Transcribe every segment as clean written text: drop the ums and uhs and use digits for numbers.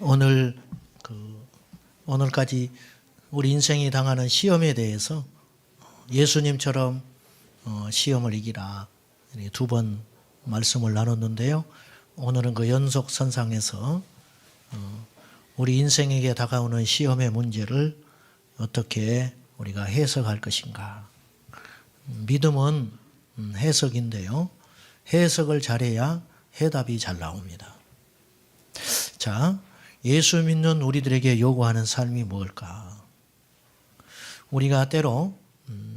오늘 오늘까지 우리 인생이 당하는 시험에 대해서 예수님처럼 시험을 이기라 두 번 말씀을 나눴는데요. 오늘은 그 연속 선상에서 우리 인생에게 다가오는 시험의 문제를 어떻게 우리가 해석할 것인가. 믿음은 해석인데요. 해석을 잘해야 해답이 잘 나옵니다. 자, 예수 믿는 우리들에게 요구하는 삶이 뭘까? 우리가 때로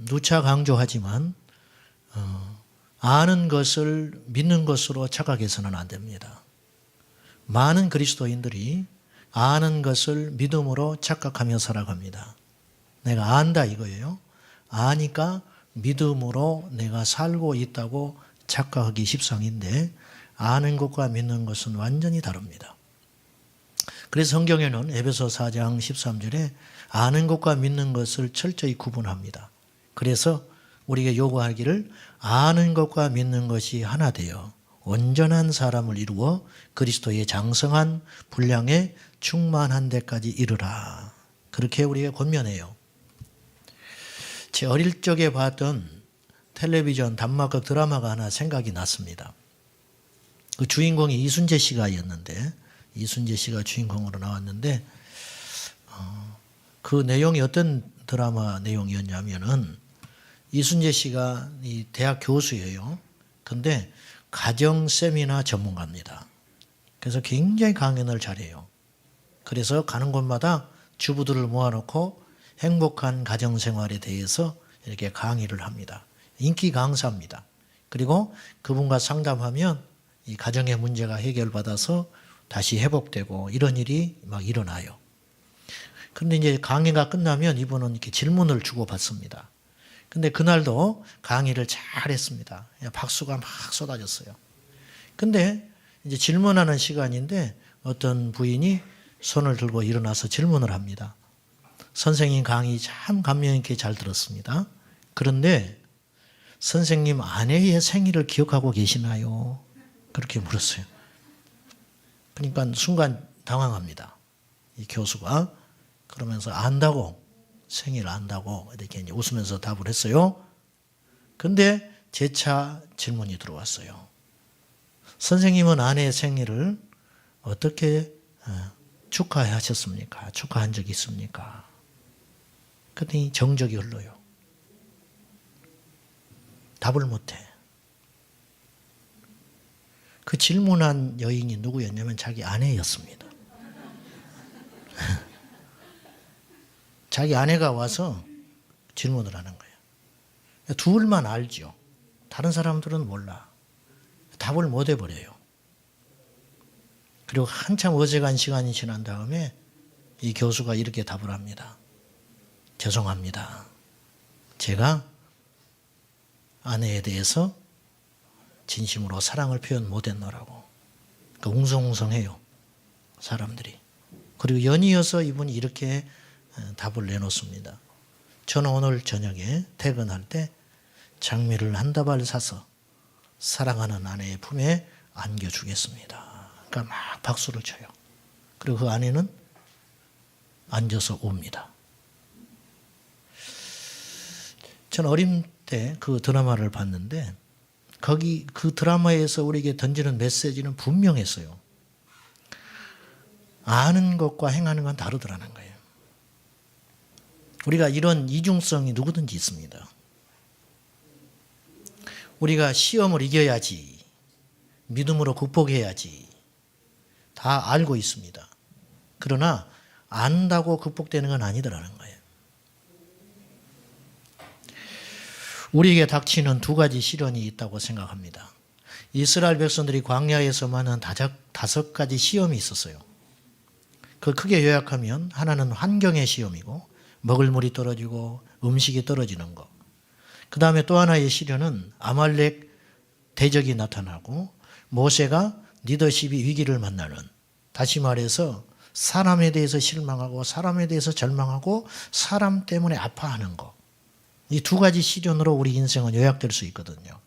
누차 강조하지만 아는 것을 믿는 것으로 착각해서는 안 됩니다. 많은 그리스도인들이 아는 것을 믿음으로 착각하며 살아갑니다. 내가 안다 이거예요. 아니까 믿음으로 내가 살고 있다고 착각하기 십상인데 아는 것과 믿는 것은 완전히 다릅니다. 그래서 성경에는 에베소 4장 13절에 아는 것과 믿는 것을 철저히 구분합니다. 그래서 우리에게 요구하기를 아는 것과 믿는 것이 하나 되어 온전한 사람을 이루어 그리스도의 장성한 분량에 충만한 데까지 이르라. 그렇게 우리가 권면해요. 제 어릴 적에 봤던 텔레비전 단막극 드라마가 하나 생각이 났습니다. 그 주인공이 이순재 씨가 주인공으로 나왔는데 그 내용이 어떤 드라마 내용이었냐면은 이순재 씨가 이 대학 교수예요. 근데 가정 세미나 전문가입니다. 그래서 굉장히 강연을 잘해요. 그래서 가는 곳마다 주부들을 모아놓고 행복한 가정 생활에 대해서 이렇게 강의를 합니다. 인기 강사입니다. 그리고 그분과 상담하면 이 가정의 문제가 해결받아서 다시 회복되고 이런 일이 막 일어나요. 그런데 이제 강의가 끝나면 이분은 이렇게 질문을 주고받습니다. 근데 그날도 강의를 잘 했습니다. 박수가 막 쏟아졌어요. 근데 이제 질문하는 시간인데 어떤 부인이 손을 들고 일어나서 질문을 합니다. 선생님 강의 참 감명 있게 잘 들었습니다. 그런데 선생님 아내의 생일을 기억하고 계시나요? 그렇게 물었어요. 그러니까 순간 당황합니다. 이 교수가. 그러면서 안다고, 생일 안다고 이렇게 이제 웃으면서 답을 했어요. 근데 재차 질문이 들어왔어요. 선생님은 아내의 생일을 어떻게 축하하셨습니까? 축하한 적이 있습니까? 그랬더니 정적이 흘러요. 답을 못해. 그 질문한 여인이 누구였냐면 자기 아내였습니다. 자기 아내가 와서 질문을 하는 거예요. 둘만 알죠. 다른 사람들은 몰라. 답을 못 해버려요. 그리고 한참 어색한 시간이 지난 다음에 이 교수가 이렇게 답을 합니다. 죄송합니다. 제가 아내에 대해서 진심으로 사랑을 표현 못했노라고. 그러니까 웅성웅성해요. 사람들이. 그리고 연이어서 이분이 이렇게 답을 내놓습니다. 저는 오늘 저녁에 퇴근할 때 장미를 한 다발 사서 사랑하는 아내의 품에 안겨주겠습니다. 그러니까 막 박수를 쳐요. 그리고 그 아내는 앉아서 웁니다. 저는 어린 때 그 드라마를 봤는데 거기 그 드라마에서 우리에게 던지는 메시지는 분명했어요. 아는 것과 행하는 건 다르더라는 거예요. 우리가 이런 이중성이 누구든지 있습니다. 우리가 시험을 이겨야지, 믿음으로 극복해야지 다 알고 있습니다. 그러나 안다고 극복되는 건 아니더라는 거예요. 우리에게 닥치는 두 가지 시련이 있다고 생각합니다. 이스라엘 백성들이 광야에서 만난 5가지 시험이 있었어요. 그 크게 요약하면 하나는 환경의 시험이고 먹을 물이 떨어지고 음식이 떨어지는 것. 그 다음에 또 하나의 시련은 아말렉 대적이 나타나고 모세가 리더십이 위기를 만나는, 다시 말해서 사람에 대해서 실망하고 사람에 대해서 절망하고 사람 때문에 아파하는 것. 이 두 가지 시련으로 우리 인생은 요약될 수 있거든요.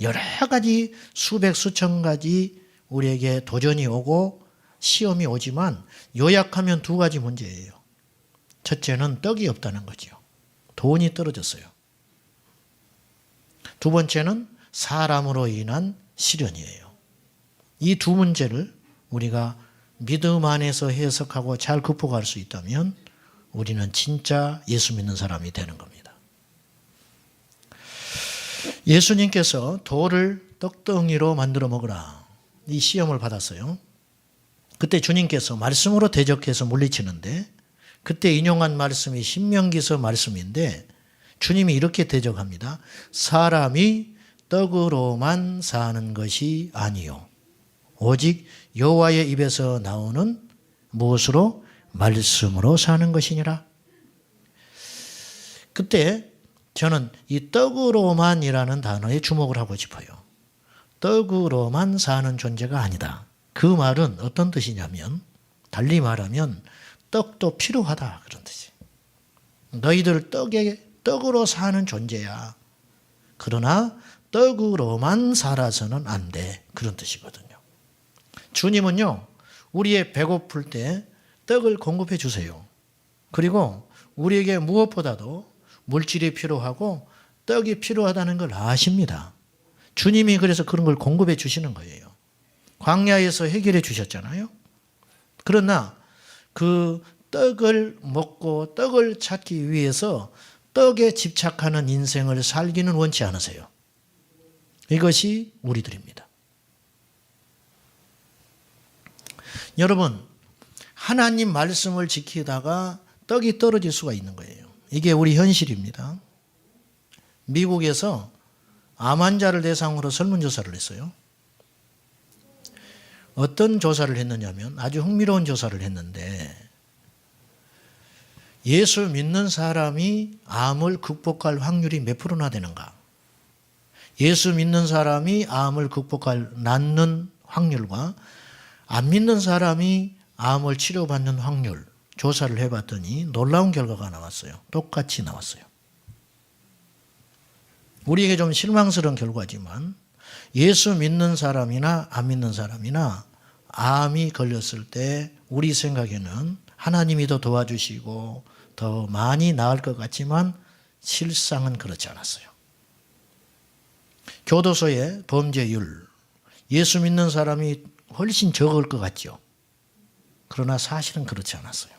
여러 가지 수백 수천 가지 우리에게 도전이 오고 시험이 오지만 요약하면 두 가지 문제예요. 첫째는 떡이 없다는 거죠. 돈이 떨어졌어요. 두 번째는 사람으로 인한 시련이에요. 이 두 문제를 우리가 믿음 안에서 해석하고 잘 극복할 수 있다면 우리는 진짜 예수 믿는 사람이 되는 겁니다. 예수님께서 돌을 떡덩이로 만들어 먹으라. 이 시험을 받았어요. 그때 주님께서 말씀으로 대적해서 물리치는데 그때 인용한 말씀이 신명기서 말씀인데 주님이 이렇게 대적합니다. 사람이 떡으로만 사는 것이 아니요 오직 여호와의 입에서 나오는 무엇으로? 말씀으로 사는 것이니라. 그때 저는 이 떡으로만이라는 단어에 주목을 하고 싶어요. 떡으로만 사는 존재가 아니다. 그 말은 어떤 뜻이냐면 달리 말하면 떡도 필요하다 그런 뜻이. 너희들 떡으로 사는 존재야. 그러나 떡으로만 살아서는 안 돼. 그런 뜻이거든요. 주님은요. 우리의 배고플 때 떡을 공급해 주세요. 그리고 우리에게 무엇보다도 물질이 필요하고 떡이 필요하다는 걸 아십니다. 주님이 그래서 그런 걸 공급해 주시는 거예요. 광야에서 해결해 주셨잖아요. 그러나 그 떡을 먹고 떡을 찾기 위해서 떡에 집착하는 인생을 살기는 원치 않으세요. 이것이 우리들입니다. 여러분, 하나님 말씀을 지키다가 떡이 떨어질 수가 있는 거예요. 이게 우리 현실입니다. 미국에서 암 환자를 대상으로 설문조사를 했어요. 어떤 조사를 했느냐면 아주 흥미로운 조사를 했는데 예수 믿는 사람이 암을 극복할 확률이 몇 프로나 되는가? 예수 믿는 사람이 암을 낫는 확률과 안 믿는 사람이 암을 치료받는 확률 조사를 해봤더니 놀라운 결과가 나왔어요. 똑같이 나왔어요. 우리에게 좀 실망스러운 결과지만 예수 믿는 사람이나 안 믿는 사람이나 암이 걸렸을 때 우리 생각에는 하나님이 더 도와주시고 더 많이 나을 것 같지만 실상은 그렇지 않았어요. 교도소의 범죄율, 예수 믿는 사람이 훨씬 적을 것 같죠. 그러나 사실은 그렇지 않았어요.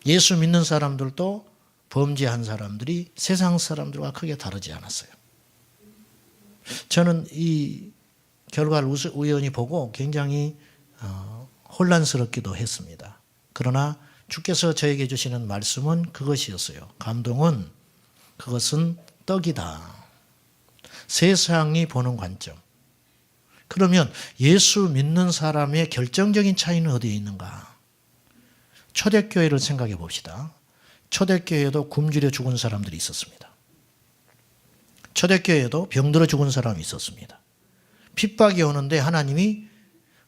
예수 믿는 사람들도 범죄한 사람들이 세상 사람들과 크게 다르지 않았어요. 저는 이 결과를 우연히 보고 굉장히 혼란스럽기도 했습니다. 그러나 주께서 저에게 주시는 말씀은 그것이었어요. 감동은 그것은 떡이다. 세상이 보는 관점. 그러면 예수 믿는 사람의 결정적인 차이는 어디에 있는가? 초대교회를 생각해 봅시다. 초대교회에도 굶주려 죽은 사람들이 있었습니다. 초대교회에도 병들어 죽은 사람이 있었습니다. 핍박이 오는데 하나님이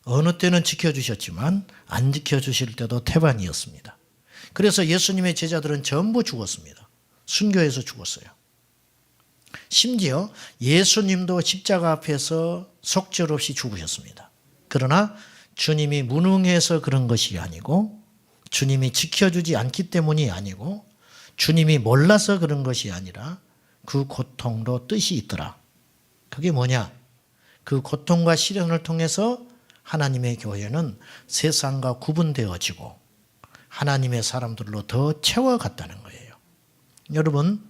어느 때는 지켜주셨지만 안 지켜주실 때도 태반이었습니다. 그래서 예수님의 제자들은 전부 죽었습니다. 순교해서 죽었어요. 심지어 예수님도 십자가 앞에서 속절없이 죽으셨습니다. 그러나 주님이 무능해서 그런 것이 아니고 주님이 지켜주지 않기 때문이 아니고 주님이 몰라서 그런 것이 아니라 그 고통도 뜻이 있더라. 그게 뭐냐? 그 고통과 시련을 통해서 하나님의 교회는 세상과 구분되어지고 하나님의 사람들로 더 채워갔다는 거예요. 여러분,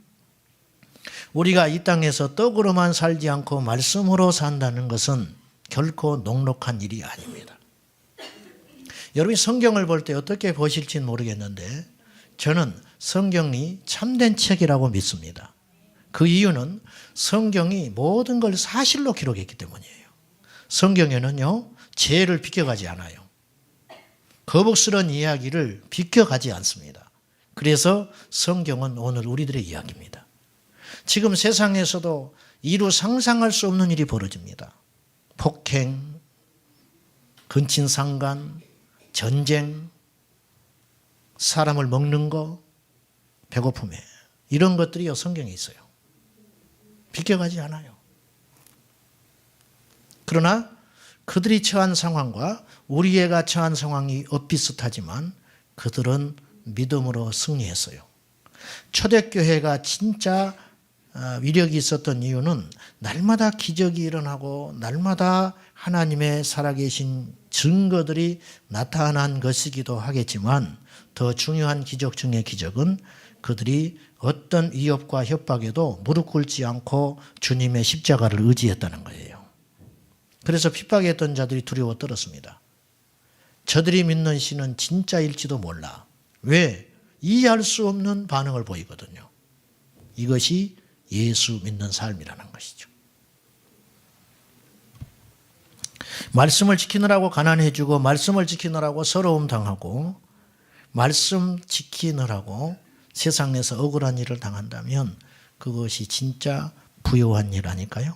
우리가 이 땅에서 떡으로만 살지 않고 말씀으로 산다는 것은 결코 녹록한 일이 아닙니다. 여러분이 성경을 볼 때 어떻게 보실지는 모르겠는데 저는 성경이 참된 책이라고 믿습니다. 그 이유는 성경이 모든 걸 사실로 기록했기 때문이에요. 성경에는요, 죄를 비껴가지 않아요. 거북스러운 이야기를 비껴가지 않습니다. 그래서 성경은 오늘 우리들의 이야기입니다. 지금 세상에서도 이루 상상할 수 없는 일이 벌어집니다. 폭행, 근친상간, 전쟁, 사람을 먹는 거, 배고픔에 이런 것들이 성경에 있어요. 비껴가지 않아요. 그러나 그들이 처한 상황과 우리 애가 처한 상황이 엇비슷하지만 그들은 믿음으로 승리했어요. 초대교회가 진짜 위력이 있었던 이유는 날마다 기적이 일어나고 날마다 하나님의 살아계신 증거들이 나타난 것이기도 하겠지만 더 중요한 기적 중의 기적은 그들이 어떤 위협과 협박에도 무릎 꿇지 않고 주님의 십자가를 의지했다는 거예요. 그래서 핍박했던 자들이 두려워 떨었습니다. 저들이 믿는 신은 진짜일지도 몰라. 왜? 이해할 수 없는 반응을 보이거든요. 이것이 예수 믿는 삶이라는 것이죠. 말씀을 지키느라고 가난해지고 말씀을 지키느라고 서러움 당하고 말씀 지키느라고 세상에서 억울한 일을 당한다면 그것이 진짜 부요한 일 아닐까요?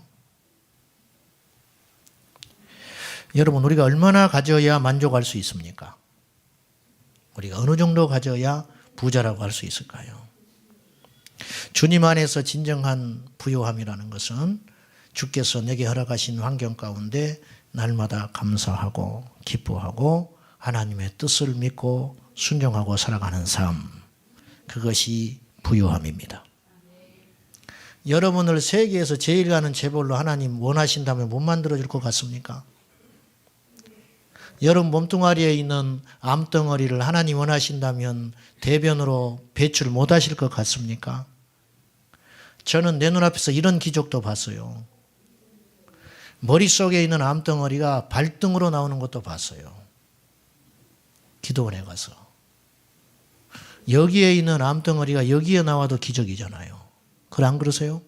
여러분, 우리가 얼마나 가져야 만족할 수 있습니까? 우리가 어느 정도 가져야 부자라고 할 수 있을까요? 주님 안에서 진정한 부요함이라는 것은 주께서 내게 허락하신 환경 가운데 날마다 감사하고 기뻐하고 하나님의 뜻을 믿고 순종하고 살아가는 삶, 그것이 부요함입니다. 여러분을 세계에서 제일 가는 재벌로 하나님 원하신다면 못 만들어줄 것 같습니까? 여러분 몸뚱아리에 있는 암덩어리를 하나님 원하신다면 대변으로 배출 못 하실 것 같습니까? 저는 내 눈앞에서 이런 기적도 봤어요. 머릿속에 있는 암덩어리가 발등으로 나오는 것도 봤어요. 기도원에 가서. 여기에 있는 암덩어리가 여기에 나와도 기적이잖아요. 그래 안 그러세요?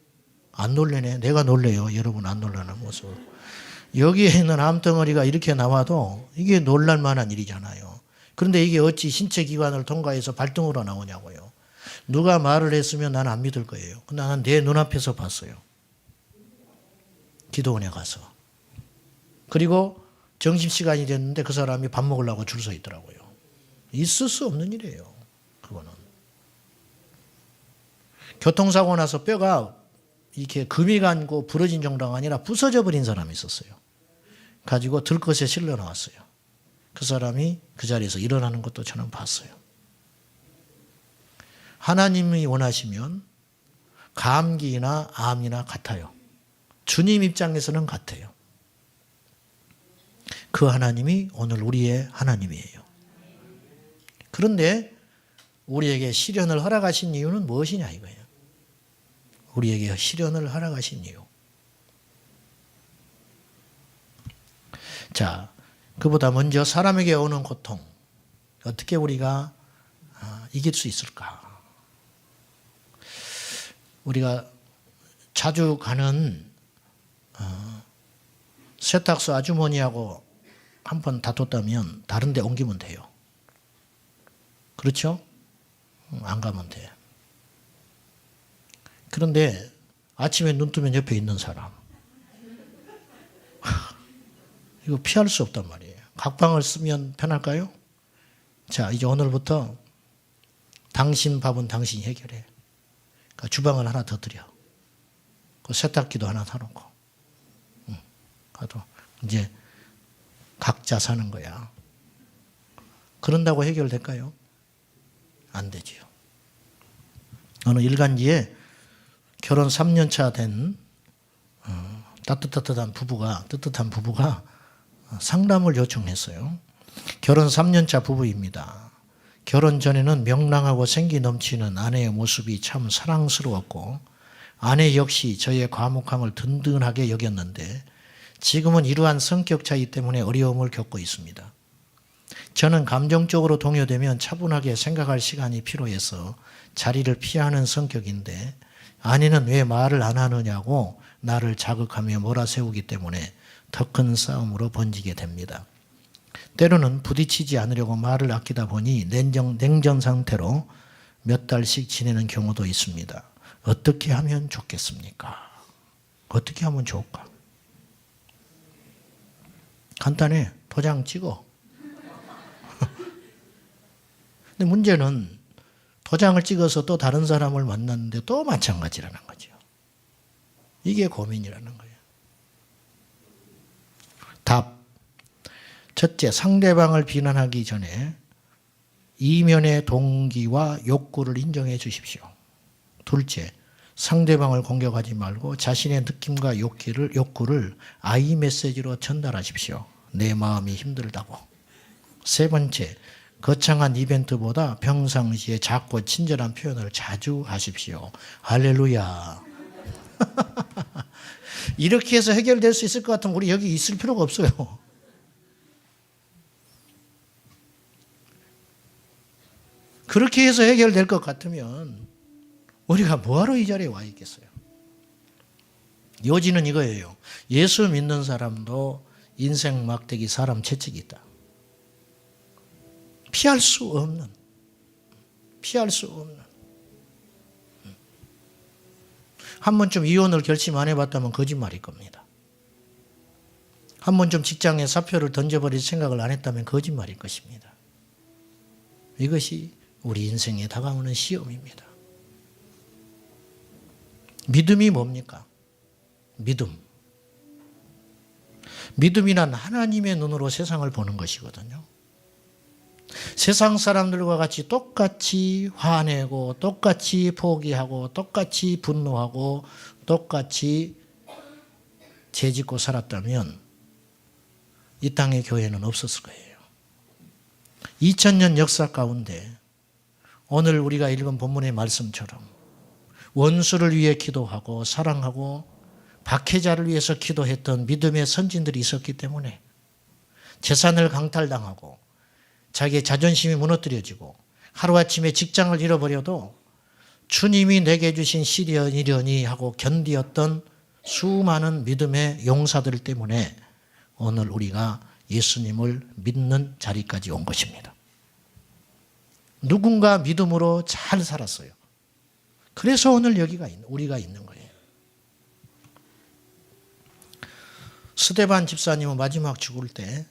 안 놀래네. 내가 놀래요. 여러분 안 놀라는 모습. 여기에 있는 암덩어리가 이렇게 나와도 이게 놀랄만한 일이잖아요. 그런데 이게 어찌 신체 기관을 통과해서 발등으로 나오냐고요. 누가 말을 했으면 나는 안 믿을 거예요. 근데 나는 내 눈앞에서 봤어요. 기도원에 가서. 그리고 점심시간이 됐는데 그 사람이 밥 먹으려고 줄 서 있더라고요. 있을 수 없는 일이에요. 그거는. 교통사고 나서 뼈가 이렇게 금이 간고 부러진 정도가 아니라 부서져 버린 사람이 있었어요. 가지고 들것에 실려 나왔어요. 그 사람이 그 자리에서 일어나는 것도 저는 봤어요. 하나님이 원하시면 감기나 암이나 같아요. 주님 입장에서는 같아요. 그 하나님이 오늘 우리의 하나님이에요. 그런데 우리에게 시련을 허락하신 이유는 무엇이냐 이거예요. 우리에게 시련을 허락하신 이유. 자, 그보다 먼저 사람에게 오는 고통, 어떻게 우리가 이길 수 있을까? 우리가 자주 가는 세탁소 아주머니하고 한 번 다퉜다면 다른 데 옮기면 돼요. 그렇죠? 안 가면 돼. 그런데 아침에 눈 뜨면 옆에 있는 사람. 이거 피할 수 없단 말이에요. 각방을 쓰면 편할까요? 자, 이제 오늘부터 당신 밥은 당신이 해결해. 그러니까 주방을 하나 더 드려. 그 세탁기도 하나 사놓고. 가도 이제 각자 사는 거야. 그런다고 해결될까요? 안 되지요. 어느 일간지에 결혼 3년 차 된 따뜻한 부부가 상담을 요청했어요. 결혼 3년 차 부부입니다. 결혼 전에는 명랑하고 생기 넘치는 아내의 모습이 참 사랑스러웠고 아내 역시 저의 과묵함을 든든하게 여겼는데 지금은 이러한 성격 차이 때문에 어려움을 겪고 있습니다. 저는 감정적으로 동요되면 차분하게 생각할 시간이 필요해서 자리를 피하는 성격인데 아내는 왜 말을 안 하느냐고 나를 자극하며 몰아세우기 때문에 더 큰 싸움으로 번지게 됩니다. 때로는 부딪히지 않으려고 말을 아끼다 보니 냉전 상태로 몇 달씩 지내는 경우도 있습니다. 어떻게 하면 좋겠습니까? 어떻게 하면 좋을까? 간단해. 도장 찍어. 근데 문제는 도장을 찍어서 또 다른 사람을 만났는데 또 마찬가지라는 거죠. 이게 고민이라는 거예요. 답, 첫째, 상대방을 비난하기 전에 이면의 동기와 욕구를 인정해 주십시오. 둘째, 상대방을 공격하지 말고 자신의 느낌과 욕구를 아이 메시지로 전달하십시오. 내 마음이 힘들다고. 세 번째, 거창한 이벤트보다 평상시에 작고 친절한 표현을 자주 하십시오. 할렐루야. 이렇게 해서 해결될 수 있을 것 같으면 우리 여기 있을 필요가 없어요. 그렇게 해서 해결될 것 같으면 우리가 뭐하러 이 자리에 와 있겠어요? 요지는 이거예요. 예수 믿는 사람도 인생 막대기 사람 채찍이 있다. 피할 수 없는. 한 번쯤 이혼을 결심 안 해봤다면 거짓말일 겁니다. 한 번쯤 직장에 사표를 던져버릴 생각을 안 했다면 거짓말일 것입니다. 이것이 우리 인생에 다가오는 시험입니다. 믿음이 뭡니까? 믿음이란 하나님의 눈으로 세상을 보는 것이거든요. 세상 사람들과 같이 똑같이 화내고 똑같이 포기하고 똑같이 분노하고 똑같이 죄짓고 살았다면 이 땅의 교회는 없었을 거예요. 2000년 역사 가운데 오늘 우리가 읽은 본문의 말씀처럼 원수를 위해 기도하고 사랑하고 박해자를 위해서 기도했던 믿음의 선진들이 있었기 때문에 재산을 강탈당하고 자기의 자존심이 무너뜨려지고 하루아침에 직장을 잃어버려도 주님이 내게 주신 시련이려니 하고 견디었던 수많은 믿음의 용사들 때문에 오늘 우리가 예수님을 믿는 자리까지 온 것입니다. 누군가 믿음으로 잘 살았어요. 그래서 오늘 우리가 있는 거예요. 스데반 집사님은 마지막 죽을 때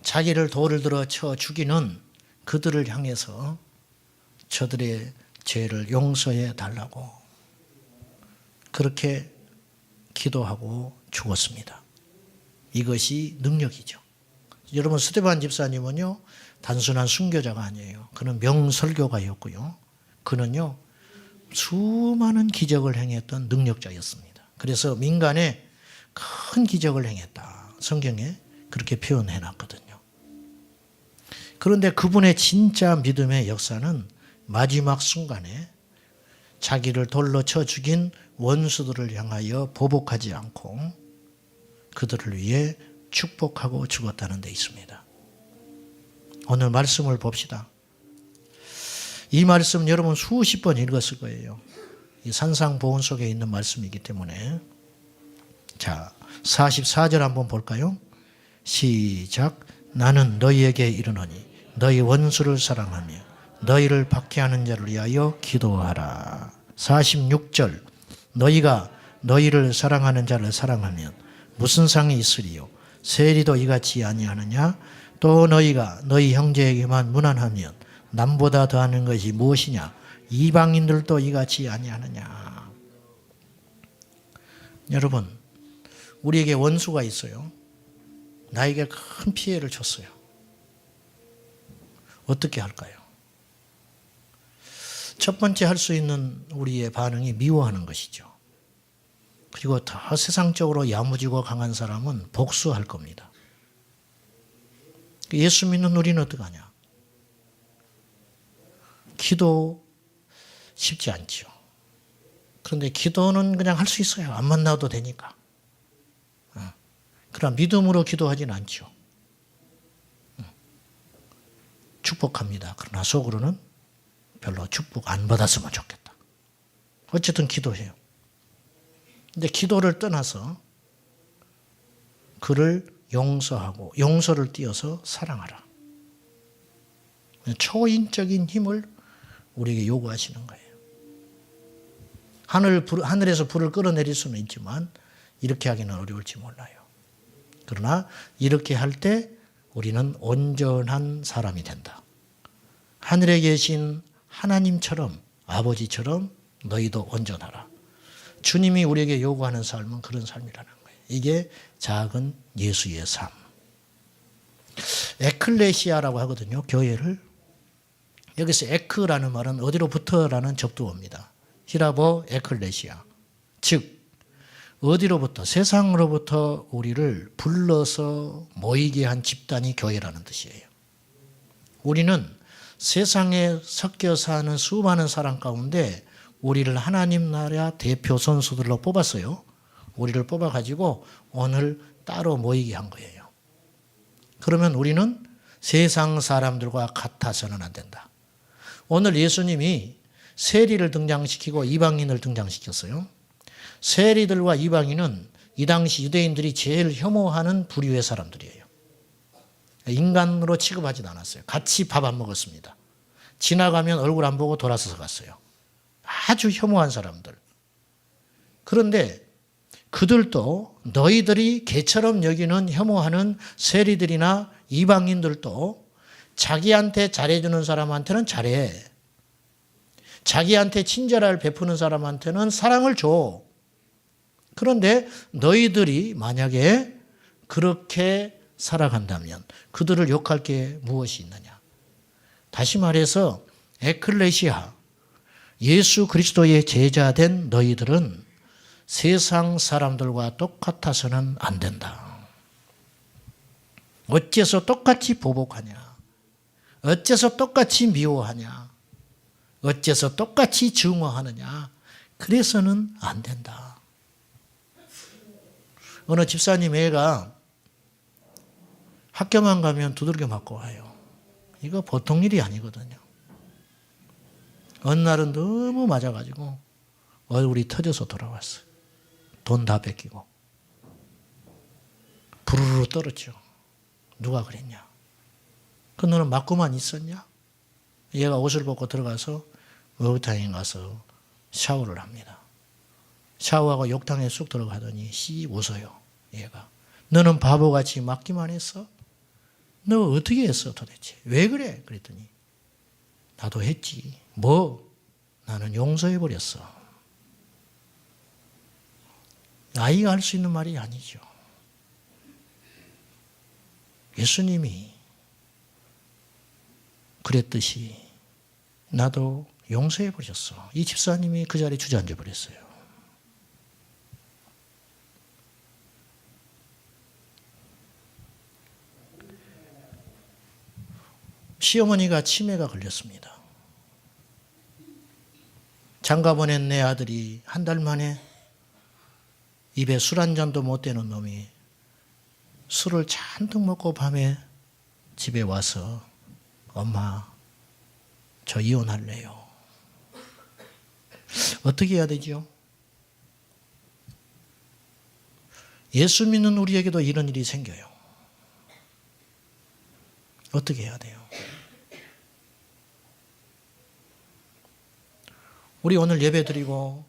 자기를 돌을 들어 쳐 죽이는 그들을 향해서 저들의 죄를 용서해 달라고 그렇게 기도하고 죽었습니다. 이것이 능력이죠. 여러분, 스데반 집사님은요, 단순한 순교자가 아니에요. 그는 명설교가였고요. 그는요, 수많은 기적을 행했던 능력자였습니다. 그래서 민간에 큰 기적을 행했다. 성경에 그렇게 표현해 놨거든요. 그런데 그분의 진짜 믿음의 역사는 마지막 순간에 자기를 돌로 쳐 죽인 원수들을 향하여 보복하지 않고 그들을 위해 축복하고 죽었다는 데 있습니다. 오늘 말씀을 봅시다. 이 말씀 여러분 수십 번 읽었을 거예요. 이 산상보훈 속에 있는 말씀이기 때문에. 자, 44절 한번 볼까요? 시작. 나는 너희에게 이르노니 너희 원수를 사랑하며 너희를 박해하는 자를 위하여 기도하라. 46절. 너희가 너희를 사랑하는 자를 사랑하면 무슨 상이 있으리요? 세리도 이같이 아니하느냐? 또 너희가 너희 형제에게만 무난하면 남보다 더하는 것이 무엇이냐? 이방인들도 이같이 아니하느냐? 여러분, 우리에게 원수가 있어요. 나에게 큰 피해를 줬어요. 어떻게 할까요? 첫 번째 할 수 있는 우리의 반응이 미워하는 것이죠. 그리고 더 세상적으로 야무지고 강한 사람은 복수할 겁니다. 예수 믿는 우리는 어떡하냐? 기도 쉽지 않죠. 그런데 기도는 그냥 할 수 있어요. 안 만나도 되니까. 그러나 믿음으로 기도하지는 않죠. 축복합니다. 그러나 속으로는 별로 축복 안 받았으면 좋겠다. 어쨌든 기도해요. 근데 기도를 떠나서 그를 용서하고 용서를 띄어서 사랑하라. 초인적인 힘을 우리에게 요구하시는 거예요. 하늘에서 불을 끌어내릴 수는 있지만 이렇게 하기는 어려울지 몰라요. 그러나 이렇게 할 때 우리는 온전한 사람이 된다. 하늘에 계신 하나님처럼, 아버지처럼 너희도 온전하라. 주님이 우리에게 요구하는 삶은 그런 삶이라는 거예요. 이게 작은 예수의 삶. 에클레시아라고 하거든요. 교회를. 여기서 에크라는 말은 어디로부터라는 접두어입니다. 히라보 에클레시아. 즉 어디로부터, 세상으로부터 우리를 불러서 모이게 한 집단이 교회라는 뜻이에요. 우리는 세상에 섞여 사는 수많은 사람 가운데 우리를 하나님 나라 대표 선수들로 뽑았어요. 우리를 뽑아가지고 오늘 따로 모이게 한 거예요. 그러면 우리는 세상 사람들과 같아서는 안 된다. 오늘 예수님이 세리를 등장시키고 이방인을 등장시켰어요. 세리들과 이방인은 이 당시 유대인들이 제일 혐오하는 부류의 사람들이에요. 인간으로 취급하지도 않았어요. 같이 밥 안 먹었습니다. 지나가면 얼굴 안 보고 돌아서서 갔어요. 아주 혐오한 사람들. 그런데 그들도 너희들이 개처럼 여기는 혐오하는 세리들이나 이방인들도 자기한테 잘해주는 사람한테는 잘해. 자기한테 친절을 베푸는 사람한테는 사랑을 줘. 그런데 너희들이 만약에 그렇게 살아간다면 그들을 욕할 게 무엇이 있느냐. 다시 말해서 에클레시아, 예수 그리스도의 제자된 너희들은 세상 사람들과 똑같아서는 안 된다. 어째서 똑같이 보복하냐? 어째서 똑같이 미워하냐? 어째서 똑같이 증오하느냐? 그래서는 안 된다. 어느 집사님 애가 학교만 가면 두들겨 맞고 와요. 이거 보통 일이 아니거든요. 어느 날은 너무 맞아가지고 얼굴이 터져서 돌아왔어요. 돈 다 뺏기고. 부르르 떨었죠. 누가 그랬냐? 그 너는 맞고만 있었냐? 얘가 옷을 벗고 들어가서 목욕탕에 가서 샤워를 합니다. 샤워하고 욕탕에 쑥 들어가더니 씩 웃어요. 얘가. 너는 바보같이 맞기만 했어? 너 어떻게 했어 도대체? 왜 그래? 그랬더니 나도 했지. 뭐? 나는 용서해버렸어. 아이가 할 수 있는 말이 아니죠. 예수님이 그랬듯이 나도 용서해버렸어. 이 집사님이 그 자리에 주저앉아버렸어요. 시어머니가 치매가 걸렸습니다. 장가 보낸 내 아들이 한 달 만에 입에 술 한 잔도 못 대는 놈이 술을 잔뜩 먹고 밤에 집에 와서 엄마 저 이혼할래요. 어떻게 해야 되죠? 예수 믿는 우리에게도 이런 일이 생겨요. 어떻게 해야 돼요? 우리 오늘 예배 드리고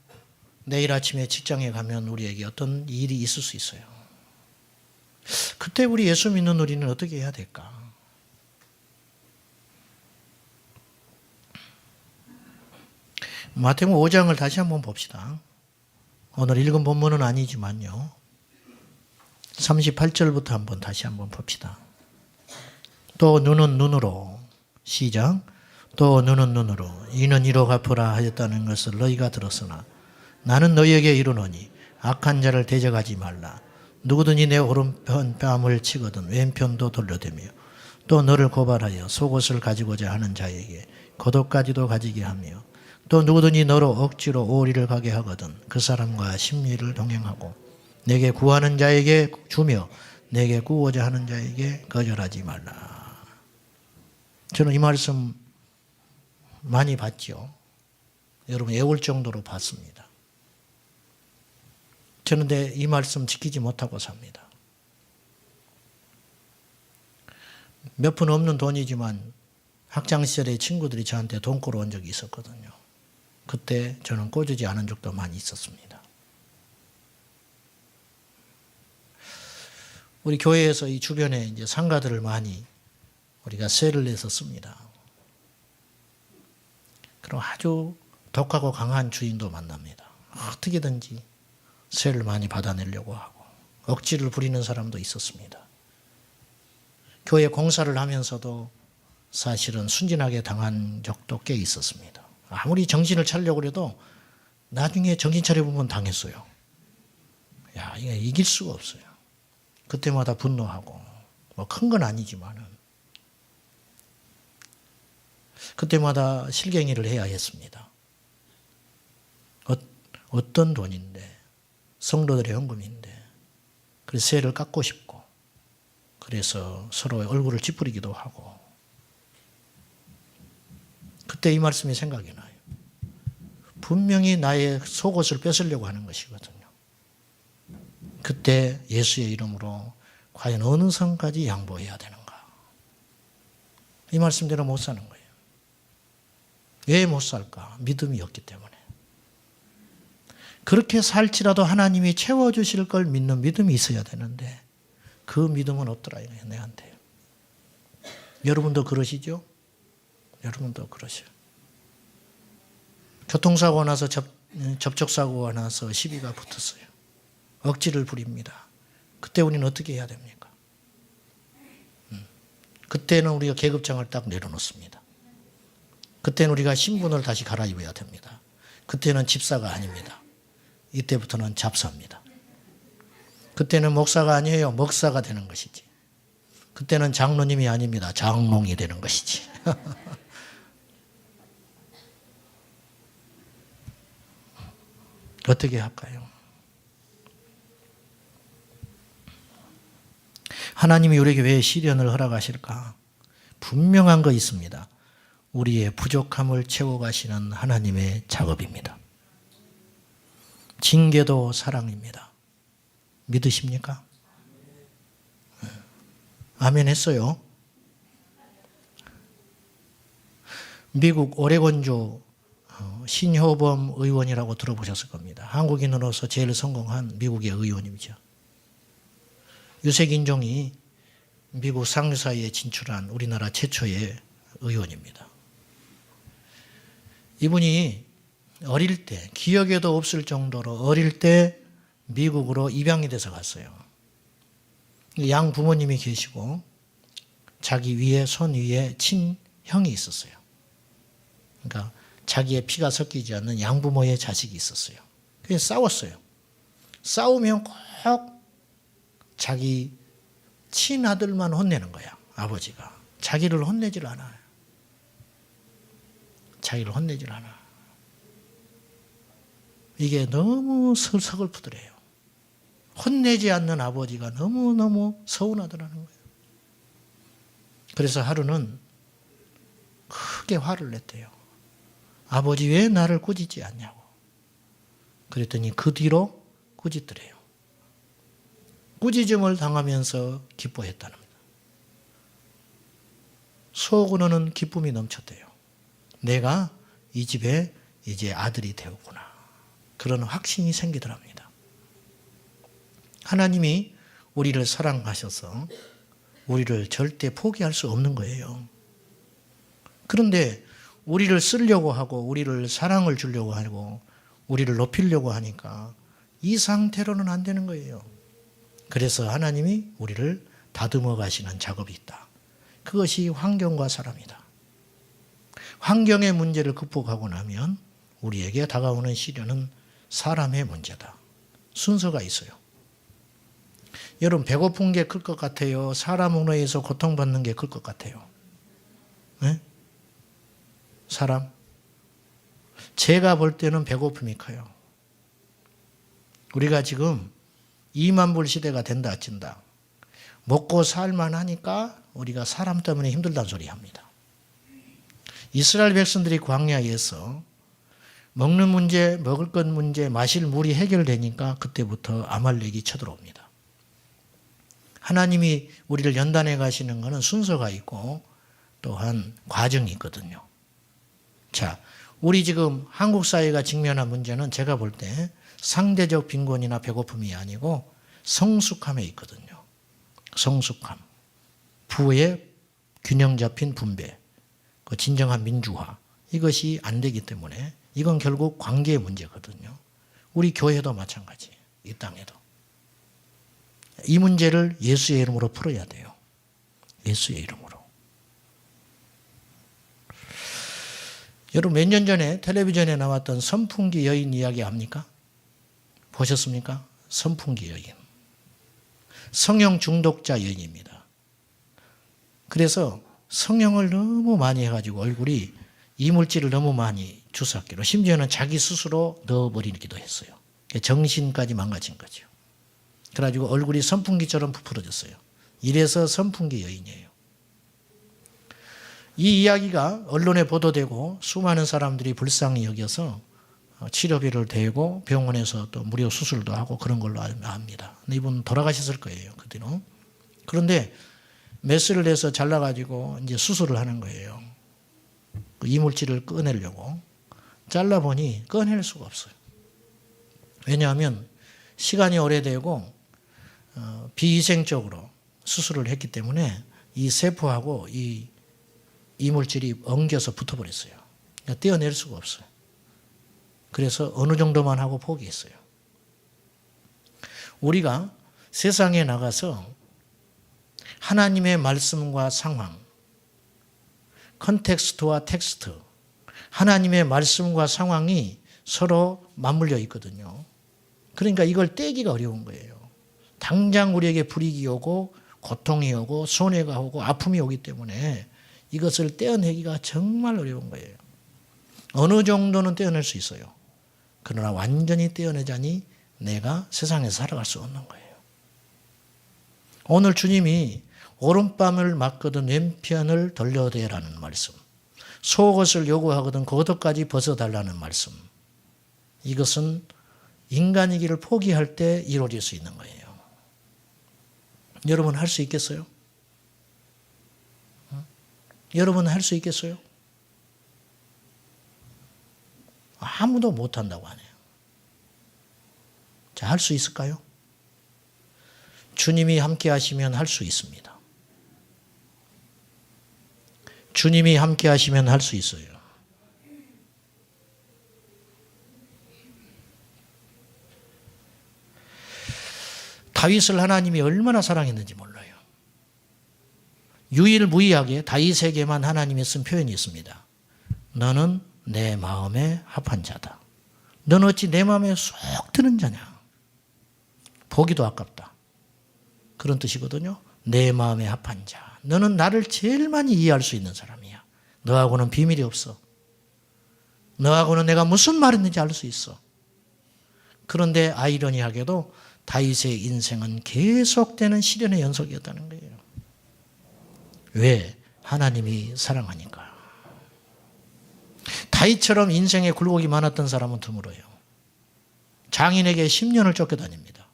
내일 아침에 직장에 가면 우리에게 어떤 일이 있을 수 있어요. 그때 우리 예수 믿는 우리는 어떻게 해야 될까? 마태복음 5장을 다시 한번 봅시다. 오늘 읽은 본문은 아니지만요. 38절부터 한번 다시 한번 봅시다. 또 눈은 눈으로, 시작. 또 눈은 눈으로, 이는 이로 갚으라 하였다는 것을 너희가 들었으나 나는 너희에게 이르노니 악한 자를 대적하지 말라. 누구든지 내 오른편 뺨을 치거든 왼편도 돌려대며 또 너를 고발하여 속옷을 가지고자 하는 자에게 겉옷까지도 가지게 하며 또 누구든지 너로 억지로 오리를 가게 하거든 그 사람과 심리를 동행하고 내게 구하는 자에게 주며 내게 구하고자 하는 자에게 거절하지 말라. 저는 이 말씀 많이 봤죠. 여러분 애울 정도로 봤습니다. 저는 근데 이 말씀 지키지 못하고 삽니다. 몇 푼 없는 돈이지만 학창시절에 친구들이 저한테 돈 꾸러 온 적이 있었거든요. 그때 저는 꿔주지 않은 적도 많이 있었습니다. 우리 교회에서 이 주변에 이제 상가들을 많이 우리가 세를 내서 씁니다. 그럼 아주 독하고 강한 주인도 만납니다. 어떻게든지 세를 많이 받아내려고 하고 억지를 부리는 사람도 있었습니다. 교회 공사를 하면서도 사실은 순진하게 당한 적도 꽤 있었습니다. 아무리 정신을 차리려고 해도 나중에 정신 차려보면 당했어요. 야, 이게 이길 수가 없어요. 그때마다 분노하고, 뭐 큰 건 아니지만은, 그때마다 실갱이를 해야 했습니다. 어떤 돈인데, 성도들의 헌금인데, 그래서 세를 깎고 싶고, 그래서 서로의 얼굴을 찌푸리기도 하고, 그때 이 말씀이 생각이 나요. 분명히 나의 속옷을 뺏으려고 하는 것이거든요. 그때 예수의 이름으로 과연 어느 선까지 양보해야 되는가? 이 말씀대로 못 사는 거예요. 왜 못 살까? 믿음이 없기 때문에. 그렇게 살지라도 하나님이 채워주실 걸 믿는 믿음이 있어야 되는데 그 믿음은 없더라 이거예요, 내한테. 여러분도 그러시죠? 여러분도 그러셔. 교통사고가 나서 접촉사고가 나서 시비가 붙었어요. 억지를 부립니다. 그때 우리는 어떻게 해야 됩니까? 그때는 우리가 계급장을 딱 내려놓습니다. 그때는 우리가 신분을 다시 갈아입어야 됩니다. 그때는 집사가 아닙니다. 이때부터는 잡사입니다. 그때는 목사가 아니에요. 목사가 되는 것이지. 그때는 장로님이 아닙니다. 장롱이 되는 것이지. 어떻게 할까요? 하나님이 우리에게 왜 시련을 허락하실까? 분명한 거 있습니다. 우리의 부족함을 채워가시는 하나님의 작업입니다. 징계도 사랑입니다. 믿으십니까? 아멘 했어요. 미국 오레곤주 신효범 의원이라고 들어보셨을 겁니다. 한국인으로서 제일 성공한 미국의 의원이죠. 유색인종이 미국 상류사회에 진출한 우리나라 최초의 의원입니다. 이분이 어릴 때, 기억에도 없을 정도로 어릴 때 미국으로 입양이 돼서 갔어요. 양 부모님이 계시고 자기 위에, 손 위에 친형이 있었어요. 그러니까 자기의 피가 섞이지 않는 양부모의 자식이 있었어요. 그래서 싸웠어요. 싸우면 꼭 자기 친아들만 혼내는 거야, 아버지가. 자기를 혼내질 않아요. 자기를 혼내질 않아. 이게 너무 서글프더래요. 혼내지 않는 아버지가 너무너무 서운하더라는 거예요. 그래서 하루는 크게 화를 냈대요. 아버지 왜 나를 꾸짖지 않냐고. 그랬더니 그 뒤로 꾸짖더래요. 꾸짖음을 당하면서 기뻐했다는 겁니다. 속으로는 기쁨이 넘쳤대요. 내가 이 집에 이제 아들이 되었구나. 그런 확신이 생기더랍니다. 하나님이 우리를 사랑하셔서 우리를 절대 포기할 수 없는 거예요. 그런데 우리를 쓰려고 하고 우리를 사랑을 주려고 하고 우리를 높이려고 하니까 이 상태로는 안 되는 거예요. 그래서 하나님이 우리를 다듬어 가시는 작업이 있다. 그것이 환경과 사람이다. 환경의 문제를 극복하고 나면 우리에게 다가오는 시련은 사람의 문제다. 순서가 있어요. 여러분, 배고픈 게 클 것 같아요? 사람으로 인해서 고통받는 게 클 것 같아요? 네? 사람? 제가 볼 때는 배고픔이 커요. 우리가 지금 2만 불 시대가 된다 친다. 먹고 살만 하니까 우리가 사람 때문에 힘들다는 소리 합니다. 이스라엘 백성들이 광야에서 먹는 문제, 먹을 것 문제, 마실 물이 해결되니까 그때부터 아말렉이 쳐들어옵니다. 하나님이 우리를 연단해 가시는 것은 순서가 있고 또한 과정이 있거든요. 자, 우리 지금 한국 사회가 직면한 문제는 제가 볼 때 상대적 빈곤이나 배고픔이 아니고 성숙함에 있거든요. 성숙함, 부의 균형 잡힌 분배, 그 진정한 민주화, 이것이 안 되기 때문에 이건 결국 관계의 문제거든요. 우리 교회도 마찬가지예요. 이 땅에도. 이 문제를 예수의 이름으로 풀어야 돼요. 예수의 이름으로. 여러분 몇 년 전에 텔레비전에 나왔던 선풍기 여인 이야기 압니까? 보셨습니까? 선풍기 여인. 성형 중독자 여인입니다. 그래서 성형을 너무 많이 해가지고 얼굴이 이물질을 너무 많이 주사기로 심지어는 자기 스스로 넣어버리기도 했어요. 정신까지 망가진 거죠. 그래가지고 얼굴이 선풍기처럼 부풀어졌어요. 이래서 선풍기 여인이에요. 이 이야기가 언론에 보도되고 수많은 사람들이 불쌍히 여겨서 치료비를 대고 병원에서 또 무료 수술도 하고 그런 걸로 압니다. 이분 돌아가셨을 거예요. 그 뒤로. 그런데 메스를 내서 잘라가지고 이제 수술을 하는 거예요. 그 이물질을 꺼내려고. 잘라보니 꺼낼 수가 없어요. 왜냐하면 시간이 오래되고 비위생적으로 수술을 했기 때문에 이 세포하고 이 이물질이 엉겨서 붙어버렸어요. 그러니까 떼어낼 수가 없어요. 그래서 어느 정도만 하고 포기했어요. 우리가 세상에 나가서 하나님의 말씀과 상황, 컨텍스트와 텍스트, 하나님의 말씀과 상황이 서로 맞물려 있거든요. 그러니까 이걸 떼기가 어려운 거예요. 당장 우리에게 불이익이 오고 고통이 오고 손해가 오고 아픔이 오기 때문에 이것을 떼어내기가 정말 어려운 거예요. 어느 정도는 떼어낼 수 있어요. 그러나 완전히 떼어내자니 내가 세상에서 살아갈 수 없는 거예요. 오늘 주님이 오른뺨을 맞거든 왼편을 돌려대라는 말씀, 속옷을 요구하거든 겉옷까지 벗어달라는 말씀, 이것은 인간이기를 포기할 때 이루어질 수 있는 거예요. 여러분 할 수 있겠어요? 여러분 할 수 있겠어요? 아무도 못한다고 하네요. 자, 할 수 있을까요? 주님이 함께 하시면 할 수 있습니다. 주님이 함께 하시면 할 수 있어요. 다윗을 하나님이 얼마나 사랑했는지 몰라요. 유일무이하게 다윗에게만 하나님이 쓴 표현이 있습니다. 너는 내 마음에 합한 자다. 너는 어찌 내 마음에 쏙 드는 자냐. 보기도 아깝다. 그런 뜻이거든요. 내 마음에 합한 자. 너는 나를 제일 많이 이해할 수 있는 사람이야. 너하고는 비밀이 없어. 너하고는 내가 무슨 말했는지 알 수 있어. 그런데 아이러니하게도 다윗의 인생은 계속되는 시련의 연속이었다는 거예요. 왜? 하나님이 사랑하니까. 다윗처럼 인생에 굴곡이 많았던 사람은 드물어요. 장인에게 10년을 쫓겨다닙니다.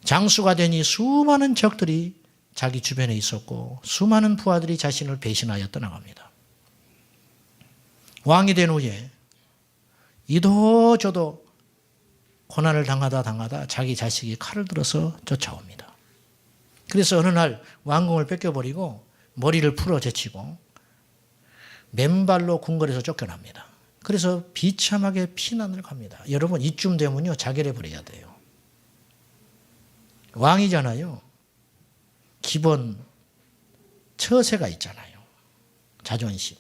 장수가 되니 수많은 적들이 자기 주변에 있었고 수많은 부하들이 자신을 배신하여 떠나갑니다. 왕이 된 후에 이도저도 고난을 당하다 자기 자식이 칼을 들어서 쫓아옵니다. 그래서 어느 날 왕궁을 뺏겨버리고 머리를 풀어 제치고 맨발로 궁궐에서 쫓겨납니다. 그래서 비참하게 피난을 갑니다. 여러분 이쯤 되면요 자결해 버려야 돼요. 왕이잖아요. 기본 처세가 있잖아요. 자존심.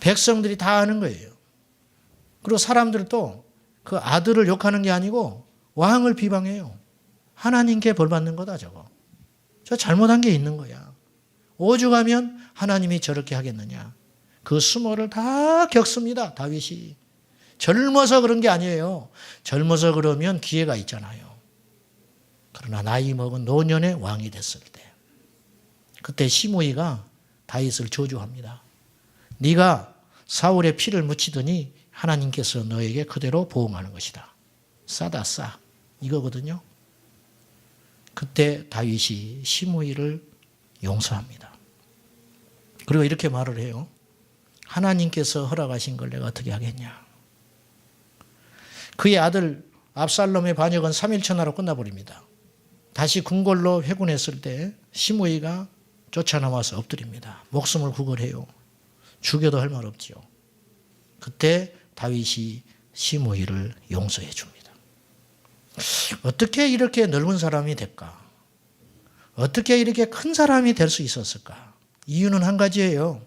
백성들이 다 아는 거예요. 그리고 사람들도 그 아들을 욕하는 게 아니고 왕을 비방해요. 하나님께 벌 받는 거다 저거. 저 잘못한 게 있는 거야. 오죽하면 하나님이 저렇게 하겠느냐. 그 수모를 다 겪습니다. 다윗이. 젊어서 그런 게 아니에요. 젊어서 그러면 기회가 있잖아요. 그러나 나이 먹은 노년의 왕이 됐을 때 그때 시므이가 다윗을 저주합니다. 네가 사울의 피를 묻히더니 하나님께서 너에게 그대로 보응하는 것이다. 싸다 싸. 이거거든요. 그때 다윗이 시므이를 용서합니다. 그리고 이렇게 말을 해요. 하나님께서 허락하신 걸 내가 어떻게 하겠냐. 그의 아들 압살롬의 반역은 3일 천하로 끝나버립니다. 다시 궁궐로 회군했을 때 시므이가 쫓아나와서 엎드립니다. 목숨을 구걸해요. 죽여도 할 말 없지요. 그때 다윗이 시므이를 용서해 줍니다. 어떻게 이렇게 넓은 사람이 될까? 어떻게 이렇게 큰 사람이 될 수 있었을까? 이유는 한 가지예요.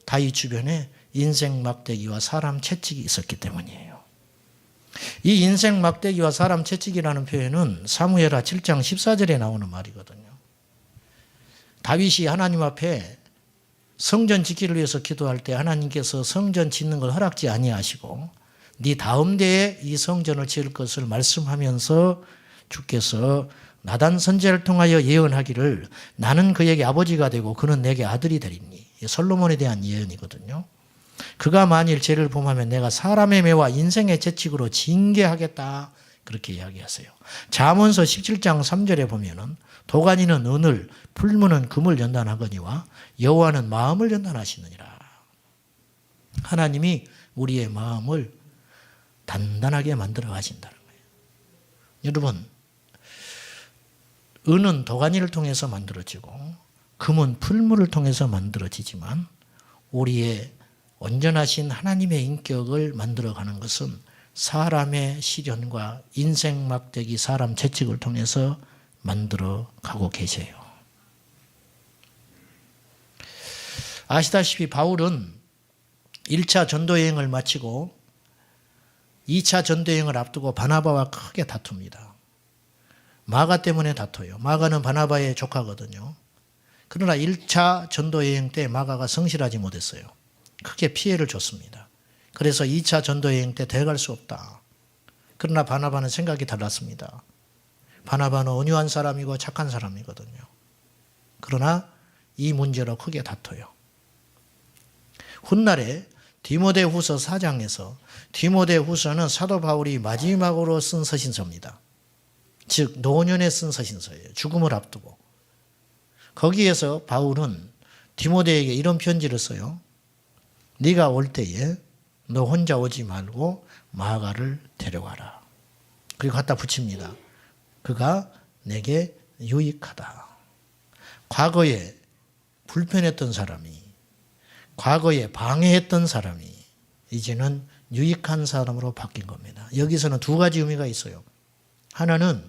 다윗 주변에 인생 막대기와 사람 채찍이 있었기 때문이에요. 이 인생 막대기와 사람 채찍이라는 표현은 사무엘하 7장 14절에 나오는 말이거든요. 다윗이 하나님 앞에 성전 짓기를 위해서 기도할 때 하나님께서 성전 짓는 걸 허락지 아니하시고 네 다음 대에 이 성전을 지을 것을 말씀하면서 주께서 나단 선지자를 통하여 예언하기를 나는 그에게 아버지가 되고 그는 내게 아들이 되리니. 솔로몬에 대한 예언이거든요. 그가 만일 죄를 범하면 내가 사람의 매와 인생의 채찍으로 징계하겠다. 그렇게 이야기하세요. 잠언서 17장 3절에 보면은 도가니는 은을, 풀무는 금을 연단하거니와 여호와는 마음을 연단하시느니라. 하나님이 우리의 마음을 단단하게 만들어 가신다는 거예요. 여러분, 은은 도가니를 통해서 만들어지고 금은 풀무를 통해서 만들어지지만 우리의 온전하신 하나님의 인격을 만들어가는 것은 사람의 시련과 인생 막대기 사람 채찍을 통해서 만들어가고 계세요. 아시다시피 바울은 1차 전도여행을 마치고 2차 전도여행을 앞두고 바나바와 크게 다툽니다. 마가 때문에 다퉈요. 마가는 바나바의 조카거든요. 그러나 1차 전도여행 때 마가가 성실하지 못했어요. 크게 피해를 줬습니다. 그래서 2차 전도여행 때 데려갈 수 없다. 그러나 바나바는 생각이 달랐습니다. 바나바는 온유한 사람이고 착한 사람이거든요. 그러나 이 문제로 크게 다퉈요. 훗날에 디모데후서 4장에서 디모데후서는 사도 바울이 마지막으로 쓴 서신서입니다. 즉 노년에 쓴 서신서예요. 죽음을 앞두고. 거기에서 바울은 디모데에게 이런 편지를 써요. 네가 올 때에 너 혼자 오지 말고 마가를 데려와라. 그리고 갖다 붙입니다. 그가 내게 유익하다. 과거에 불편했던 사람이, 과거에 방해했던 사람이 이제는 유익한 사람으로 바뀐 겁니다. 여기서는 두 가지 의미가 있어요. 하나는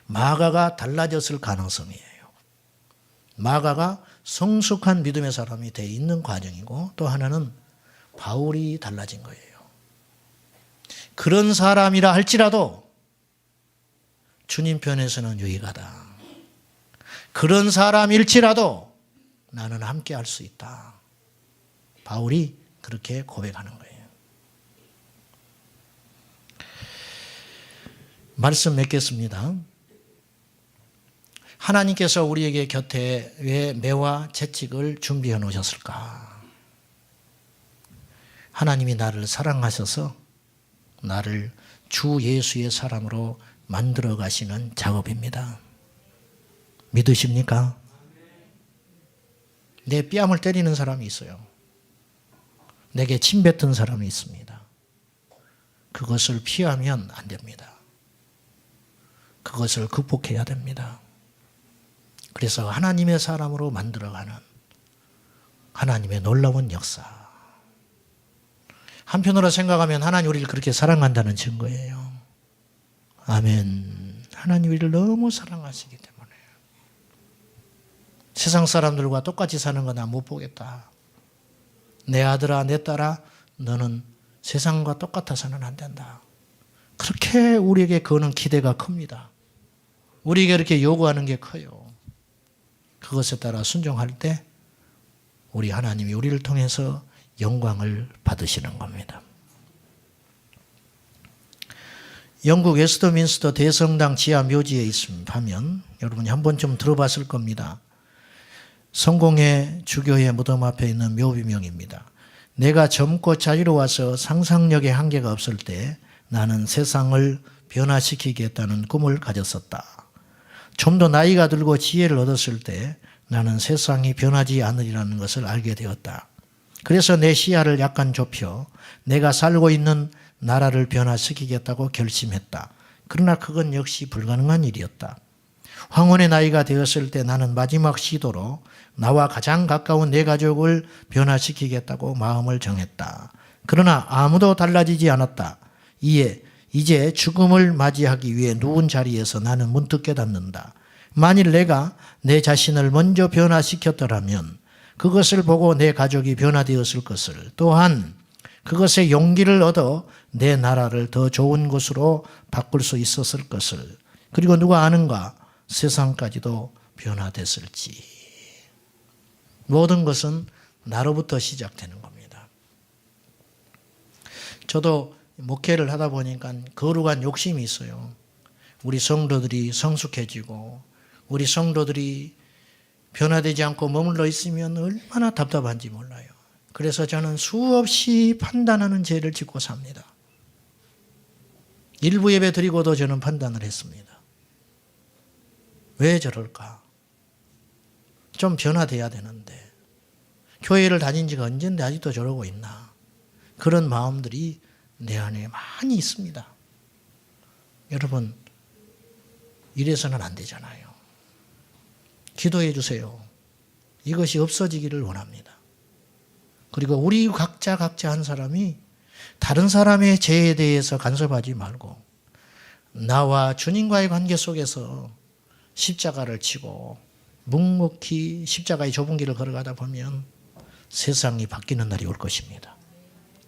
마가가 달라졌을 가능성이에요. 마가가 성숙한 믿음의 사람이 돼 있는 과정이고 또 하나는 바울이 달라진 거예요. 그런 사람이라 할지라도 주님 편에서는 유익하다. 그런 사람일지라도 나는 함께 할 수 있다. 바울이 그렇게 고백하는 거예요. 말씀 맺겠습니다. 하나님께서 우리에게 곁에 왜 매와 채찍을 준비해 놓으셨을까? 하나님이 나를 사랑하셔서 나를 주 예수의 사람으로 만들어 가시는 작업입니다. 믿으십니까? 내 뺨을 때리는 사람이 있어요. 내게 침뱉은 사람이 있습니다. 그것을 피하면 안 됩니다. 그것을 극복해야 됩니다. 그래서 하나님의 사람으로 만들어가는 하나님의 놀라운 역사. 한편으로 생각하면 하나님 우리를 그렇게 사랑한다는 증거예요. 아멘. 하나님 우리를 너무 사랑하시기 때문에 세상 사람들과 똑같이 사는 거 나 못 보겠다. 내 아들아 내 딸아 너는 세상과 똑같아서는 안 된다. 그렇게 우리에게 거는 기대가 큽니다. 우리에게 이렇게 요구하는 게 커요. 그것에 따라 순종할 때 우리 하나님이 우리를 통해서 영광을 받으시는 겁니다. 영국 웨스트민스터 대성당 지하 묘지에 있습니다 하면 여러분이 한 번쯤 들어봤을 겁니다. 성공의 주교의 무덤 앞에 있는 묘비명입니다. 내가 젊고 자유로워서 상상력의 한계가 없을 때 나는 세상을 변화시키겠다는 꿈을 가졌었다. 좀 더 나이가 들고 지혜를 얻었을 때 나는 세상이 변하지 않으리라는 것을 알게 되었다. 그래서 내 시야를 약간 좁혀 내가 살고 있는 나라를 변화시키겠다고 결심했다. 그러나 그건 역시 불가능한 일이었다. 황혼의 나이가 되었을 때 나는 마지막 시도로 나와 가장 가까운 내 가족을 변화시키겠다고 마음을 정했다. 그러나 아무도 달라지지 않았다. 이제 죽음을 맞이하기 위해 누운 자리에서 나는 문득 깨닫는다. 만일 내가 내 자신을 먼저 변화시켰더라면 그것을 보고 내 가족이 변화되었을 것을, 또한 그것에 용기를 얻어 내 나라를 더 좋은 곳으로 바꿀 수 있었을 것을, 그리고 누가 아는가, 세상까지도 변화됐을지. 모든 것은 나로부터 시작되는 겁니다. 저도 목회를 하다 보니까 거룩한 욕심이 있어요. 우리 성도들이 성숙해지고 우리 성도들이 변화되지 않고 머물러 있으면 얼마나 답답한지 몰라요. 그래서 저는 수없이 판단하는 죄를 짓고 삽니다. 일부 예배 드리고도 저는 판단을 했습니다. 왜 저럴까? 좀 변화돼야 되는데 교회를 다닌 지가 언젠데 아직도 저러고 있나? 그런 마음들이 내 안에 많이 있습니다. 여러분, 이래서는 안 되잖아요. 기도해 주세요. 이것이 없어지기를 원합니다. 그리고 우리 각자 한 사람이 다른 사람의 죄에 대해서 간섭하지 말고 나와 주님과의 관계 속에서 십자가를 지고 묵묵히 십자가의 좁은 길을 걸어가다 보면 세상이 바뀌는 날이 올 것입니다.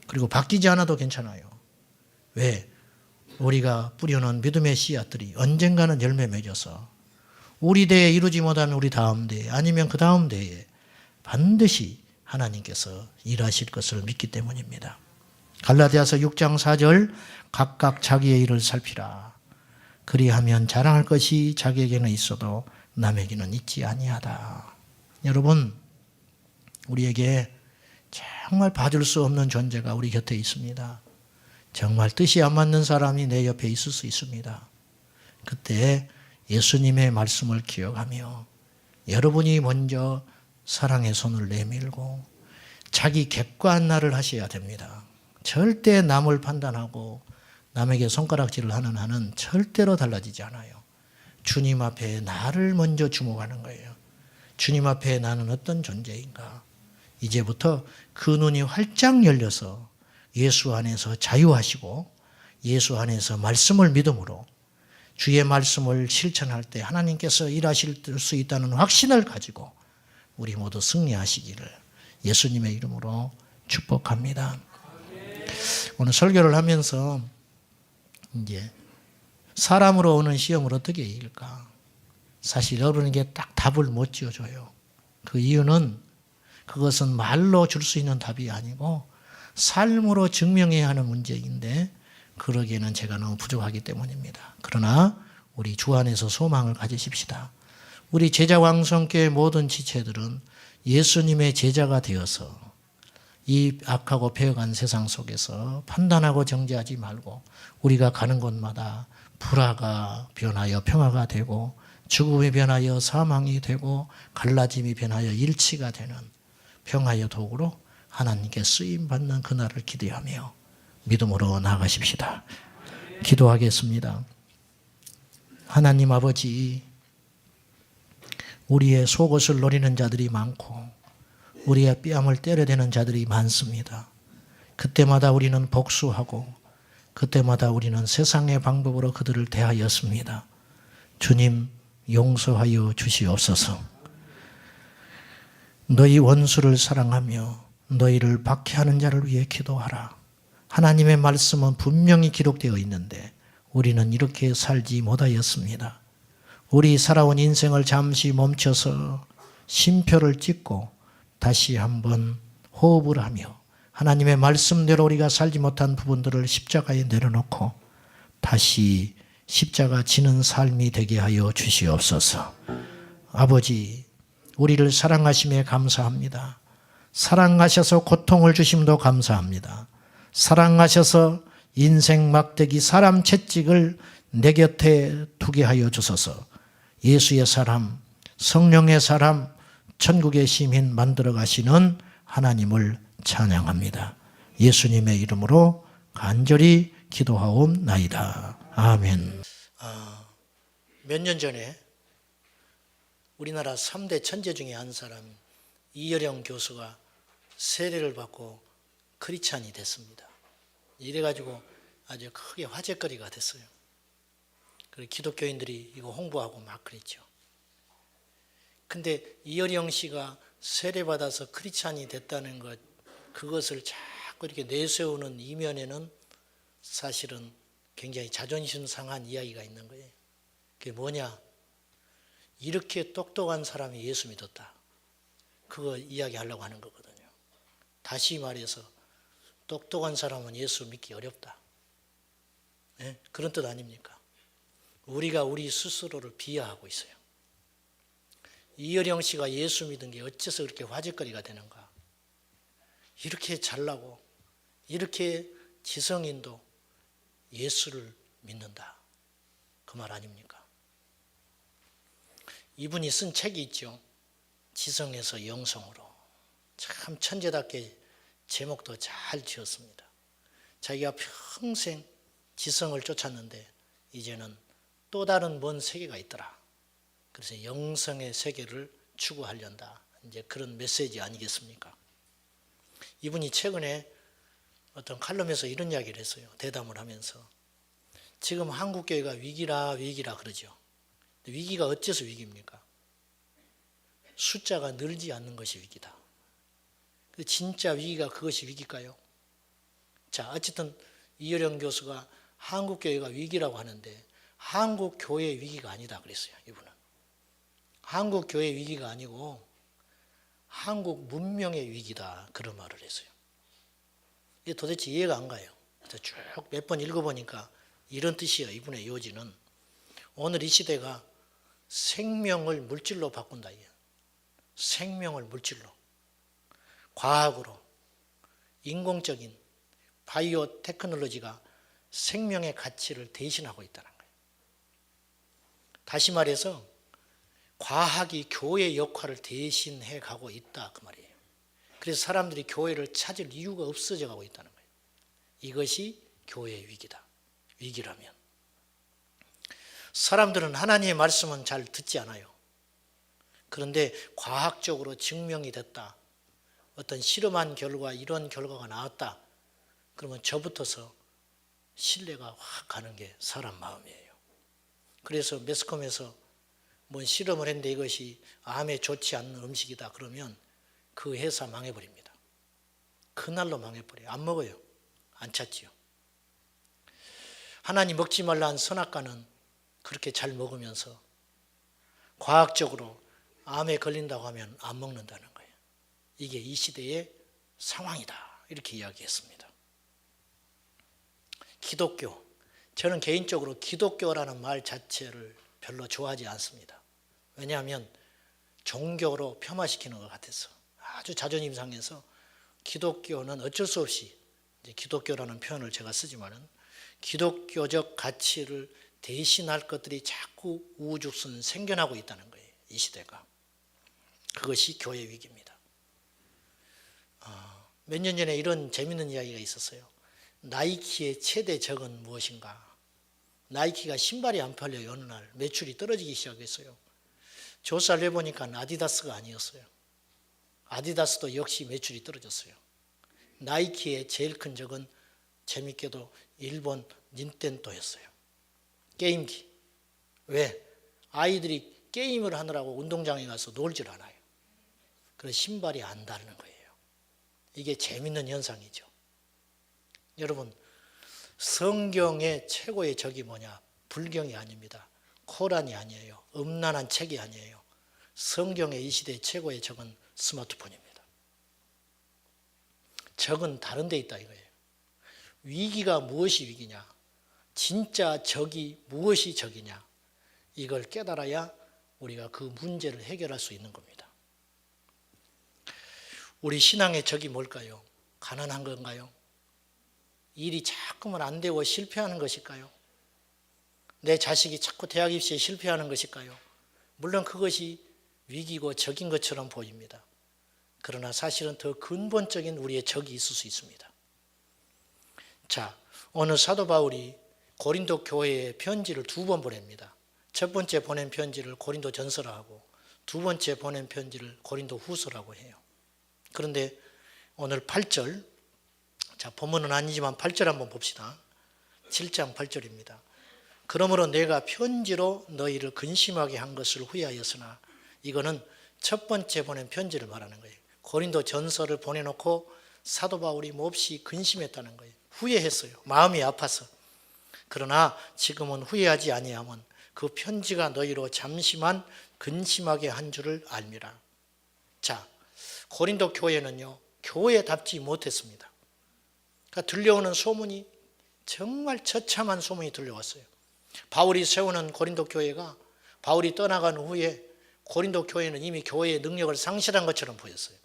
그리고 바뀌지 않아도 괜찮아요. 왜? 우리가 뿌려놓은 믿음의 씨앗들이 언젠가는 열매 맺어서 우리 대에 이루지 못하면 우리 다음 대에, 아니면 그 다음 대에 반드시 하나님께서 일하실 것을 믿기 때문입니다. 갈라디아서 6장 4절, 각각 자기의 일을 살피라. 그리하면 자랑할 것이 자기에게는 있어도 남에게는 있지 아니하다. 여러분, 우리에게 정말 봐줄 수 없는 존재가 우리 곁에 있습니다. 정말 뜻이 안 맞는 사람이 내 옆에 있을 수 있습니다. 그때 예수님의 말씀을 기억하며 여러분이 먼저 사랑의 손을 내밀고 자기 객관화를 하셔야 됩니다. 절대 남을 판단하고 남에게 손가락질을 하는 한은 절대로 달라지지 않아요. 주님 앞에 나를 먼저 주목하는 거예요. 주님 앞에 나는 어떤 존재인가? 이제부터 그 눈이 활짝 열려서 예수 안에서 자유하시고 예수 안에서 말씀을 믿음으로 주의 말씀을 실천할 때 하나님께서 일하실 수 있다는 확신을 가지고 우리 모두 승리하시기를 예수님의 이름으로 축복합니다. 오늘 설교를 하면서 이제 사람으로 오는 시험을 어떻게 이길까? 사실 여러분에게 딱 답을 못 지어줘요. 그 이유는 그것은 말로 줄 수 있는 답이 아니고 삶으로 증명해야 하는 문제인데 그러기에는 제가 너무 부족하기 때문입니다. 그러나 우리 주 안에서 소망을 가지십시다. 우리 제자왕성교회 모든 지체들은 예수님의 제자가 되어서 이 악하고 배어간 세상 속에서 판단하고 정죄하지 말고 우리가 가는 곳마다 불화가 변하여 평화가 되고 죽음이 변하여 사망이 되고 갈라짐이 변하여 일치가 되는 평화의 도구로 하나님께 쓰임받는 그날을 기대하며 믿음으로 나아가십시다. 기도하겠습니다. 하나님 아버지, 우리의 속옷을 노리는 자들이 많고 우리의 뺨을 때려대는 자들이 많습니다. 그때마다 우리는 복수하고 그때마다 우리는 세상의 방법으로 그들을 대하였습니다. 주님, 용서하여 주시옵소서. 너희 원수를 사랑하며 너희를 박해하는 자를 위해 기도하라. 하나님의 말씀은 분명히 기록되어 있는데 우리는 이렇게 살지 못하였습니다. 우리 살아온 인생을 잠시 멈춰서 쉼표를 찍고 다시 한번 호흡을 하며 하나님의 말씀대로 우리가 살지 못한 부분들을 십자가에 내려놓고 다시 십자가 지는 삶이 되게 하여 주시옵소서. 아버지, 우리를 사랑하심에 감사합니다. 사랑하셔서 고통을 주심도 감사합니다. 사랑하셔서 인생 막대기 사람 채찍을 내 곁에 두게 하여 주소서. 예수의 사람, 성령의 사람, 천국의 시민 만들어 가시는 하나님을 찬양합니다. 예수님의 이름으로 간절히 기도하옵나이다. 아멘. 몇 년 전에 우리나라 3대 천재 중에 한 사람 이여령 교수가 세례를 받고 크리스찬이 됐습니다. 이래가지고 아주 크게 화제거리가 됐어요. 그리고 기독교인들이 이거 홍보하고 막 그랬죠. 근데 이어령 씨가 세례받아서 크리스찬이 됐다는 것, 그것을 자꾸 이렇게 내세우는 이면에는 사실은 굉장히 자존심 상한 이야기가 있는 거예요. 그게 뭐냐? 이렇게 똑똑한 사람이 예수 믿었다. 그거 이야기하려고 하는 거거든요. 다시 말해서 똑똑한 사람은 예수 믿기 어렵다. 네? 그런 뜻 아닙니까? 우리가 우리 스스로를 비하하고 있어요. 이어령 씨가 예수 믿은 게 어째서 그렇게 화제거리가 되는가? 이렇게 잘나고 이렇게 지성인도 예수를 믿는다. 그 말 아닙니까? 이분이 쓴 책이 있죠. 지성에서 영성으로. 참 천재답게 제목도 잘 지었습니다. 자기가 평생 지성을 쫓았는데 이제는 또 다른 먼 세계가 있더라. 그래서 영성의 세계를 추구하련다. 이제 그런 메시지 아니겠습니까? 이분이 최근에 어떤 칼럼에서 이런 이야기를 했어요. 대담을 하면서. 지금 한국교회가 위기라 그러죠. 위기가 어째서 위기입니까? 숫자가 늘지 않는 것이 위기다. 진짜 위기가 그것이 위기일까요? 자, 어쨌든 이어령 교수가 한국교회가 위기라고 하는데 한국교회의 위기가 아니다 그랬어요. 이분은. 한국교회의 위기가 아니고 한국 문명의 위기다. 그런 말을 했어요. 이게 도대체 이해가 안 가요. 쭉 몇 번 읽어보니까 이런 뜻이에요. 이분의 요지는. 오늘 이 시대가 생명을 물질로 바꾼다. 생명을 물질로. 과학으로. 인공적인 바이오 테크놀로지가 생명의 가치를 대신하고 있다는 거예요. 다시 말해서 과학이 교회의 역할을 대신해 가고 있다. 그 말이에요. 그래서 사람들이 교회를 찾을 이유가 없어져 가고 있다는 거예요. 이것이 교회의 위기다. 위기라면. 사람들은 하나님의 말씀은 잘 듣지 않아요. 그런데 과학적으로 증명이 됐다. 어떤 실험한 결과 이런 결과가 나왔다. 그러면 저부터서 신뢰가 확 가는 게 사람 마음이에요. 그래서 매스컴에서 뭔 실험을 했는데 이것이 암에 좋지 않는 음식이다. 그러면 그 회사 망해버립니다. 그날로 망해버려요. 안 먹어요. 안 찾지요. 하나님 먹지 말라는 선악과는 그렇게 잘 먹으면서 과학적으로 암에 걸린다고 하면 안 먹는다는 거예요. 이게 이 시대의 상황이다. 이렇게 이야기했습니다. 기독교. 저는 개인적으로 기독교라는 말 자체를 별로 좋아하지 않습니다. 왜냐하면 종교로 폄하시키는 것 같아서 아주 자존심 상해서 기독교는 어쩔 수 없이 이제 기독교라는 표현을 제가 쓰지만은 기독교적 가치를 대신할 것들이 자꾸 우후죽순 생겨나고 있다는 거예요. 이 시대가. 그것이 교회 위기입니다. 몇 년 전에 이런 재밌는 이야기가 있었어요. 나이키의 최대 적은 무엇인가? 나이키가 신발이 안 팔려요. 어느 날 매출이 떨어지기 시작했어요. 조사를 해보니까 아디다스가 아니었어요. 아디다스도 역시 매출이 떨어졌어요. 나이키의 제일 큰 적은 재밌게도 일본 닌텐도였어요. 게임기. 왜? 아이들이 게임을 하느라고 운동장에 가서 놀질 않아요. 그래서 신발이 안 닳는 거예요. 이게 재밌는 현상이죠. 여러분, 성경의 최고의 적이 뭐냐? 불경이 아닙니다. 코란이 아니에요. 음란한 책이 아니에요. 성경의 이 시대의 최고의 적은 스마트폰입니다. 적은 다른 데 있다 이거예요. 위기가 무엇이 위기냐? 진짜 적이 무엇이 적이냐? 이걸 깨달아야 우리가 그 문제를 해결할 수 있는 겁니다. 우리 신앙의 적이 뭘까요? 가난한 건가요? 일이 자꾸만 안 되고 실패하는 것일까요? 내 자식이 자꾸 대학 입시에 실패하는 것일까요? 물론 그것이 위기고 적인 것처럼 보입니다. 그러나 사실은 더 근본적인 우리의 적이 있을 수 있습니다. 자, 오늘 사도 바울이 고린도 교회에 편지를 2번 보냅니다. 첫 번째 보낸 편지를 고린도 전서라 하고 두 번째 보낸 편지를 고린도 후서라고 해요. 그런데 오늘 8절, 자, 본문은 아니지만 8절 한번 봅시다. 7장 8절입니다. 그러므로 내가 편지로 너희를 근심하게 한 것을 후회하였으나 이거는 첫 번째 보낸 편지를 말하는 거예요. 고린도 전서를 보내놓고 사도 바울이 몹시 근심했다는 거예요. 후회했어요. 마음이 아파서. 그러나 지금은 후회하지 아니하면 그 편지가 너희로 잠시만 근심하게 한 줄을 알미라. 자, 고린도 교회는요, 교회답지 못했습니다. 그러니까 들려오는 소문이 정말 처참한 소문이 들려왔어요. 바울이 세우는 고린도 교회가 바울이 떠나간 후에 고린도 교회는 이미 교회의 능력을 상실한 것처럼 보였어요.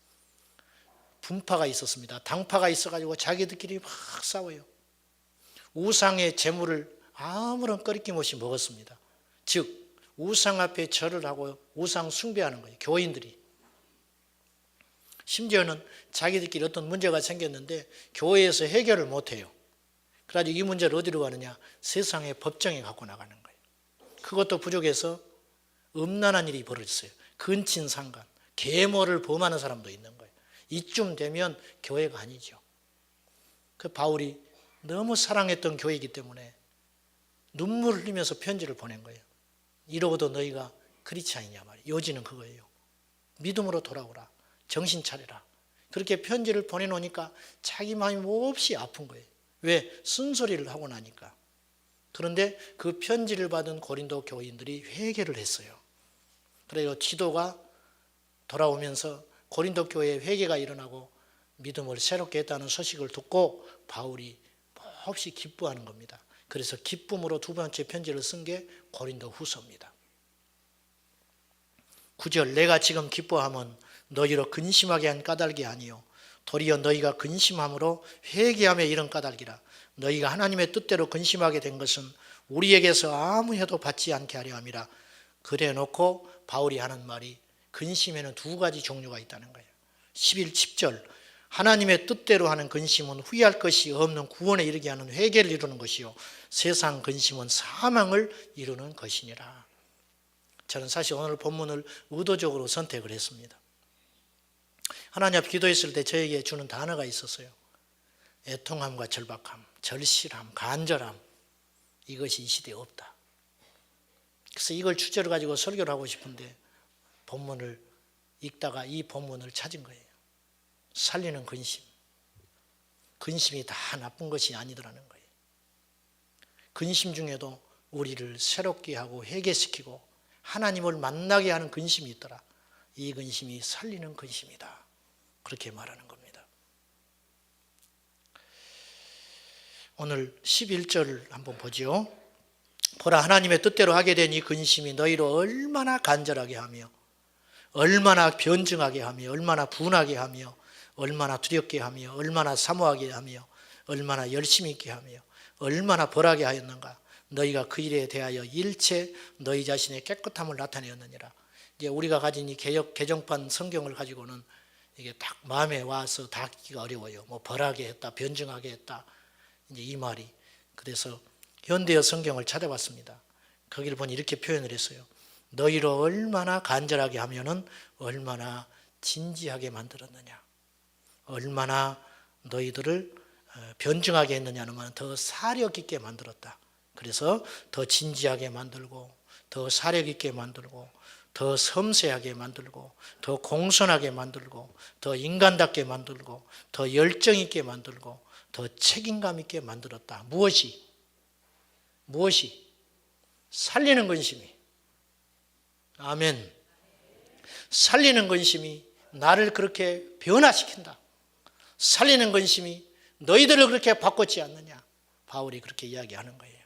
분파가 있었습니다. 당파가 있어가지고 자기들끼리 막 싸워요. 우상의 재물을 아무런 꺼리낌 없이 먹었습니다. 즉 우상 앞에 절을 하고 우상 숭배하는 거예요. 교인들이. 심지어는 자기들끼리 어떤 문제가 생겼는데 교회에서 해결을 못해요. 그래가지고 이 문제를 어디로 가느냐? 세상의 법정에 갖고 나가는 거예요. 그것도 부족해서 음란한 일이 벌어졌어요. 근친상간, 계모를 범하는 사람도 있는 거예요. 이쯤 되면 교회가 아니죠. 그 바울이 너무 사랑했던 교회이기 때문에 눈물을 흘리면서 편지를 보낸 거예요. 이러고도 너희가 크리스찬이냐 말이에요. 요지는 그거예요. 믿음으로 돌아오라. 정신 차려라. 그렇게 편지를 보내놓으니까 자기 마음이 몹시 아픈 거예요. 왜? 쓴소리를 하고 나니까. 그런데 그 편지를 받은 고린도 교인들이 회개를 했어요. 그래서 지도가 돌아오면서 고린도 교회에 회개가 일어나고 믿음을 새롭게 했다는 소식을 듣고 바울이 몹시 기뻐하는 겁니다. 그래서 기쁨으로 두 번째 편지를 쓴 게 고린도 후서입니다. 9절, 내가 지금 기뻐함은 너희로 근심하게 한 까닭이 아니요 도리어 너희가 근심함으로 회개함에 이른 까닭이라. 너희가 하나님의 뜻대로 근심하게 된 것은 우리에게서 아무 해도 받지 않게 하려 함이라. 그래 놓고 바울이 하는 말이 근심에는 두 가지 종류가 있다는 거예요. 11, 10절, 하나님의 뜻대로 하는 근심은 후회할 것이 없는 구원에 이르게 하는 회개를 이루는 것이요 세상 근심은 사망을 이루는 것이니라. 저는 사실 오늘 본문을 의도적으로 선택을 했습니다. 하나님 앞에 기도했을 때 저에게 주는 단어가 있었어요. 애통함과 절박함, 절실함, 간절함, 이것이 이 시대에 없다. 그래서 이걸 주제로 가지고 설교를 하고 싶은데 본문을 읽다가 이 본문을 찾은 거예요. 살리는 근심. 근심이 다 나쁜 것이 아니더라는 거예요. 근심 중에도 우리를 새롭게 하고 회개시키고 하나님을 만나게 하는 근심이 있더라. 이 근심이 살리는 근심이다. 그렇게 말하는 겁니다. 오늘 11절을 한번 보죠. 보라, 하나님의 뜻대로 하게 된 이 근심이 너희로 얼마나 간절하게 하며 얼마나 변증하게 하며 얼마나 분하게 하며 얼마나 두렵게 하며 얼마나 사모하게 하며 얼마나 열심히 있게 하며 얼마나 벌하게 하였는가. 너희가 그 일에 대하여 일체 너희 자신의 깨끗함을 나타내었느니라. 이제 우리가 가진 이 개정판 성경을 가지고는 이게 딱 마음에 와서 닿기가 어려워요. 뭐 벌하게 했다, 변증하게 했다. 이제 이 말이. 그래서 현대어 성경을 찾아봤습니다. 거기를 보니 이렇게 표현을 했어요. 너희로 얼마나 간절하게 하면은 얼마나 진지하게 만들었느냐. 얼마나 너희들을 변증하게 했느냐는 더 사력 있게 만들었다. 그래서 더 진지하게 만들고 더 사력 있게 만들고 더 섬세하게 만들고 더 공손하게 만들고 더 인간답게 만들고 더 열정 있게 만들고 더 책임감 있게 만들었다. 무엇이? 살리는 근심이. 아멘. 살리는 근심이 나를 그렇게 변화시킨다. 살리는 근심이 너희들을 그렇게 바꿨지 않느냐. 바울이 그렇게 이야기하는 거예요.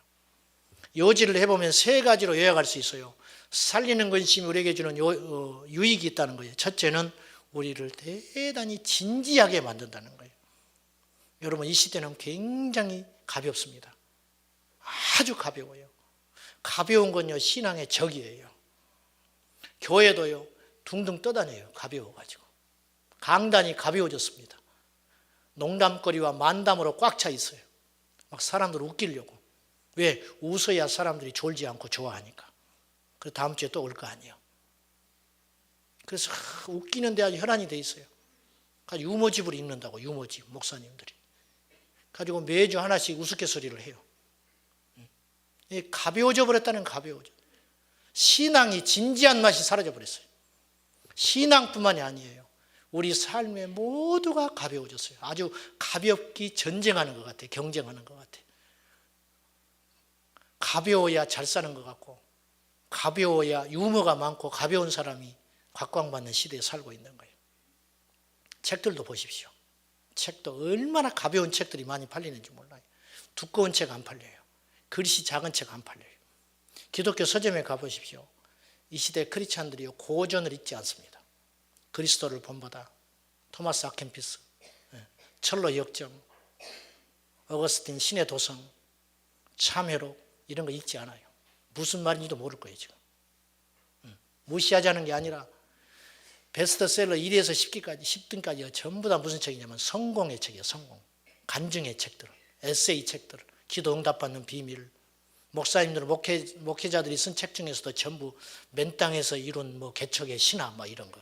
요지를 해보면 세 가지로 요약할 수 있어요. 살리는 근심이 우리에게 주는 유익이 있다는 거예요. 첫째는 우리를 대단히 진지하게 만든다는 거예요. 여러분, 이 시대는 굉장히 가볍습니다. 아주 가벼워요. 가벼운 건요, 신앙의 적이에요. 교회도요, 둥둥 떠다녀요. 가벼워가지고. 강단이 가벼워졌습니다. 농담거리와 만담으로 꽉 차 있어요. 막 사람들 웃기려고. 왜? 웃어야 사람들이 졸지 않고 좋아하니까. 그래서 다음 주에 또 올 거 아니에요. 그래서 웃기는 데 아주 혈안이 돼 있어요. 가지고 유머집을 읽는다고, 유머집, 목사님들이. 가지고 매주 하나씩 우스갯소리를 해요. 가벼워져 버렸다는 가벼워져. 신앙이 진지한 맛이 사라져 버렸어요. 신앙뿐만이 아니에요. 우리 삶의 모두가 가벼워졌어요. 아주 가볍게 전쟁하는 것 같아요. 경쟁하는 것 같아요. 가벼워야 잘 사는 것 같고, 가벼워야 유머가 많고 가벼운 사람이 각광받는 시대에 살고 있는 거예요. 책들도 보십시오. 책도 얼마나 가벼운 책들이 많이 팔리는지 몰라요. 두꺼운 책 안 팔려요. 글씨 작은 책 안 팔려요. 기독교 서점에 가보십시오. 이 시대 크리스찬들이 고전을 읽지 않습니다. 그리스도를 본보다 토마스 아켄피스, 철로 역정, 어거스틴 신의 도성, 참회록 이런 거 읽지 않아요. 무슨 말인지도 모를 거예요 지금. 무시하자는 게 아니라 베스트셀러 1위에서 10등까지 전부 다 무슨 책이냐면 성공의 책이에요. 성공. 간증의 책들, 에세이 책들, 기도 응답받는 비밀, 목사님들, 목회자들이 쓴 책 중에서도 전부 맨 땅에서 이룬 뭐 개척의 신화 뭐 이런 거.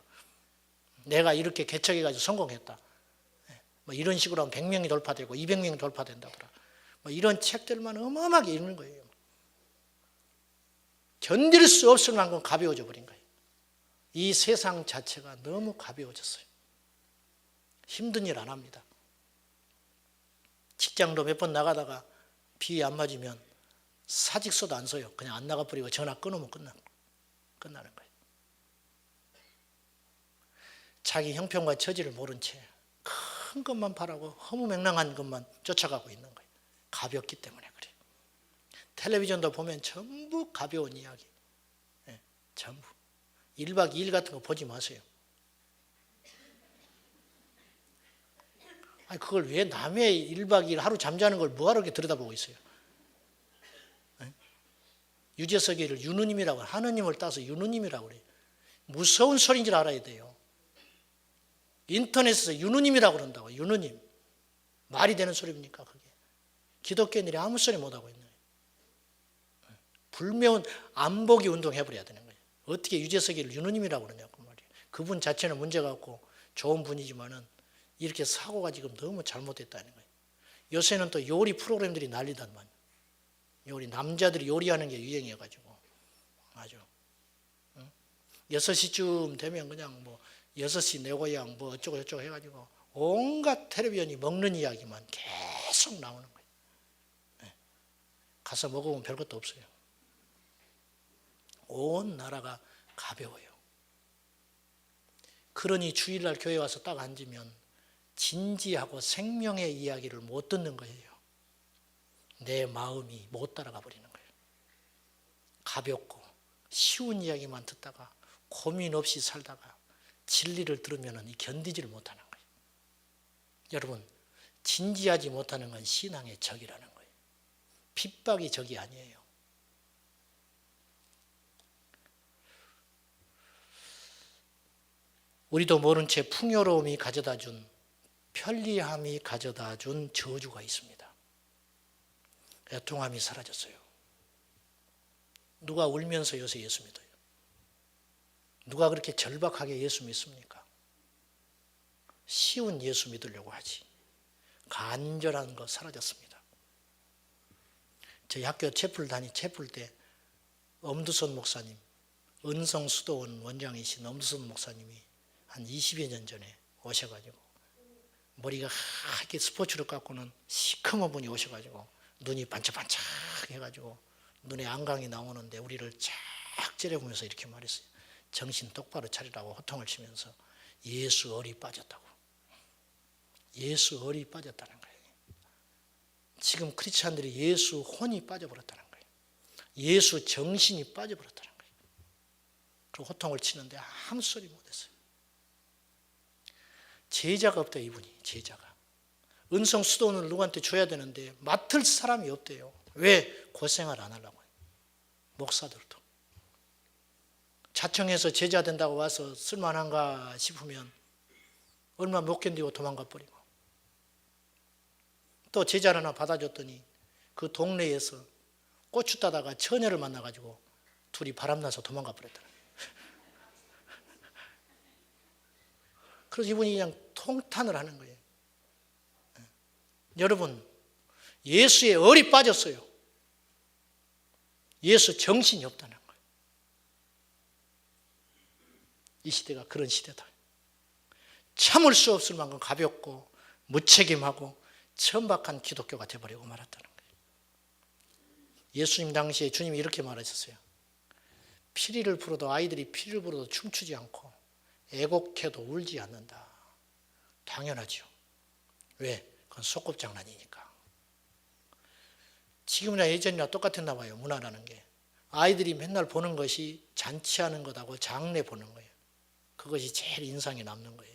내가 이렇게 개척해가지고 성공했다. 뭐 이런 식으로 하면 100명이 돌파되고 200명이 돌파된다더라. 뭐 이런 책들만 어마어마하게 읽는 거예요. 견딜 수 없을 만큼 가벼워져 버린 거예요. 이 세상 자체가 너무 가벼워졌어요. 힘든 일 안 합니다. 직장도 몇 번 나가다가 비 안 맞으면 사직서도 안 써요. 그냥 안 나가버리고 전화 끊으면 끝나는 거예요. 자기 형편과 처지를 모른 채 큰 것만 바라고 허무맹랑한 것만 쫓아가고 있는 거예요. 가볍기 때문에 그래요. 텔레비전도 보면 전부 가벼운 이야기. 네, 전부. 1박 2일 같은 거 보지 마세요. 아니, 그걸 왜 남의 1박 2일 하루 잠자는 걸 뭐하러 이렇게 들여다보고 있어요? 네? 유재석이를 유느님이라고, 하느님을 따서 유느님이라고 그래요. 무서운 소리인 줄 알아야 돼요. 인터넷에서 유느님이라고 그런다고. 유느님. 말이 되는 소리입니까 그게? 기독교인들이 아무 소리 못하고 있는 거예요. 불매운 안보기 운동 해버려야 되는 거예요. 어떻게 유재석이를 유느님이라고 그러냐고 말이에요. 그분 자체는 문제가 없고 좋은 분이지만은 이렇게 사고가 지금 너무 잘못됐다는 거예요. 요새는 또 요리 프로그램들이 난리단 말이에요. 요리, 남자들이 요리하는 게 유행해가지고 아주 6시쯤 되면 그냥 뭐 6시 내 고향 뭐 어쩌고 저쩌고 해가지고 온갖 텔레비전이 먹는 이야기만 계속 나오는 거예요. 네. 가서 먹어보면 별것도 없어요. 온 나라가 가벼워요. 그러니 주일날 교회 와서 딱 앉으면 진지하고 생명의 이야기를 못 듣는 거예요. 내 마음이 못 따라가 버리는 거예요. 가볍고 쉬운 이야기만 듣다가 고민 없이 살다가 진리를 들으면 견디지를 못하는 거예요. 여러분, 진지하지 못하는 건 신앙의 적이라는 거예요. 핍박이 적이 아니에요. 우리도 모른 채 풍요로움이 가져다 준, 편리함이 가져다 준 저주가 있습니다. 애통함이 사라졌어요. 누가 울면서 요새 예수 믿어요? 누가 그렇게 절박하게 예수 믿습니까? 쉬운 예수 믿으려고 하지. 간절한 거 사라졌습니다. 저희 학교 채플 때 엄두선 목사님, 은성수도원 원장이신 엄두선 목사님이 한 20여 년 전에 오셔가지고 머리가 하얗게 스포츠로 깎고는 시커먼 분이 오셔가지고 눈이 반짝반짝 해가지고 눈에 안광이 나오는데 우리를 쫙 째려보면서 이렇게 말했어요. 정신 똑바로 차리라고 호통을 치면서 예수 얼이 빠졌다고. 예수 얼이 빠졌다는 거예요. 지금 크리스찬들이 예수 혼이 빠져버렸다는 거예요. 예수 정신이 빠져버렸다는 거예요. 그리고 호통을 치는데 아무 소리 못했어요. 제자가 없다 이분이. 제자가. 은성 수도원을 누구한테 줘야 되는데 맡을 사람이 없대요. 왜? 고생을 안 하려고 해요. 목사들도. 자청해서 제자 된다고 와서 쓸만한가 싶으면 얼마 못 견디고 도망가 버리고, 또 제자를 하나 받아줬더니 그 동네에서 고추 따다가 처녀를 만나가지고 둘이 바람나서 도망가 버렸더라. 그래서 이분이 그냥 통탄을 하는 거예요. 여러분, 예수의 얼이 빠졌어요. 예수 정신이 없다는 거예요. 이 시대가 그런 시대다. 참을 수 없을 만큼 가볍고 무책임하고 천박한 기독교가 되어버리고 말았다는 거예요. 예수님 당시에 주님이 이렇게 말하셨어요. 피리를 불어도 아이들이 피리를 불어도 춤추지 않고 애곡해도 울지 않는다. 당연하죠. 왜? 그건 소꿉장난이니까. 지금이나 예전이나 똑같았나 봐요. 문화라는 게. 아이들이 맨날 보는 것이 잔치하는 것하고 장례 보는 거예요. 그것이 제일 인상에 남는 거예요.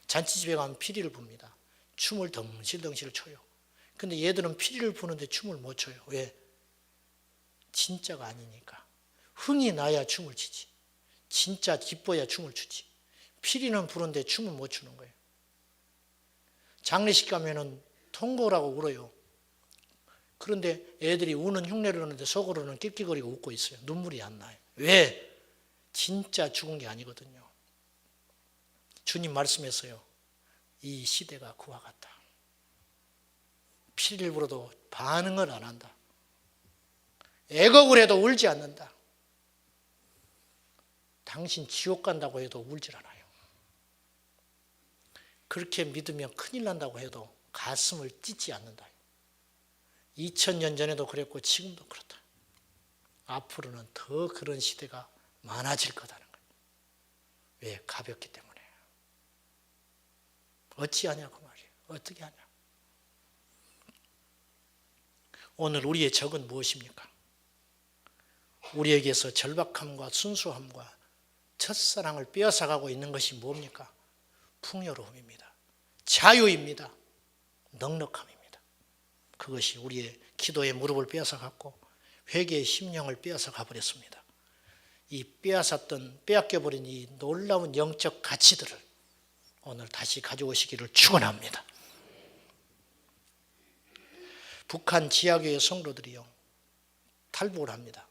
잔치집에 가면 피리를 붑니다. 춤을 덩실덩실 춰요. 근데 얘들은 피리를 부는데 춤을 못 춰요. 왜? 진짜가 아니니까. 흥이 나야 춤을 추지. 진짜 기뻐야 춤을 추지. 피리는 부는데 춤을 못 추는 거예요. 장례식 가면은 통고라고 울어요. 그런데 애들이 우는 흉내를 내는데 속으로는 낄낄거리고 웃고 있어요. 눈물이 안 나요. 왜? 진짜 죽은 게 아니거든요. 주님 말씀했어요. 이 시대가 그와 같다. 피리를 불어도 반응을 안 한다. 애곡을 해도 울지 않는다. 당신 지옥 간다고 해도 울질 않아요. 그렇게 믿으면 큰일 난다고 해도 가슴을 찢지 않는다. 2000년 전에도 그랬고 지금도 그렇다. 앞으로는 더 그런 시대가 많아질 거다는 거예요. 왜? 가볍기 때문에. 어찌하냐고 말이에요. 어떻게 하냐. 오늘 우리의 적은 무엇입니까? 우리에게서 절박함과 순수함과 첫사랑을 빼앗아가고 있는 것이 뭡니까? 풍요로움입니다. 자유입니다. 넉넉함입니다. 그것이 우리의 기도의 무릎을 빼앗아갔고 회개의 심령을 빼앗아가 버렸습니다. 이 빼앗겨버린 이 놀라운 영적 가치들을 오늘 다시 가져오시기를 축원합니다. 북한 지하교회 성도들이요 탈북을 합니다.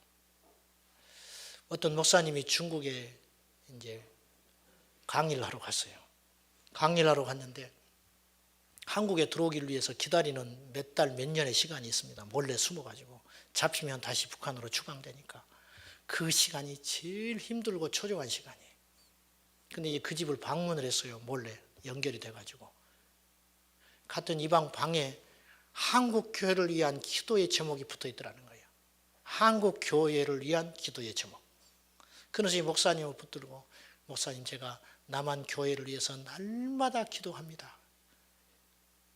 어떤 목사님이 중국에 이제 강의를 하러 갔어요. 강의를 하러 갔는데 한국에 들어오기를 위해서 기다리는 몇 달, 몇 년의 시간이 있습니다. 몰래 숨어가지고 잡히면 다시 북한으로 추방되니까 그 시간이 제일 힘들고 초조한 시간이에요. 근데 그 집을 방문을 했어요. 몰래 연결이 돼가지고 갔더니 이방 방에 한국 교회를 위한 기도의 제목이 붙어 있더라는 거예요. 한국 교회를 위한 기도의 제목. 그래서 이 목사님을 붙들고 목사님 제가 남한 교회를 위해서 날마다 기도합니다.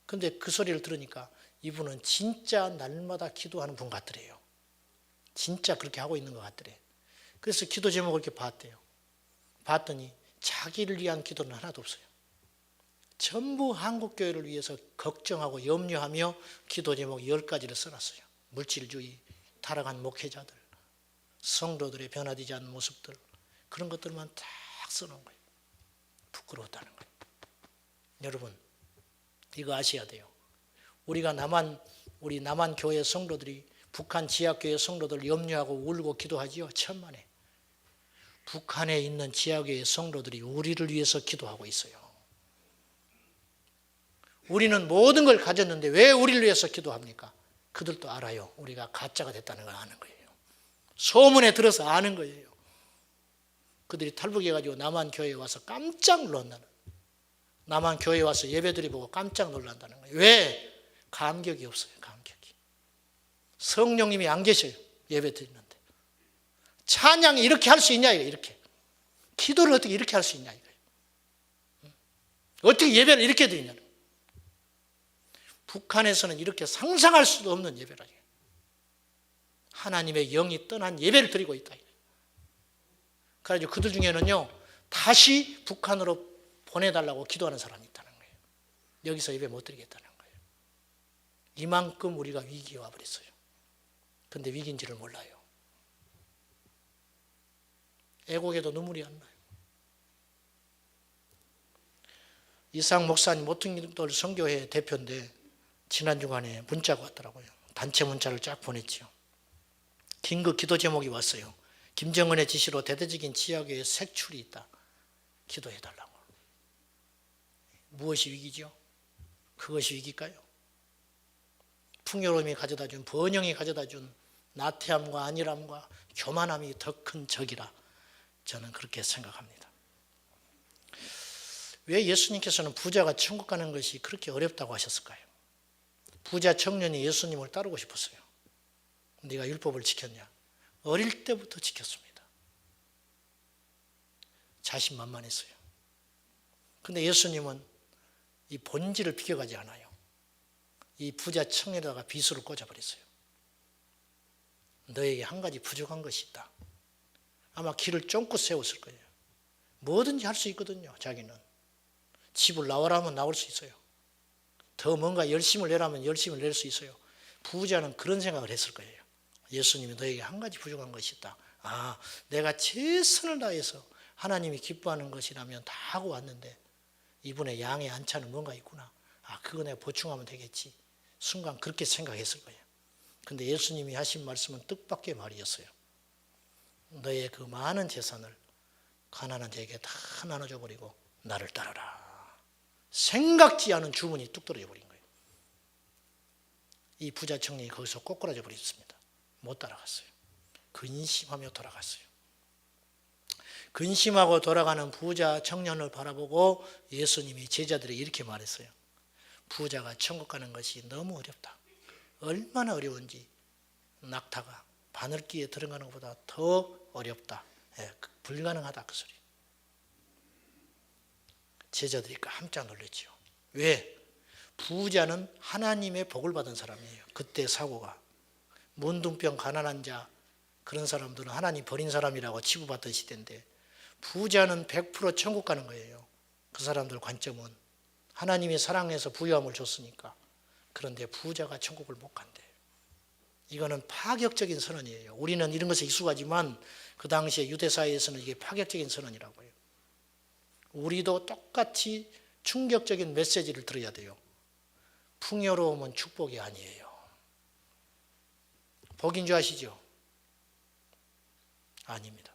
근데 그 소리를 들으니까 이분은 진짜 날마다 기도하는 분 같더래요. 진짜 그렇게 하고 있는 것 같더래요. 그래서 기도 제목을 이렇게 봤대요. 봤더니 자기를 위한 기도는 하나도 없어요. 전부 한국교회를 위해서 걱정하고 염려하며 기도 제목 10가지를 써놨어요. 물질주의, 타락한 목회자들, 성도들의 변화되지 않는 모습들 그런 것들만 딱 써놓은 거예요. 부끄러웠다는 거예요. 여러분 이거 아셔야 돼요. 우리 남한 교회 성도들이 북한 지하교회 성도들 염려하고 울고 기도하지요. 천만에. 북한에 있는 지하교회 성도들이 우리를 위해서 기도하고 있어요. 우리는 모든 걸 가졌는데 왜 우리를 위해서 기도합니까? 그들도 알아요. 우리가 가짜가 됐다는 걸 아는 거예요. 소문에 들어서 아는 거예요. 그들이 탈북해가지고 남한 교회에 와서 깜짝 놀란다는 거예요. 남한 교회에 와서 예배드리고 깜짝 놀란다는 거예요. 왜? 감격이 없어요. 감격이. 성령님이 안 계셔요. 예배드리는데. 찬양이 이렇게 할 수 있냐 이렇게. 기도를 어떻게 이렇게 할 수 있냐 이거예요. 어떻게 예배를 이렇게 드리냐. 북한에서는 이렇게 상상할 수도 없는 예배라요. 하나님의 영이 떠난 예배를 드리고 있다. 그래서 그들 중에는요 다시 북한으로 보내달라고 기도하는 사람이 있다는 거예요. 여기서 예배 못 드리겠다는 거예요. 이만큼 우리가 위기에 와버렸어요. 그런데 위기인지를 몰라요. 애곡에도 눈물이 안 나요. 이상 목사님 모퉁이돌 선교회 대표인데 지난 주간에 문자가 왔더라고요. 단체 문자를 쫙 보냈죠. 긴급 기도 제목이 왔어요. 김정은의 지시로 대대적인 지하교회에 색출이 있다. 기도해달라고. 무엇이 위기죠? 그것이 위기일까요? 풍요로움이 가져다준, 번영이 가져다준 나태함과 안일함과 교만함이 더 큰 적이라 저는 그렇게 생각합니다. 왜 예수님께서는 부자가 천국 가는 것이 그렇게 어렵다고 하셨을까요? 부자 청년이 예수님을 따르고 싶었어요. 네가 율법을 지켰냐? 어릴 때부터 지켰습니다. 자신만만했어요. 근데 예수님은 이 본질을 비켜가지 않아요. 이 부자 청년에다가 비수를 꽂아버렸어요. 너에게 한 가지 부족한 것이 있다. 아마 길을 쫑긋 세웠을 거예요. 뭐든지 할 수 있거든요. 자기는 집을 나오라면 나올 수 있어요. 더 뭔가 열심을 내라면 열심을 낼 수 있어요. 부자는 그런 생각을 했을 거예요. 예수님이 너에게 한 가지 부족한 것이 있다. 아, 내가 최선을 다해서 하나님이 기뻐하는 것이라면 다 하고 왔는데 이분의 양의 안차는 뭔가 있구나. 아, 그거 내가 보충하면 되겠지. 순간 그렇게 생각했을 거예요. 근데 예수님이 하신 말씀은 뜻밖의 말이었어요. 너의 그 많은 재산을 가난한 자에게 다 나눠줘 버리고 나를 따르라. 생각지 않은 주문이 뚝 떨어져 버린 거예요. 이 부자 청년이 거기서 꼬꾸라져 버렸습니다. 못 따라갔어요. 근심하며 돌아갔어요. 근심하고 돌아가는 부자 청년을 바라보고 예수님이 제자들에게 이렇게 말했어요. 부자가 천국 가는 것이 너무 어렵다. 얼마나 어려운지 낙타가 바늘기에 들어가는 것보다 더 어렵다. 불가능하다 그 소리. 제자들이 깜짝 놀랐죠. 왜? 부자는 하나님의 복을 받은 사람이에요. 그때 사고가 문둥병 가난한 자 그런 사람들은 하나님 버린 사람이라고 치부받던 시대인데 부자는 100% 천국 가는 거예요. 그 사람들 관점은 하나님이 사랑해서 부유함을 줬으니까. 그런데 부자가 천국을 못 간대. 이거는 파격적인 선언이에요. 우리는 이런 것에 익숙하지만 그 당시에 유대사회에서는 이게 파격적인 선언이라고 해요. 우리도 똑같이 충격적인 메시지를 들어야 돼요. 풍요로움은 축복이 아니에요. 복인 줄 아시죠? 아닙니다.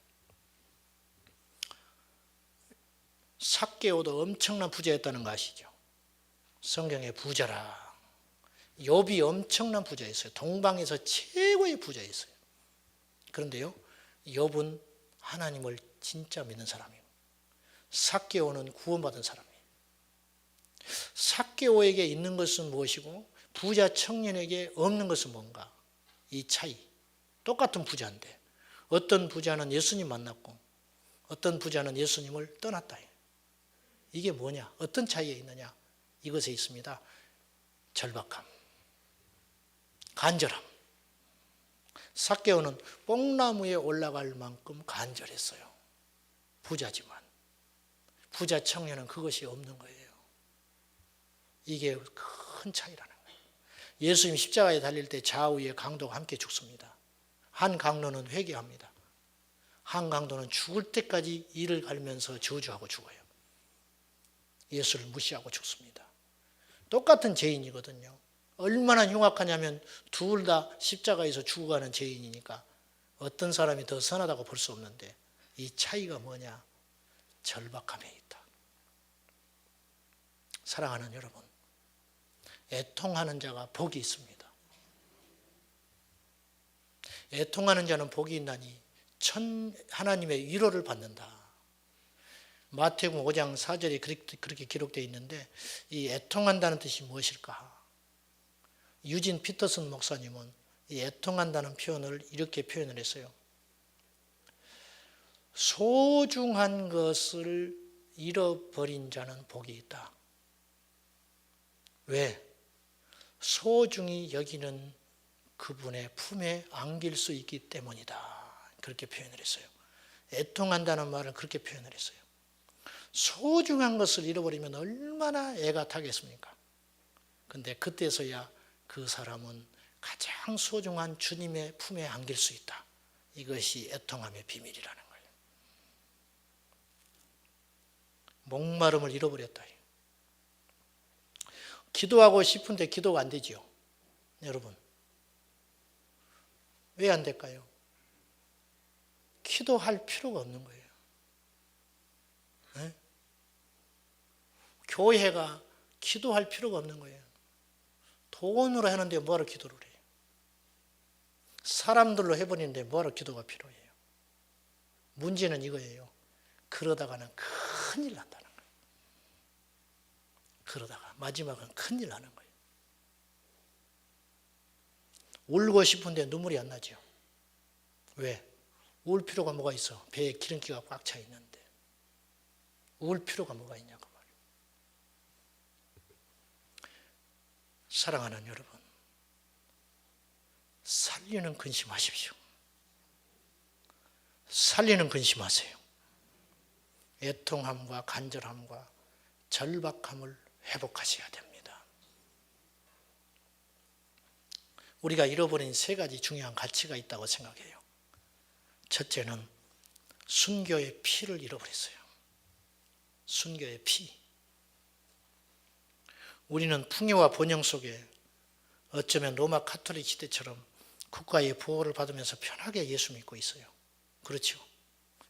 삭개오도 엄청난 부자였다는 거 아시죠? 성경에 부자라. 욥이 엄청난 부자였어요. 동방에서 최고의 부자였어요. 그런데요, 욥은 하나님을 진짜 믿는 사람이에요. 삭개오는 구원받은 사람이에요. 삭개오에게 있는 것은 무엇이고 부자 청년에게 없는 것은 뭔가? 이 차이. 똑같은 부자인데 어떤 부자는 예수님 만났고 어떤 부자는 예수님을 떠났다. 이게 뭐냐? 어떤 차이에 있느냐? 이것에 있습니다. 절박함, 간절함. 삭개오는 뽕나무에 올라갈 만큼 간절했어요. 부자지만 부자 청년은 그것이 없는 거예요. 이게 큰 차이라는 거예요. 예수님 십자가에 달릴 때 좌우에 강도가 함께 죽습니다. 한 강도는 회개합니다. 한 강도는 죽을 때까지 이를 갈면서 저주하고 죽어요. 예수를 무시하고 죽습니다. 똑같은 죄인이거든요. 얼마나 흉악하냐면 둘 다 십자가에서 죽어가는 죄인이니까 어떤 사람이 더 선하다고 볼 수 없는데 이 차이가 뭐냐? 절박함에 있다. 사랑하는 여러분, 애통하는 자가 복이 있습니다. 애통하는 자는 복이 있나니 하나님의 위로를 받는다. 마태복음 5장 4절에 그렇게 기록되어 있는데 이 애통한다는 뜻이 무엇일까? 유진 피터슨 목사님은 이 애통한다는 표현을 이렇게 표현을 했어요. 소중한 것을 잃어버린 자는 복이 있다. 왜? 소중히 여기는 그분의 품에 안길 수 있기 때문이다. 그렇게 표현을 했어요. 애통한다는 말을 그렇게 표현을 했어요. 소중한 것을 잃어버리면 얼마나 애가 타겠습니까? 근데 그때서야 그 사람은 가장 소중한 주님의 품에 안길 수 있다. 이것이 애통함의 비밀이라는 거예요. 목마름을 잃어버렸다. 기도하고 싶은데 기도가 안 되죠. 여러분, 왜 안 될까요? 기도할 필요가 없는 거예요. 네? 교회가 기도할 필요가 없는 거예요. 돈으로 하는데 뭐하러 기도를 해요? 사람들로 해버리는데 뭐하러 기도가 필요해요? 문제는 이거예요. 그러다가는 큰일 난다는 거예요. 그러다가 마지막은 큰일 나는 거예요. 울고 싶은데 눈물이 안 나죠. 왜? 울 필요가 뭐가 있어? 배에 기름기가 꽉 차 있는데 울 필요가 뭐가 있냐고 말이에요. 사랑하는 여러분, 살리는 근심하십시오. 살리는 근심하세요. 애통함과 간절함과 절박함을 회복하셔야 됩니다. 우리가 잃어버린 세 가지 중요한 가치가 있다고 생각해요. 첫째는 순교의 피를 잃어버렸어요. 순교의 피. 우리는 풍요와 번영 속에 어쩌면 로마 가톨릭 시대처럼 국가의 보호를 받으면서 편하게 예수 믿고 있어요. 그렇죠.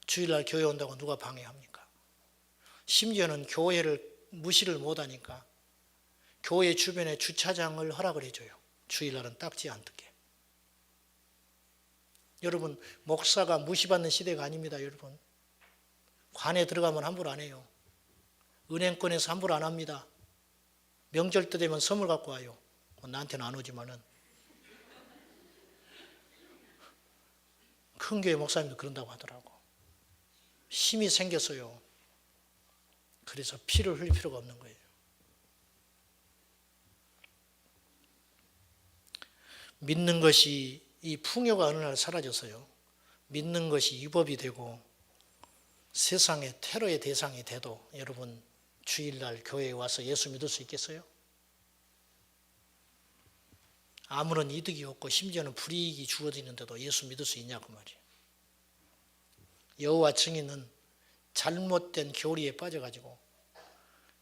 주일날 교회 온다고 누가 방해합니까? 심지어는 교회를 무시를 못하니까 교회 주변에 주차장을 허락을 해줘요. 주일날은 딱지 안 뜯게. 여러분, 목사가 무시받는 시대가 아닙니다. 여러분, 관에 들어가면 함부로 안 해요. 은행권에서 함부로 안 합니다. 명절 때 되면 선물 갖고 와요. 나한테는 안 오지만은 큰 교회 목사님도 그런다고 하더라고. 힘이 생겼어요. 그래서 피를 흘릴 필요가 없는 거예요. 믿는 것이, 이 풍요가 어느 날 사라졌어요. 믿는 것이 위법이 되고 세상의 테러의 대상이 돼도 여러분, 주일날 교회에 와서 예수 믿을 수 있겠어요? 아무런 이득이 없고 심지어는 불이익이 주어지는데도 예수 믿을 수 있냐고 말이에요. 여호와 증인은 잘못된 교리에 빠져가지고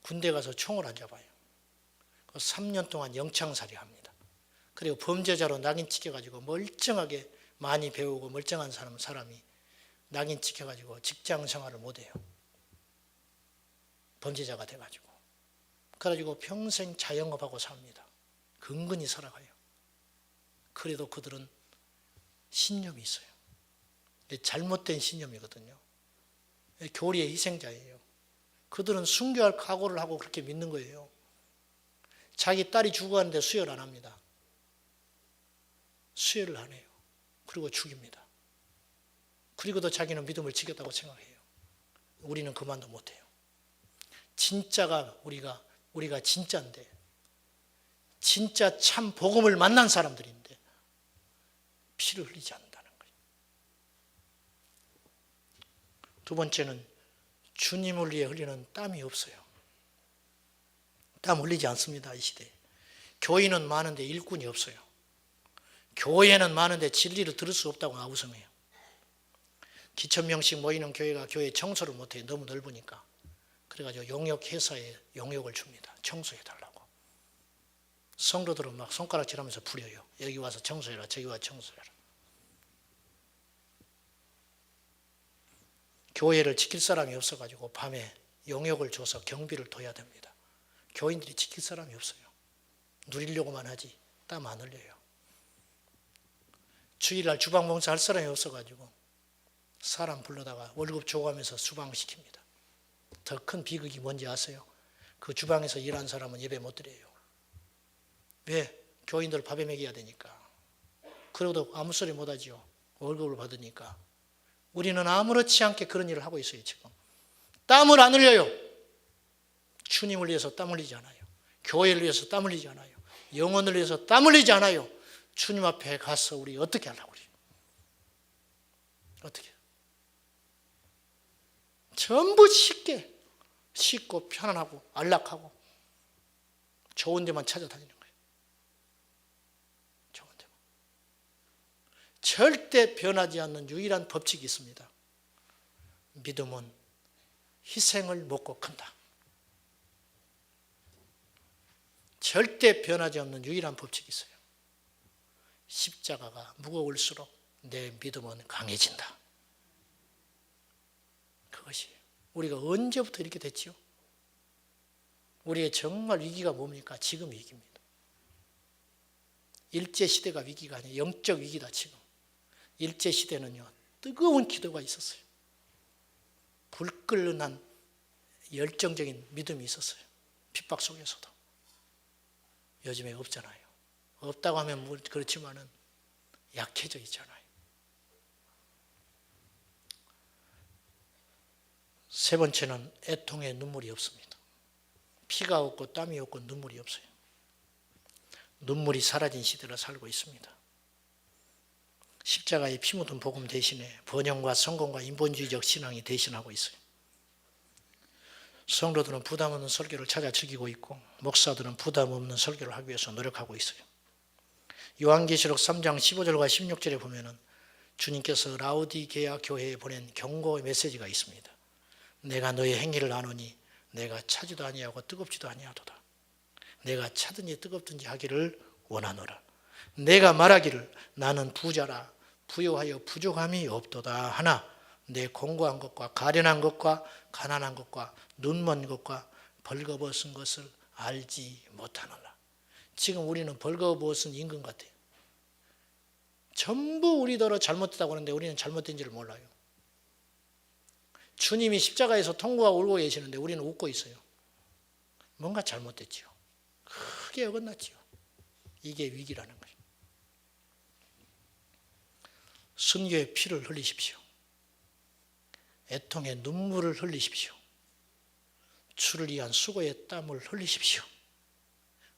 군대 가서 총을 안 잡아요. 3년 동안 영창살이 합니다. 그리고 범죄자로 낙인 찍혀가지고 멀쩡하게 많이 배우고 멀쩡한 사람이 낙인 찍혀가지고 직장 생활을 못해요. 범죄자가 돼가지고. 그래가지고 평생 자영업하고 삽니다. 근근히 살아가요. 그래도 그들은 신념이 있어요. 잘못된 신념이거든요. 교리의 희생자예요. 그들은 순교할 각오를 하고 그렇게 믿는 거예요. 자기 딸이 죽어가는데 수혈 안 합니다. 수혈을 안 해요. 그리고 죽입니다. 그리고도 자기는 믿음을 지켰다고 생각해요. 우리는 그만도 못해요. 진짜가 우리가 진짜인데, 진짜 참 복음을 만난 사람들인데 피를 흘리지 않는다는 거예요. 두 번째는 주님을 위해 흘리는 땀이 없어요. 땀 흘리지 않습니다. 이 시대에. 교인은 많은데 일꾼이 없어요. 교회는 많은데 진리를 들을 수 없다고 아우성해요. 기천명씩 모이는 교회가 교회 청소를 못해요. 너무 넓으니까. 그래가지고 용역회사에 용역을 줍니다. 청소해달라고. 성도들은 막 손가락질하면서 부려요. 여기 와서 청소해라, 저기 와서 청소해라. 교회를 지킬 사람이 없어가지고 밤에 용역을 줘서 경비를 둬야 됩니다. 교인들이 지킬 사람이 없어요. 누리려고만 하지 땀 안 흘려요. 주일날 주방 봉사 할 사람이 없어가지고 사람 불러다가 월급 줘가면서 주방시킵니다. 더 큰 비극이 뭔지 아세요? 그 주방에서 일한 사람은 예배 못 드려요. 왜? 교인들 밥에 먹여야 되니까. 그러고도 아무 소리 못 하죠. 월급을 받으니까. 우리는 아무렇지 않게 그런 일을 하고 있어요. 지금 땀을 안 흘려요. 주님을 위해서 땀 흘리지 않아요. 교회를 위해서 땀 흘리지 않아요. 영혼을 위해서 땀 흘리지 않아요. 주님 앞에 가서 우리 어떻게 하려고 그래요? 어떻게? 전부 쉽고 편안하고 안락하고 좋은 데만 찾아다니는 거예요. 좋은 데만. 절대 변하지 않는 유일한 법칙이 있습니다. 믿음은 희생을 먹고 큰다. 절대 변하지 않는 유일한 법칙이 있어요. 십자가가 무거울수록 내 믿음은 강해진다. 그것이 우리가 언제부터 이렇게 됐지요? 우리의 정말 위기가 뭡니까? 지금 위기입니다. 일제시대가 위기가 아니에요. 영적 위기다 지금. 일제시대는요, 뜨거운 기도가 있었어요. 불끈한 열정적인 믿음이 있었어요. 핍박 속에서도. 요즘에 없잖아요. 없다고 하면 그렇지만은 약해져 있잖아요. 세 번째는 애통에 눈물이 없습니다. 피가 없고 땀이 없고 눈물이 없어요. 눈물이 사라진 시대를 살고 있습니다. 십자가의 피 묻은 복음 대신에 번영과 성공과 인본주의적 신앙이 대신하고 있어요. 성도들은 부담 없는 설교를 찾아 즐기고 있고 목사들은 부담 없는 설교를 하기 위해서 노력하고 있어요. 요한계시록 3장 15절과 16절에 보면은 주님께서 라우디게아 교회에 보낸 경고의 메시지가 있습니다. 내가 너의 행위를 아노니 내가 차지도 아니하고 뜨겁지도 아니하도다. 내가 차든지 뜨겁든지 하기를 원하노라. 내가 말하기를 나는 부자라 부요하여 부족함이 없도다 하나 내 공고한 것과 가련한 것과 가난한 것과 눈먼 것과 벌거벗은 것을 알지 못하노라. 지금 우리는 벌거벗은 임금 같아요. 전부 우리더러 잘못됐다고 하는데 우리는 잘못된지를 몰라요. 주님이 십자가에서 통곡하고 울고 계시는데 우리는 웃고 있어요. 뭔가 잘못됐지요. 크게 어긋났지요. 이게 위기라는 거예요. 순교의 피를 흘리십시오. 애통의 눈물을 흘리십시오. 주를 위한 수고의 땀을 흘리십시오.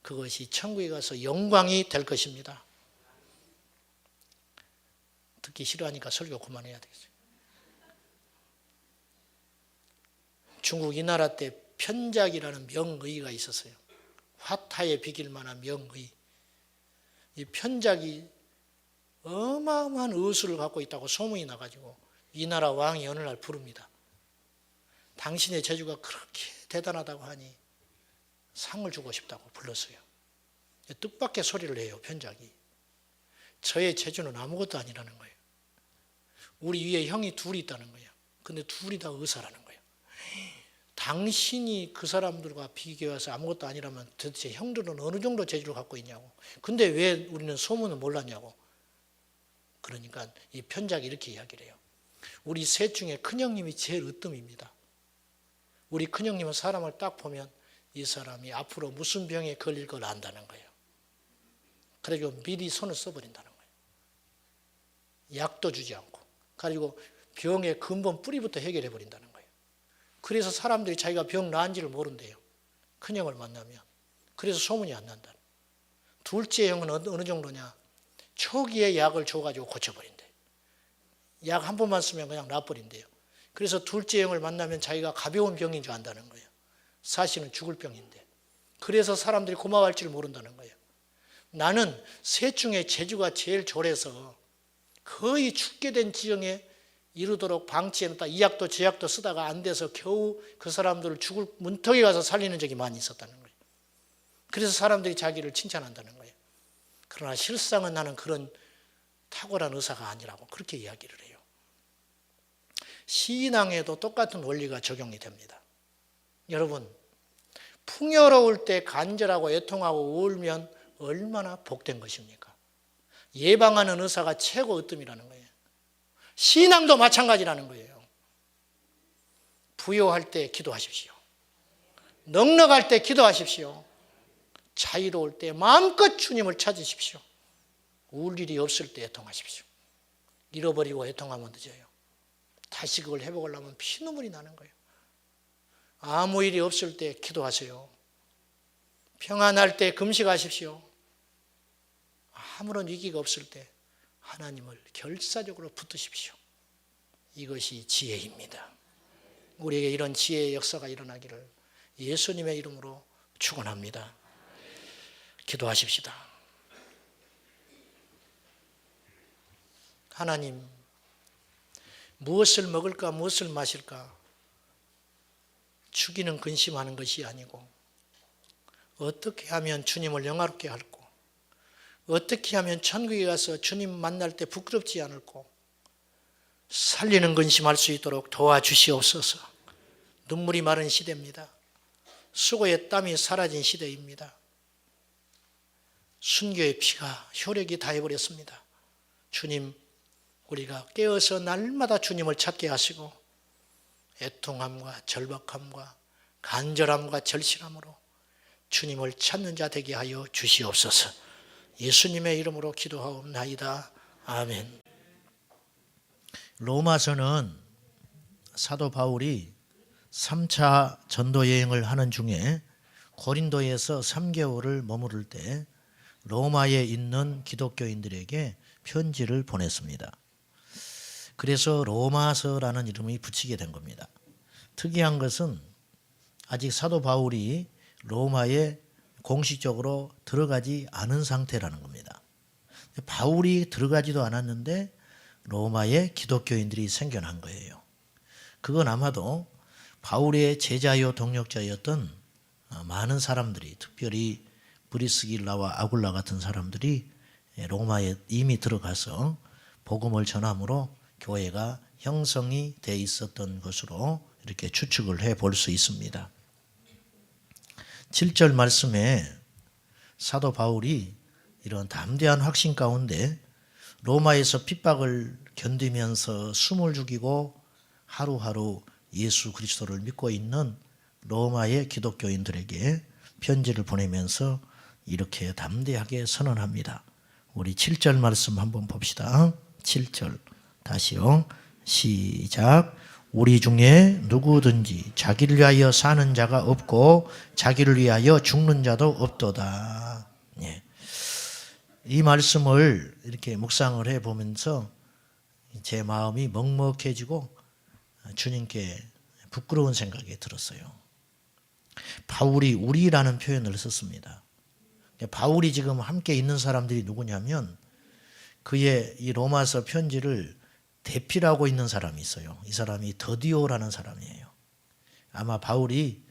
그것이 천국에 가서 영광이 될 것입니다. 듣기 싫어하니까 설교 그만해야 되겠어요. 중국 이 나라 때 편작이라는 명의가 있었어요. 화타에 비길 만한 명의. 이 편작이 어마어마한 의술을 갖고 있다고 소문이 나가지고 이 나라 왕이 어느 날 부릅니다. 당신의 재주가 그렇게 대단하다고 하니 상을 주고 싶다고 불렀어요. 뜻밖의 소리를 해요, 편작이. 저의 재주는 아무것도 아니라는 거예요. 우리 위에 형이 둘이 있다는 거예요. 근데 둘이 다 의사라는 거예요. 당신이 그 사람들과 비교해서 아무것도 아니라면 도대체 형들은 어느 정도 재주를 갖고 있냐고. 근데 왜 우리는 소문을 몰랐냐고. 그러니까 이 편작이 이렇게 이야기를 해요. 우리 셋 중에 큰형님이 제일 으뜸입니다. 우리 큰형님은 사람을 딱 보면 이 사람이 앞으로 무슨 병에 걸릴 걸 안다는 거예요. 그래서 미리 손을 써버린다는 거예요. 약도 주지 않고. 그리고 병의 근본 뿌리부터 해결해 버린다는 거예요. 그래서 사람들이 자기가 병 나은지를 모른대요. 큰형을 만나면. 그래서 소문이 안 난다. 둘째 형은 어느 정도냐. 초기에 약을 줘가지고 고쳐버린대요. 약 한 번만 쓰면 그냥 놔버린대요. 그래서 둘째 형을 만나면 자기가 가벼운 병인 줄 안다는 거예요. 사실은 죽을 병인데. 그래서 사람들이 고마워할 줄 모른다는 거예요. 나는 셋 중에 재주가 제일 졸해서 거의 죽게 된 지경에 이르도록 방치해놨다. 이 약도 저 약도 쓰다가 안 돼서 겨우 그 사람들을 죽을 문턱에 가서 살리는 적이 많이 있었다는 거예요. 그래서 사람들이 자기를 칭찬한다는 거예요. 그러나 실상은 나는 그런 탁월한 의사가 아니라고 그렇게 이야기를 해요. 신앙에도 똑같은 원리가 적용이 됩니다. 여러분, 풍요로울 때 간절하고 애통하고 울면 얼마나 복된 것입니까? 예방하는 의사가 최고 으뜸이라는 거예요. 신앙도 마찬가지라는 거예요. 부요할 때 기도하십시오. 넉넉할 때 기도하십시오. 자유로울 때 마음껏 주님을 찾으십시오. 울 일이 없을 때 애통하십시오. 잃어버리고 애통하면 늦어요. 다시 그걸 회복하려면 피눈물이 나는 거예요. 아무 일이 없을 때 기도하세요. 평안할 때 금식하십시오. 아무런 위기가 없을 때 하나님을 결사적으로 붙드십시오. 이것이 지혜입니다. 우리에게 이런 지혜의 역사가 일어나기를 예수님의 이름으로 축원합니다. 기도하십시다. 하나님, 무엇을 먹을까 무엇을 마실까 죽이는 근심하는 것이 아니고 어떻게 하면 주님을 영화롭게 할고 어떻게 하면 천국에 가서 주님 만날 때 부끄럽지 않을고 살리는 근심할 수 있도록 도와주시옵소서. 눈물이 마른 시대입니다. 수고의 땀이 사라진 시대입니다. 순교의 피가 효력이 다해버렸습니다. 주님, 우리가 깨어서 날마다 주님을 찾게 하시고 애통함과 절박함과 간절함과 절실함으로 주님을 찾는 자 되게 하여 주시옵소서. 예수님의 이름으로 기도하옵나이다. 아멘. 로마서는 사도 바울이 3차 전도 여행을 하는 중에 고린도에서 3개월을 머무를 때 로마에 있는 기독교인들에게 편지를 보냈습니다. 그래서 로마서라는 이름이 붙이게 된 겁니다. 특이한 것은 아직 사도 바울이 로마에 공식적으로 들어가지 않은 상태라는 겁니다. 바울이 들어가지도 않았는데 로마에 기독교인들이 생겨난 거예요. 그건 아마도 바울의 제자요 동역자였던 많은 사람들이, 특별히 브리스길라와 아굴라 같은 사람들이 로마에 이미 들어가서 복음을 전함으로 교회가 형성이 돼 있었던 것으로 이렇게 추측을 해볼 수 있습니다. 7절 말씀에 사도 바울이 이런 담대한 확신 가운데 로마에서 핍박을 견디면서 숨을 죽이고 하루하루 예수 그리스도를 믿고 있는 로마의 기독교인들에게 편지를 보내면서 이렇게 담대하게 선언합니다. 우리 7절 말씀 한번 봅시다. 7절 다시요. 시작. 우리 중에 누구든지 자기를 위하여 사는 자가 없고 자기를 위하여 죽는 자도 없도다. 예. 이 말씀을 이렇게 묵상을 해보면서 제 마음이 먹먹해지고 주님께 부끄러운 생각이 들었어요. 바울이 우리라는 표현을 썼습니다. 바울이 지금 함께 있는 사람들이 누구냐면 그의 이 로마서 편지를 대필하고 있는 사람이 있어요. 이 사람이 더디오라는 사람이에요. 아마 바울이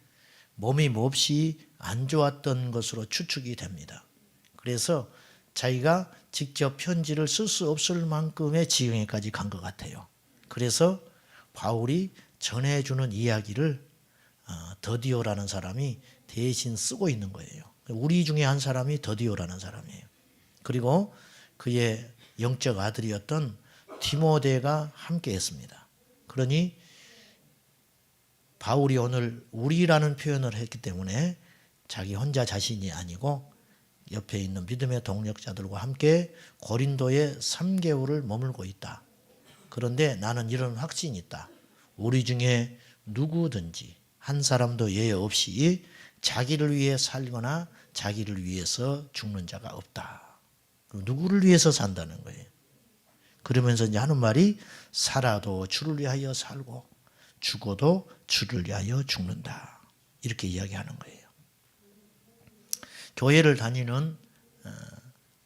몸이 몹시 안 좋았던 것으로 추측이 됩니다. 그래서 자기가 직접 편지를 쓸 수 없을 만큼의 지경에까지 간 것 같아요. 그래서 바울이 전해주는 이야기를 더디오라는 사람이 대신 쓰고 있는 거예요. 우리 중에 한 사람이 더디오라는 사람이에요. 그리고 그의 영적 아들이었던 디모데가 함께 했습니다. 그러니 바울이 오늘 우리라는 표현을 했기 때문에 자기 혼자 자신이 아니고 옆에 있는 믿음의 동력자들과 함께 고린도에 3개월을 머물고 있다. 그런데 나는 이런 확신이 있다. 우리 중에 누구든지 한 사람도 예외 없이 자기를 위해 살거나 자기를 위해서 죽는 자가 없다. 누구를 위해서 산다는 거예요. 그러면서 이제 하는 말이 살아도 주를 위하여 살고 죽어도 주를 위하여 죽는다. 이렇게 이야기하는 거예요. 교회를 다니는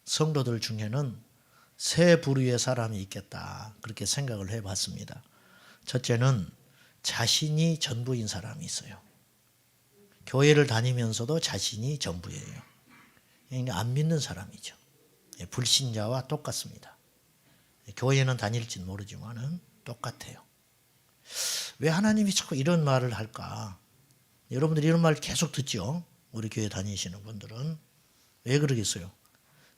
성도들 중에는 세 부류의 사람이 있겠다. 그렇게 생각을 해봤습니다. 첫째는 자신이 전부인 사람이 있어요. 교회를 다니면서도 자신이 전부예요. 그러니까 안 믿는 사람이죠. 불신자와 똑같습니다. 교회는 다닐지는 모르지만은 똑같아요. 왜 하나님이 자꾸 이런 말을 할까? 여러분들이 이런 말 계속 듣죠? 우리 교회 다니시는 분들은. 왜 그러겠어요?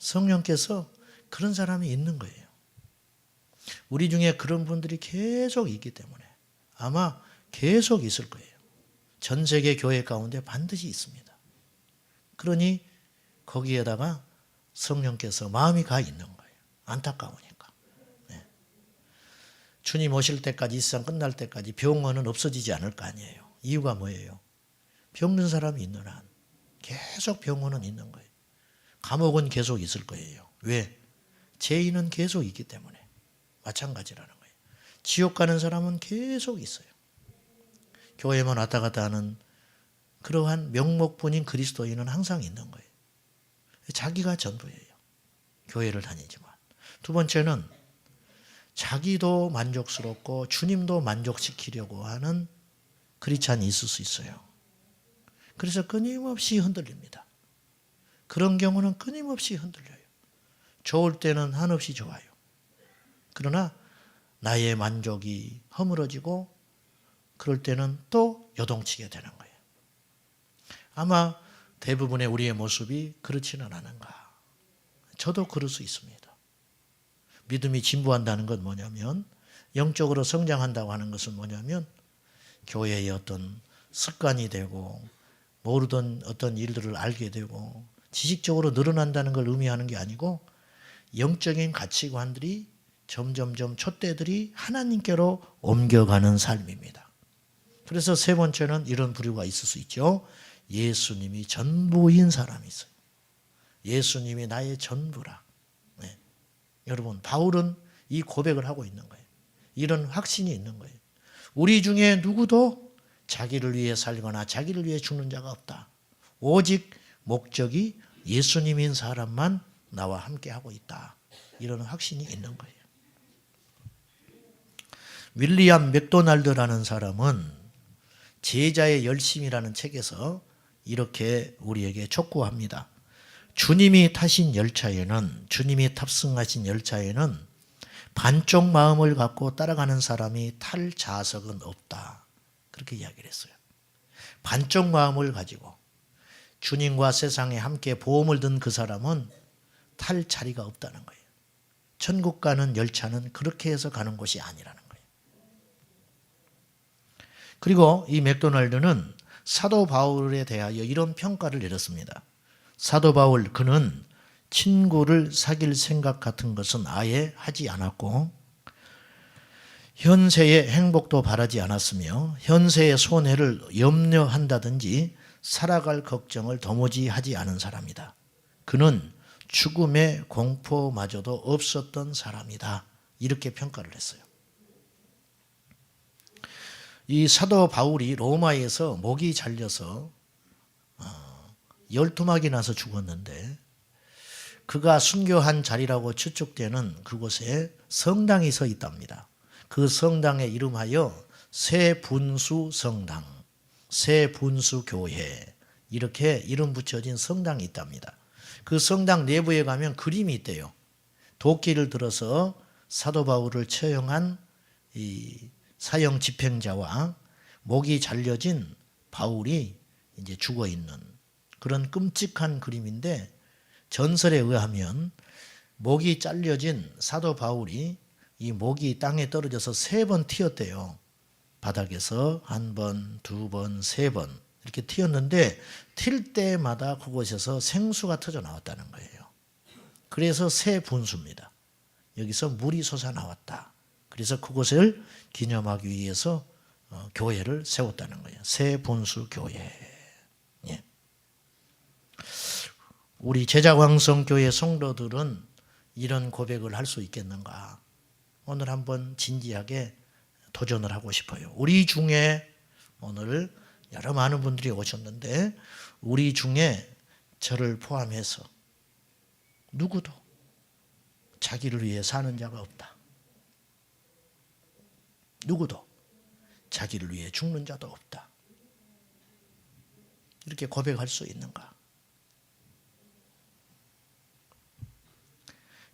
성령께서 그런 사람이 있는 거예요. 우리 중에 그런 분들이 계속 있기 때문에 아마 계속 있을 거예요. 전 세계 교회 가운데 반드시 있습니다. 그러니 거기에다가 성령께서 마음이 가 있는 거예요. 안타까우니까. 네. 주님 오실 때까지 이 세상 끝날 때까지 병원은 없어지지 않을 거 아니에요. 이유가 뭐예요? 병든 사람이 있는 한 계속 병원은 있는 거예요. 감옥은 계속 있을 거예요. 왜? 죄인은 계속 있기 때문에. 마찬가지라는 거예요. 지옥 가는 사람은 계속 있어요. 교회만 왔다 갔다 하는 그러한 명목뿐인 그리스도인은 항상 있는 거예요. 자기가 전부예요. 교회를 다니지만. 두 번째는 자기도 만족스럽고 주님도 만족시키려고 하는 크리스찬이 있을 수 있어요. 그래서 끊임없이 흔들립니다. 그런 경우는 끊임없이 흔들려요. 좋을 때는 한없이 좋아요. 그러나 나의 만족이 허물어지고 그럴 때는 또 요동치게 되는 거예요. 아마 대부분의 우리의 모습이 그렇지는 않은가. 저도 그럴 수 있습니다. 믿음이 진보한다는 건 뭐냐면, 영적으로 성장한다고 하는 것은 뭐냐면 교회의 어떤 습관이 되고 모르던 어떤 일들을 알게 되고 지식적으로 늘어난다는 걸 의미하는 게 아니고 영적인 가치관들이 점점점 촛대들이 하나님께로 옮겨가는 삶입니다. 그래서 세 번째는 이런 부류가 있을 수 있죠. 예수님이 전부인 사람이 있어요. 예수님이 나의 전부라. 네. 여러분, 바울은 이 고백을 하고 있는 거예요. 이런 확신이 있는 거예요. 우리 중에 누구도 자기를 위해 살거나 자기를 위해 죽는 자가 없다. 오직 목적이 예수님인 사람만 나와 함께 하고 있다. 이런 확신이 있는 거예요. 윌리엄 맥도날드라는 사람은 제자의 열심이라는 책에서 이렇게 우리에게 촉구합니다. 주님이 타신 열차에는, 주님이 탑승하신 열차에는 반쪽 마음을 갖고 따라가는 사람이 탈 좌석은 없다. 그렇게 이야기를 했어요. 반쪽 마음을 가지고 주님과 세상에 함께 보험을 든 그 사람은 탈 자리가 없다는 거예요. 천국 가는 열차는 그렇게 해서 가는 곳이 아니라는 거예요. 그리고 이 맥도날드는 사도 바울에 대하여 이런 평가를 내렸습니다. 사도 바울, 그는 친구를 사귈 생각 같은 것은 아예 하지 않았고 현세의 행복도 바라지 않았으며 현세의 손해를 염려한다든지 살아갈 걱정을 도무지 하지 않은 사람이다. 그는 죽음의 공포마저도 없었던 사람이다. 이렇게 평가를 했어요. 이 사도 바울이 로마에서 목이 잘려서 12막이 나서 죽었는데 그가 순교한 자리라고 추측되는 그곳에 성당이 서 있답니다. 그 성당의 이름하여 새분수 성당, 새분수 교회 이렇게 이름 붙여진 성당이 있답니다. 그 성당 내부에 가면 그림이 있대요. 도끼를 들어서 사도 바울을 처형한 이 사형 집행자와 목이 잘려진 바울이 이제 죽어 있는 그런 끔찍한 그림인데 전설에 의하면 목이 잘려진 사도 바울이 이 목이 땅에 떨어져서 3번 튀었대요. 바닥에서 1번, 2번, 3번 이렇게 튀었는데 튈 때마다 그곳에서 생수가 터져 나왔다는 거예요. 그래서 새 분수입니다. 여기서 물이 솟아 나왔다. 그래서 그곳을 기념하기 위해서 교회를 세웠다는 거예요. 새 분수 교회. 예. 우리 제자광성교회 성도들은 이런 고백을 할 수 있겠는가? 오늘 한번 진지하게 도전을 하고 싶어요. 우리 중에 오늘 여러 많은 분들이 오셨는데 우리 중에 저를 포함해서 누구도 자기를 위해 사는 자가 없다. 누구도 자기를 위해 죽는 자도 없다. 이렇게 고백할 수 있는가?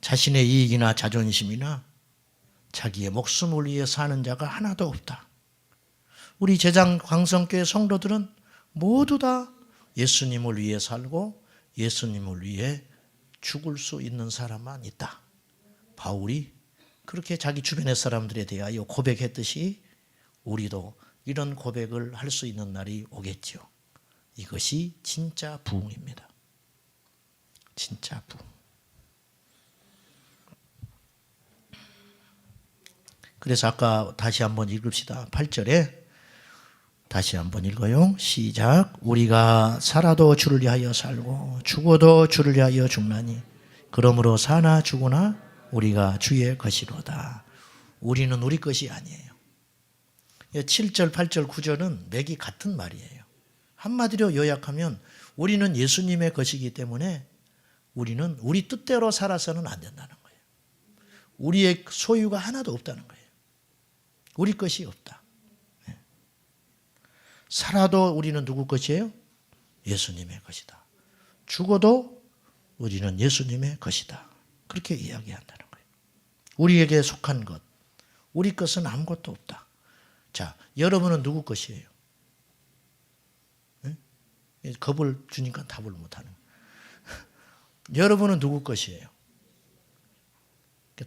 자신의 이익이나 자존심이나 자기의 목숨을 위해 사는 자가 하나도 없다. 우리 제장 광성교회 성도들은 모두 다 예수님을 위해 살고 예수님을 위해 죽을 수 있는 사람만 있다. 바울이 그렇게 자기 주변의 사람들에 대하여 고백했듯이 우리도 이런 고백을 할 수 있는 날이 오겠죠. 이것이 진짜 부흥입니다. 진짜 부흥. 그래서 아까 다시 한번 읽읍시다. 8절에 다시 한번 읽어요. 시작. 우리가 살아도 주를 위하여 살고 죽어도 주를 위하여 죽나니 그러므로 사나 죽으나 우리가 주의 것이로다. 우리는 우리 것이 아니에요. 7절, 8절, 9절은 맥이 같은 말이에요. 한마디로 요약하면 우리는 예수님의 것이기 때문에 우리는 우리 뜻대로 살아서는 안 된다는 거예요. 우리의 소유가 하나도 없다는 거예요. 우리 것이 없다. 살아도 우리는 누구 것이에요? 예수님의 것이다. 죽어도 우리는 예수님의 것이다. 그렇게 이야기한다는 거예요. 우리에게 속한 것, 우리 것은 아무것도 없다. 자, 여러분은 누구 것이에요? 네? 겁을 주니까 답을 못하는 거예요. 여러분은 누구 것이에요?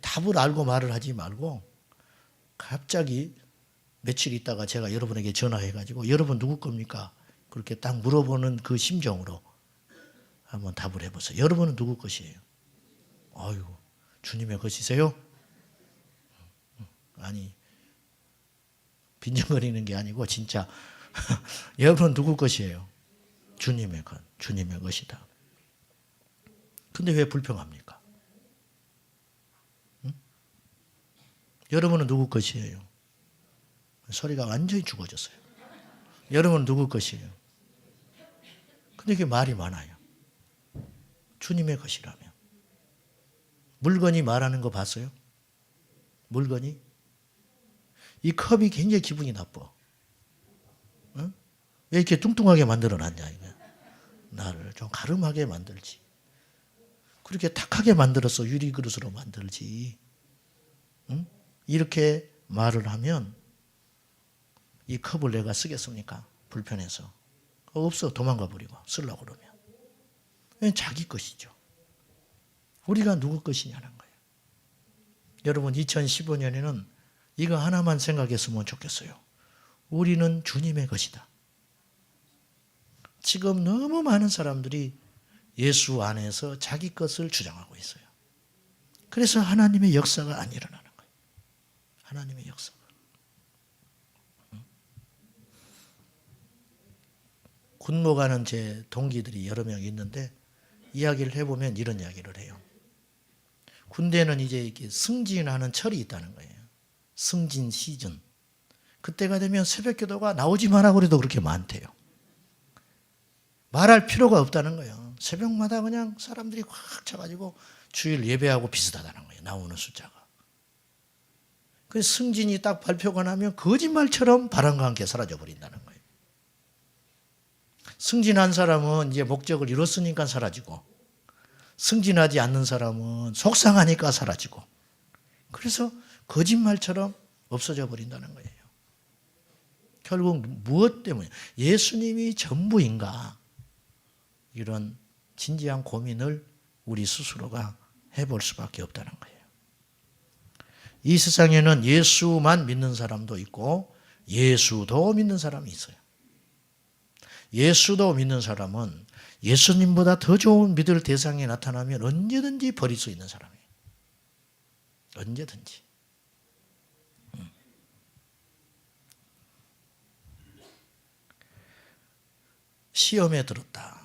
답을 알고 말을 하지 말고 갑자기 며칠 있다가 제가 여러분에게 전화해가지고 여러분 누구 겁니까? 그렇게 딱 물어보는 그 심정으로 한번 답을 해보세요. 여러분은 누구 것이에요? 아유, 주님의 것이세요? 아니, 빈정거리는 게 아니고 진짜 여러분은 누구 것이에요? 주님의 것, 주님의 것이다. 근데 왜 불평합니까? 응? 여러분은 누구 것이에요? 소리가 완전히 죽어졌어요. 여러분은 누구 것이에요? 근데 이게 말이 많아요. 주님의 것이라면. 물건이 말하는 거 봤어요? 물건이? 이 컵이 굉장히 기분이 나빠. 응? 왜 이렇게 뚱뚱하게 만들어놨냐 이거. 나를 좀 가름하게 만들지. 그렇게 탁하게 만들어서 유리그릇으로 만들지. 응? 이렇게 말을 하면 이 컵을 내가 쓰겠습니까? 불편해서. 없어. 도망가 버리고 쓰려고 그러면. 자기 것이죠. 우리가 누구 것이냐는 거예요. 여러분 2015년에는 이거 하나만 생각했으면 좋겠어요. 우리는 주님의 것이다. 지금 너무 많은 사람들이 예수 안에서 자기 것을 주장하고 있어요. 그래서 하나님의 역사가 안 일어나는 거예요. 하나님의 역사가. 군모 가는 제 동기들이 여러 명 있는데 이야기를 해보면 이런 이야기를 해요. 군대는 이제 이렇게 승진하는 철이 있다는 거예요. 승진 시즌. 그때가 되면 새벽 기도가 나오지 마라 그래도 그렇게 많대요. 말할 필요가 없다는 거예요. 새벽마다 그냥 사람들이 확 차가지고 주일 예배하고 비슷하다는 거예요. 나오는 숫자가. 그래서 승진이 딱 발표가 나면 거짓말처럼 바람과 함께 사라져 버린다는 거예요. 승진한 사람은 이제 목적을 이뤘으니까 사라지고 승진하지 않는 사람은 속상하니까 사라지고 그래서 거짓말처럼 없어져 버린다는 거예요. 결국 무엇 때문에 예수님이 전부인가 이런 진지한 고민을 우리 스스로가 해볼 수밖에 없다는 거예요. 이 세상에는 예수만 믿는 사람도 있고 예수도 믿는 사람이 있어요. 예수도 믿는 사람은 예수님보다 더 좋은 믿을 대상이 나타나면 언제든지 버릴 수 있는 사람이에요. 언제든지. 시험에 들었다.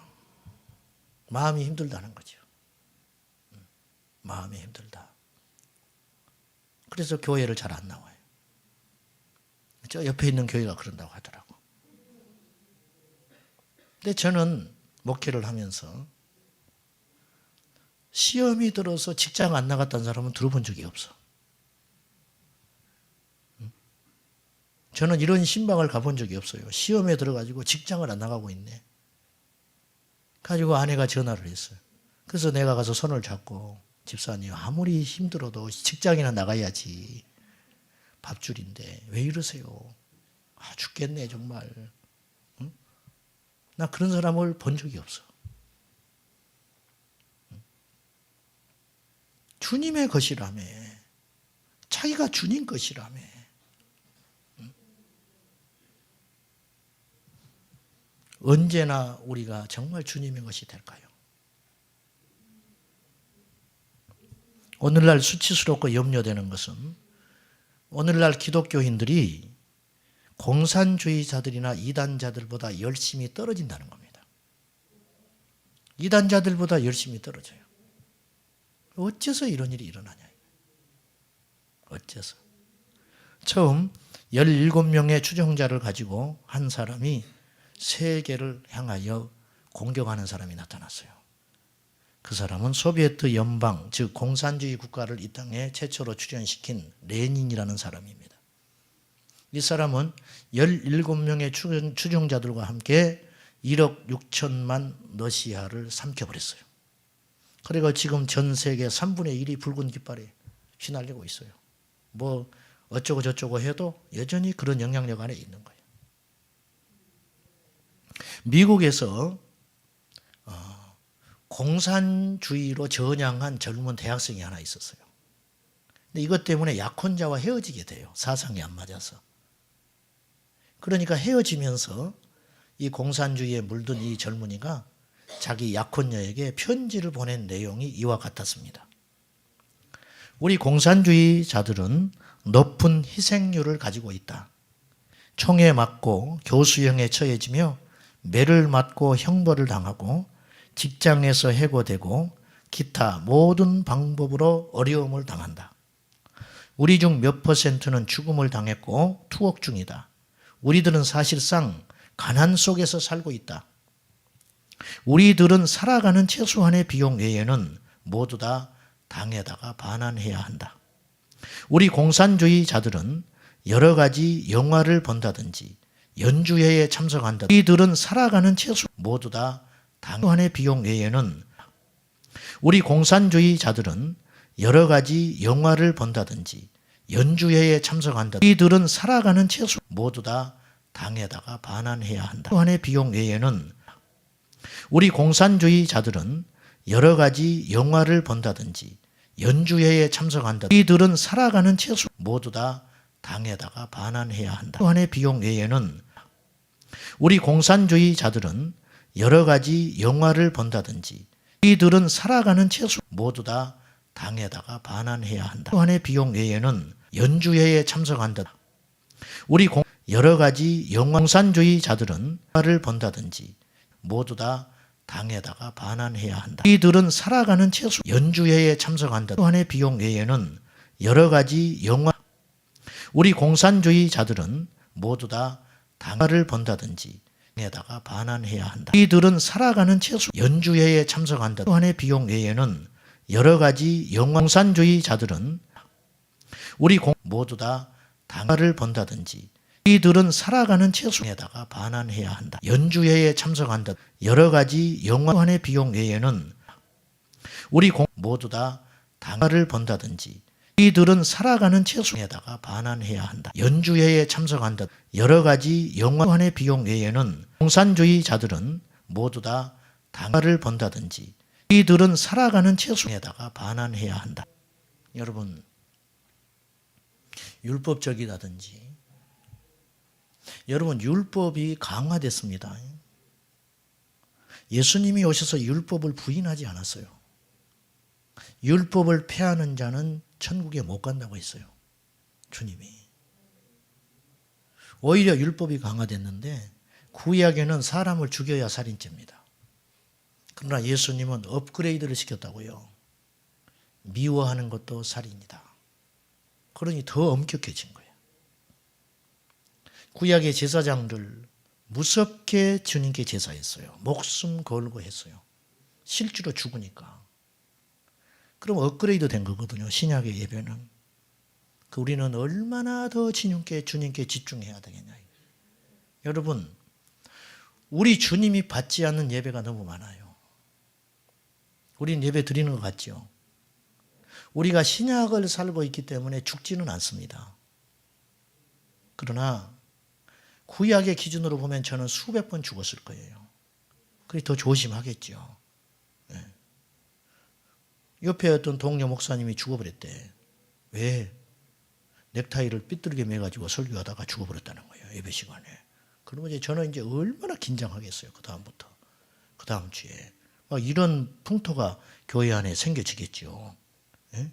마음이 힘들다는 거죠. 마음이 힘들다. 그래서 교회를 잘 안 나와요. 저 옆에 있는 교회가 그런다고 하더라고. 근데 저는 목회를 하면서 시험이 들어서 직장 안 나갔다는 사람은 들어본 적이 없어. 저는 이런 신방을 가본 적이 없어요. 시험에 들어가지고 직장을 안 나가고 있네. 가지고 아내가 전화를 했어요. 그래서 내가 가서 손을 잡고 집사님 아무리 힘들어도 직장이나 나가야지. 밥줄인데 왜 이러세요? 아 죽겠네 정말. 응? 나 그런 사람을 본 적이 없어. 주님의 것이라며. 자기가 주님 것이라며. 언제나 우리가 정말 주님의 것이 될까요? 오늘날 수치스럽고 염려되는 것은 오늘날 기독교인들이 공산주의자들이나 이단자들보다 열심히 떨어진다는 겁니다. 이단자들보다 열심히 떨어져요. 어째서 이런 일이 일어나냐? 어째서? 처음 17명의 추종자를 가지고 한 사람이 세계를 향하여 공격하는 사람이 나타났어요. 그 사람은 소비에트 연방, 즉 공산주의 국가를 이 땅에 최초로 출현시킨 레닌이라는 사람입니다. 이 사람은 17명의 추종자들과 함께 1억 6천만 러시아를 삼켜버렸어요. 그리고 지금 전 세계 3분의 1이 붉은 깃발에 휘날리고 있어요. 뭐 어쩌고 저쩌고 해도 여전히 그런 영향력 안에 있는 거예요. 미국에서 공산주의로 전향한 젊은 대학생이 하나 있었어요. 근데 이것 때문에 약혼자와 헤어지게 돼요. 사상이 안 맞아서. 그러니까 헤어지면서 이 공산주의에 물든 이 젊은이가 자기 약혼녀에게 편지를 보낸 내용이 이와 같았습니다. 우리 공산주의자들은 높은 희생률을 가지고 있다. 총에 맞고 교수형에 처해지며 매를 맞고 형벌을 당하고 직장에서 해고되고 기타 모든 방법으로 어려움을 당한다. 우리 중 몇 퍼센트는 죽음을 당했고 투옥 중이다. 우리들은 사실상 가난 속에서 살고 있다. 우리들은 살아가는 최소한의 비용 외에는 모두 다 당에다가 반환해야 한다. 우리 공산주의자들은 여러 가지 영화를 본다든지 연주회에 참석한다. 우리들은 살아가는 최소 모두 다 당의 비용 외에는 우리 공산주의자들은 여러 가지 영화를 본다든지 연주회에 참석한다. 우리들은 살아가는 최소 모두 다 당에다가 반환해야 한다. 또한의 비용 외에는 우리 공산주의자들은 여러 가지 영화를 본다든지 연주회에 참석한다. 우리들은 살아가는 최소 모두 다 당에다가 반환해야 한다. 또한의 비용 외에는 우리 공산주의자들은 여러 가지 영화를 본다든지 우리들은 살아가는 최소 모두 다 당에다가 반환해야 한다. 또한의 비용 외에는 연주회에 참석한다. 우리 여러 가지 공산주의자들은 영화를 본다든지 모두 다 당에다가 반환해야 한다. 우리들은 살아가는 최소 연주회에 참석한다. 또한의 비용 외에는 여러 가지 우리 공산주의자들은 모두 다 당을 본다든지 에다가 반환해야 한다. 우리들은 살아가는 최소 연주회에 참석한다. 또한의 비용 외에는 여러 가지 공산주의자들은 우리 모두 다 당을 본다든지 우리들은 살아가는 최소에다가 반환해야 한다. 연주회에 참석한다. 여러 가지 또한의 비용 외에는 우리 모두 다 당을 본다든지 우리들은 살아가는 최소에다가 반환해야 한다. 연주회에 참석한다. 여러 가지 또한의 비용 외에는 공산주의자들은 모두 다 당을 본다든지 우리들은 살아가는 최소에다가 반환해야 한다. 여러분, 율법적이라든지 여러분 율법이 강화됐습니다. 예수님이 오셔서 율법을 부인하지 않았어요. 율법을 폐하는 자는 천국에 못 간다고 했어요. 주님이. 오히려 율법이 강화됐는데 구약에는 사람을 죽여야 살인죄입니다. 그러나 예수님은 업그레이드를 시켰다고요. 미워하는 것도 살인이다. 그러니 더 엄격해진 거예요. 구약의 제사장들 무섭게 주님께 제사했어요. 목숨 걸고 했어요. 실제로 죽으니까. 그럼 업그레이드 된 거거든요. 신약의 예배는. 우리는 얼마나 더 주님께 집중해야 되겠냐. 여러분, 우리 주님이 받지 않는 예배가 너무 많아요. 우리는 예배 드리는 것 같죠. 우리가 신약을 살고 있기 때문에 죽지는 않습니다. 그러나 구약의 기준으로 보면 저는 수백 번 죽었을 거예요. 그래서 더 조심하겠죠. 네. 옆에 어떤 동료 목사님이 죽어버렸대. 왜? 넥타이를 삐뚤게 매가지고 설교하다가 죽어버렸다는 거예요. 예배 시간에. 그러면 저는 이제 얼마나 긴장하겠어요. 그 다음부터. 그 다음 주에. 막 이런 풍토가 교회 안에 생겨지겠죠. 네?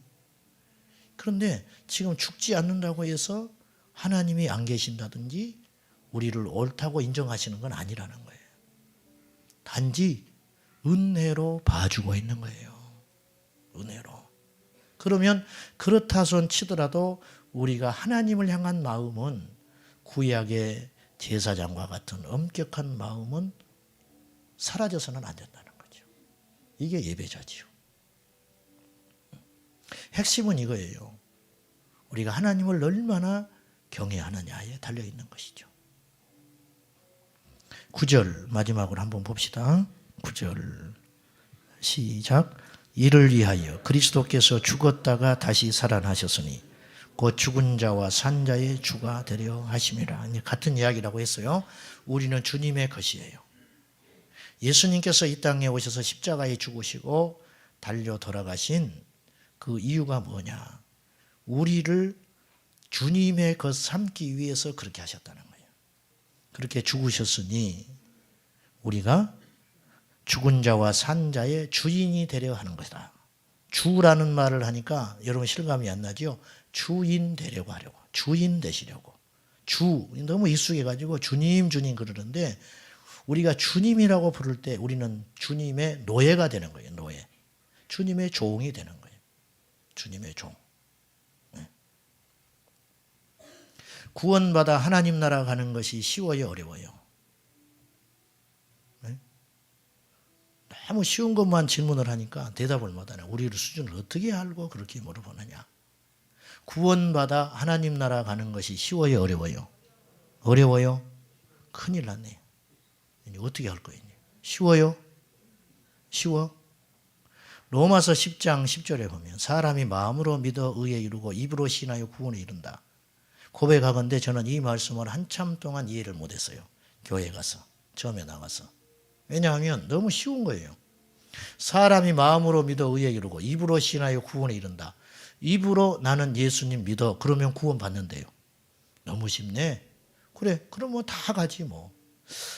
그런데 지금 죽지 않는다고 해서 하나님이 안 계신다든지 우리를 옳다고 인정하시는 건 아니라는 거예요. 단지 은혜로 봐주고 있는 거예요. 은혜로. 그러면 그렇다 손 치더라도 우리가 하나님을 향한 마음은 구약의 제사장과 같은 엄격한 마음은 사라져서는 안 된다는 거죠. 이게 예배자지요. 핵심은 이거예요. 우리가 하나님을 얼마나 경외하느냐에 달려있는 것이죠. 9절 마지막으로 한번 봅시다. 9절 시작. 이를 위하여 그리스도께서 죽었다가 다시 살아나셨으니 곧 죽은 자와 산 자의 주가 되려 하심이라. 같은 이야기라고 했어요. 우리는 주님의 것이에요. 예수님께서 이 땅에 오셔서 십자가에 죽으시고 달려 돌아가신 그 이유가 뭐냐? 우리를 주님의 것 삼기 위해서 그렇게 하셨다는 거예요. 그렇게 죽으셨으니 우리가 죽은 자와 산 자의 주인이 되려 하는 것이다. 주라는 말을 하니까 여러분 실감이 안 나죠? 주인 되려고 하려고. 주인 되시려고. 주, 너무 익숙해가지고 주님 주님 그러는데 우리가 주님이라고 부를 때 우리는 주님의 노예가 되는 거예요. 노예. 주님의 종이 되는 거예요. 주님의 종. 구원받아 하나님 나라 가는 것이 쉬워요, 어려워요? 너무 쉬운 것만 질문을 하니까 대답을 못하네. 우리의 수준을 어떻게 알고 그렇게 물어보느냐. 구원받아 하나님 나라 가는 것이 쉬워요, 어려워요? 어려워요? 큰일 났네. 이제 어떻게 할 거예요? 쉬워요? 쉬워? 로마서 10장 10절에 보면 사람이 마음으로 믿어 의에 이르고 입으로 시인하여 구원에 이른다. 고백하건대 저는 이 말씀을 한참 동안 이해를 못했어요. 교회 가서 처음에 나가서. 왜냐하면 너무 쉬운 거예요. 사람이 마음으로 믿어 의에 이르고 입으로 시인하여 구원에 이른다. 입으로 나는 예수님 믿어. 그러면 구원 받는데요. 너무 쉽네. 그래, 그럼 뭐 다 가지 뭐.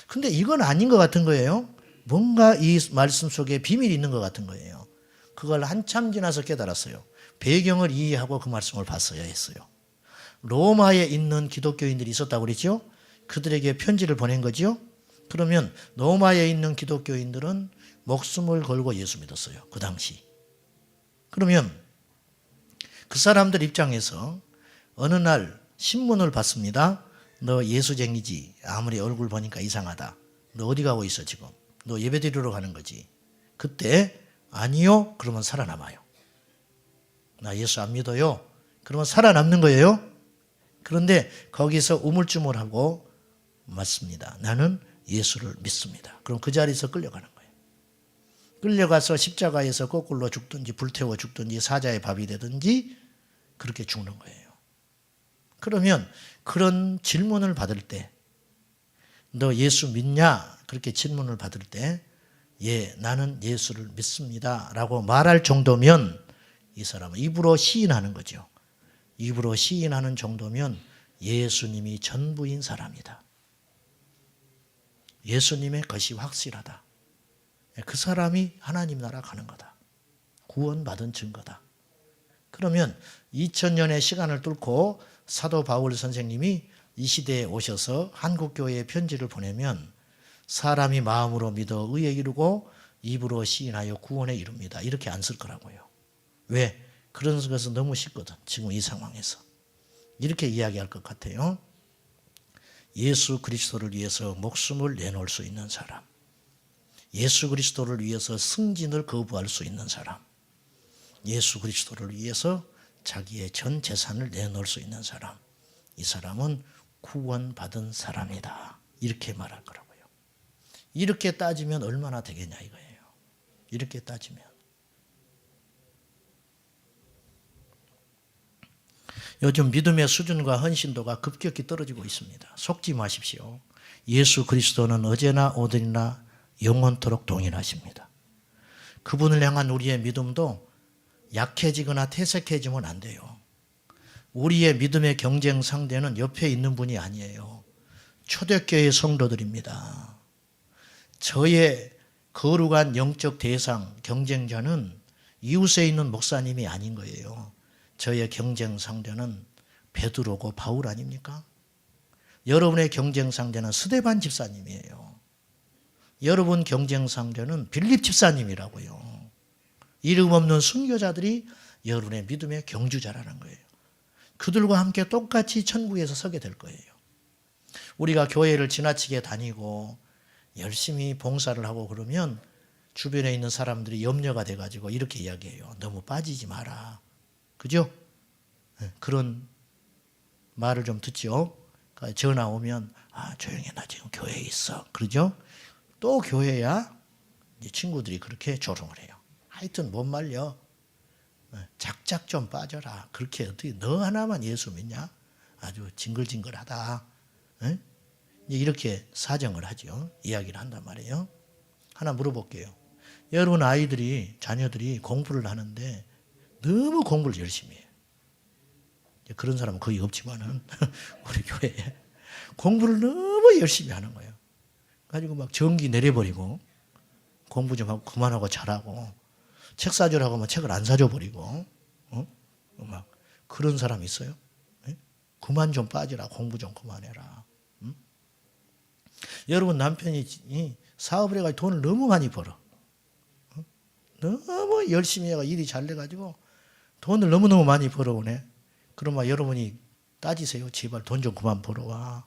근데 이건 아닌 것 같은 거예요. 뭔가 이 말씀 속에 비밀이 있는 것 같은 거예요. 그걸 한참 지나서 깨달았어요. 배경을 이해하고 그 말씀을 봤어야 했어요. 로마에 있는 기독교인들이 있었다고 그랬죠? 그들에게 편지를 보낸 거죠? 그러면 로마에 있는 기독교인들은 목숨을 걸고 예수 믿었어요. 그 당시. 그러면 그 사람들 입장에서 어느 날 신문을 봤습니다. 너 예수쟁이지. 아무리 얼굴 보니까 이상하다. 너 어디 가고 있어 지금? 너 예배드리러 가는 거지. 그때 아니요. 그러면 살아남아요. 나 예수 안 믿어요. 그러면 살아남는 거예요. 그런데 거기서 우물쭈물하고 맞습니다. 나는 예수를 믿습니다. 그럼 그 자리에서 끌려가는 거예요. 끌려가서 십자가에서 거꾸로 죽든지 불태워 죽든지 사자의 밥이 되든지 그렇게 죽는 거예요. 그러면 그런 질문을 받을 때 너 예수 믿냐? 그렇게 질문을 받을 때 예, 나는 예수를 믿습니다 라고 말할 정도면 이 사람은 입으로 시인하는 거죠. 입으로 시인하는 정도면 예수님이 전부인 사람이다. 예수님의 것이 확실하다. 그 사람이 하나님 나라 가는 거다. 구원받은 증거다. 그러면 2000년의 시간을 뚫고 사도 바울 선생님이 이 시대에 오셔서 한국교회에 편지를 보내면 사람이 마음으로 믿어 의에 이르고 입으로 시인하여 구원에 이릅니다. 이렇게 안 쓸 거라고요. 왜? 그런 것은 너무 쉽거든. 지금 이 상황에서. 이렇게 이야기할 것 같아요. 예수 그리스도를 위해서 목숨을 내놓을 수 있는 사람. 예수 그리스도를 위해서 승진을 거부할 수 있는 사람. 예수 그리스도를 위해서 자기의 전 재산을 내놓을 수 있는 사람. 이 사람은 구원받은 사람이다. 이렇게 말할 거라고요. 이렇게 따지면 얼마나 되겠냐 이거예요. 이렇게 따지면. 요즘 믿음의 수준과 헌신도가 급격히 떨어지고 있습니다. 속지 마십시오. 예수 그리스도는 어제나 오늘이나 영원토록 동일하십니다. 그분을 향한 우리의 믿음도 약해지거나 퇴색해지면 안 돼요. 우리의 믿음의 경쟁 상대는 옆에 있는 분이 아니에요. 초대교회 성도들입니다. 저의 거룩한 영적 대상, 경쟁자는 이웃에 있는 목사님이 아닌 거예요. 저의 경쟁 상대는 베드로고 바울 아닙니까? 여러분의 경쟁 상대는 스데반 집사님이에요. 여러분 경쟁 상대는 빌립 집사님이라고요. 이름 없는 순교자들이 여러분의 믿음의 경주자라는 거예요. 그들과 함께 똑같이 천국에서 서게 될 거예요. 우리가 교회를 지나치게 다니고 열심히 봉사를 하고 그러면 주변에 있는 사람들이 염려가 돼가지고 이렇게 이야기해요. 너무 빠지지 마라. 그죠? 그런 말을 좀 듣죠. 전화 오면 조용히 나 지금 교회에 있어. 그러죠? 또 교회야? 이제 친구들이 그렇게 조롱을 해요. 하여튼 못 말려. 작작 좀 빠져라. 그렇게 어떻게 너 하나만 예수 믿냐? 아주 징글징글하다. 이렇게 사정을 하죠. 이야기를 한단 말이에요. 하나 물어볼게요. 여러분 아이들이 자녀들이 공부를 하는데 너무 공부를 열심히 해요. 그런 사람은 거의 없지만은 우리 교회에 공부를 너무 열심히 하는 거예요. 가지고 막 전기 내려버리고 공부 좀 하고 그만하고 자라고 책 사주라고 하면 책을 안 사줘 버리고 막 그런 사람 있어요. 예? 그만 좀 빠지라. 공부 좀 그만해라. 응? 여러분 남편이 사업을 해가지고 돈을 너무 많이 벌어. 너무 열심히 해가 일이 잘 돼가지고 돈을 너무너무 많이 벌어오네. 그러면 여러분이 따지세요. 제발 돈 좀 그만 벌어와.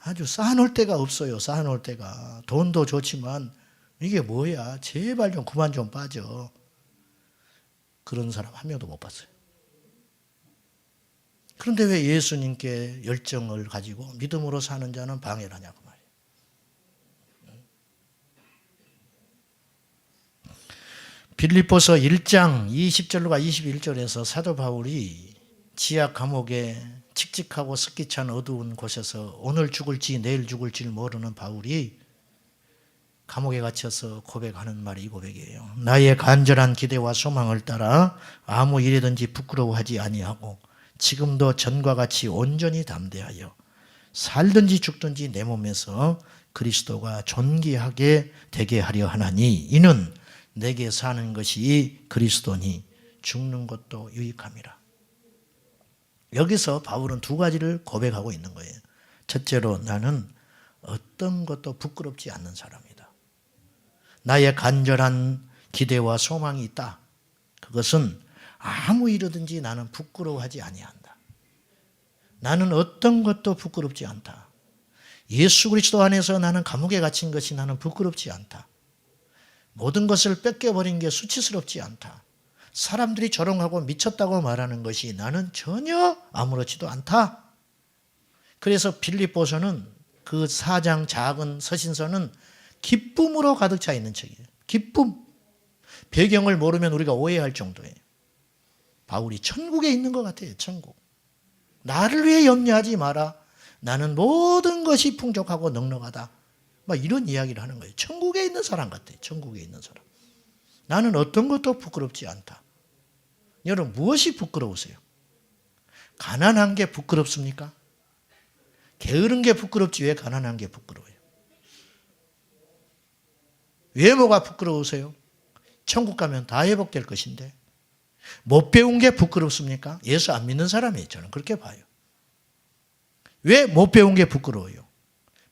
아주 쌓아놓을 데가 없어요. 쌓아놓을 데가. 돈도 좋지만 이게 뭐야. 제발 좀 그만 좀 빠져. 그런 사람 한 명도 못 봤어요. 그런데 왜 예수님께 열정을 가지고 믿음으로 사는 자는 방해를 하냐고 말이에요. 빌립보서 1장 20절과 21절에서 사도 바울이 지하 감옥에 칙칙하고 습기 찬 어두운 곳에서 오늘 죽을지 내일 죽을지 모르는 바울이 감옥에 갇혀서 고백하는 말이 이 고백이에요. 나의 간절한 기대와 소망을 따라 아무 일이든지 부끄러워하지 아니하고 지금도 전과 같이 온전히 담대하여 살든지 죽든지 내 몸에서 그리스도가 존귀하게 되게 하려 하나니 이는 내게 사는 것이 그리스도니 죽는 것도 유익함이라. 여기서 바울은 두 가지를 고백하고 있는 거예요. 첫째로 나는 어떤 것도 부끄럽지 않는 사람이다. 나의 간절한 기대와 소망이 있다. 그것은 아무 일이든지 나는 부끄러워하지 아니한다. 나는 어떤 것도 부끄럽지 않다. 예수 그리스도 안에서 나는 감옥에 갇힌 것이 나는 부끄럽지 않다. 모든 것을 뺏겨버린 게 수치스럽지 않다. 사람들이 조롱하고 미쳤다고 말하는 것이 나는 전혀 아무렇지도 않다. 그래서 빌립보서는 그 4장 작은 서신서는 기쁨으로 가득 차 있는 책이에요. 기쁨. 배경을 모르면 우리가 오해할 정도예요. 바울이 천국에 있는 것 같아요. 천국. 나를 위해 염려하지 마라. 나는 모든 것이 풍족하고 넉넉하다. 막 이런 이야기를 하는 거예요. 천국에 있는 사람 같아요. 천국에 있는 사람. 나는 어떤 것도 부끄럽지 않다. 여러분 무엇이 부끄러우세요? 가난한 게 부끄럽습니까? 게으른 게 부끄럽지 왜 가난한 게 부끄러워요? 외모가 부끄러우세요? 천국 가면 다 회복될 것인데. 못 배운 게 부끄럽습니까? 예수 안 믿는 사람이에요. 저는 그렇게 봐요. 왜 못 배운 게 부끄러워요?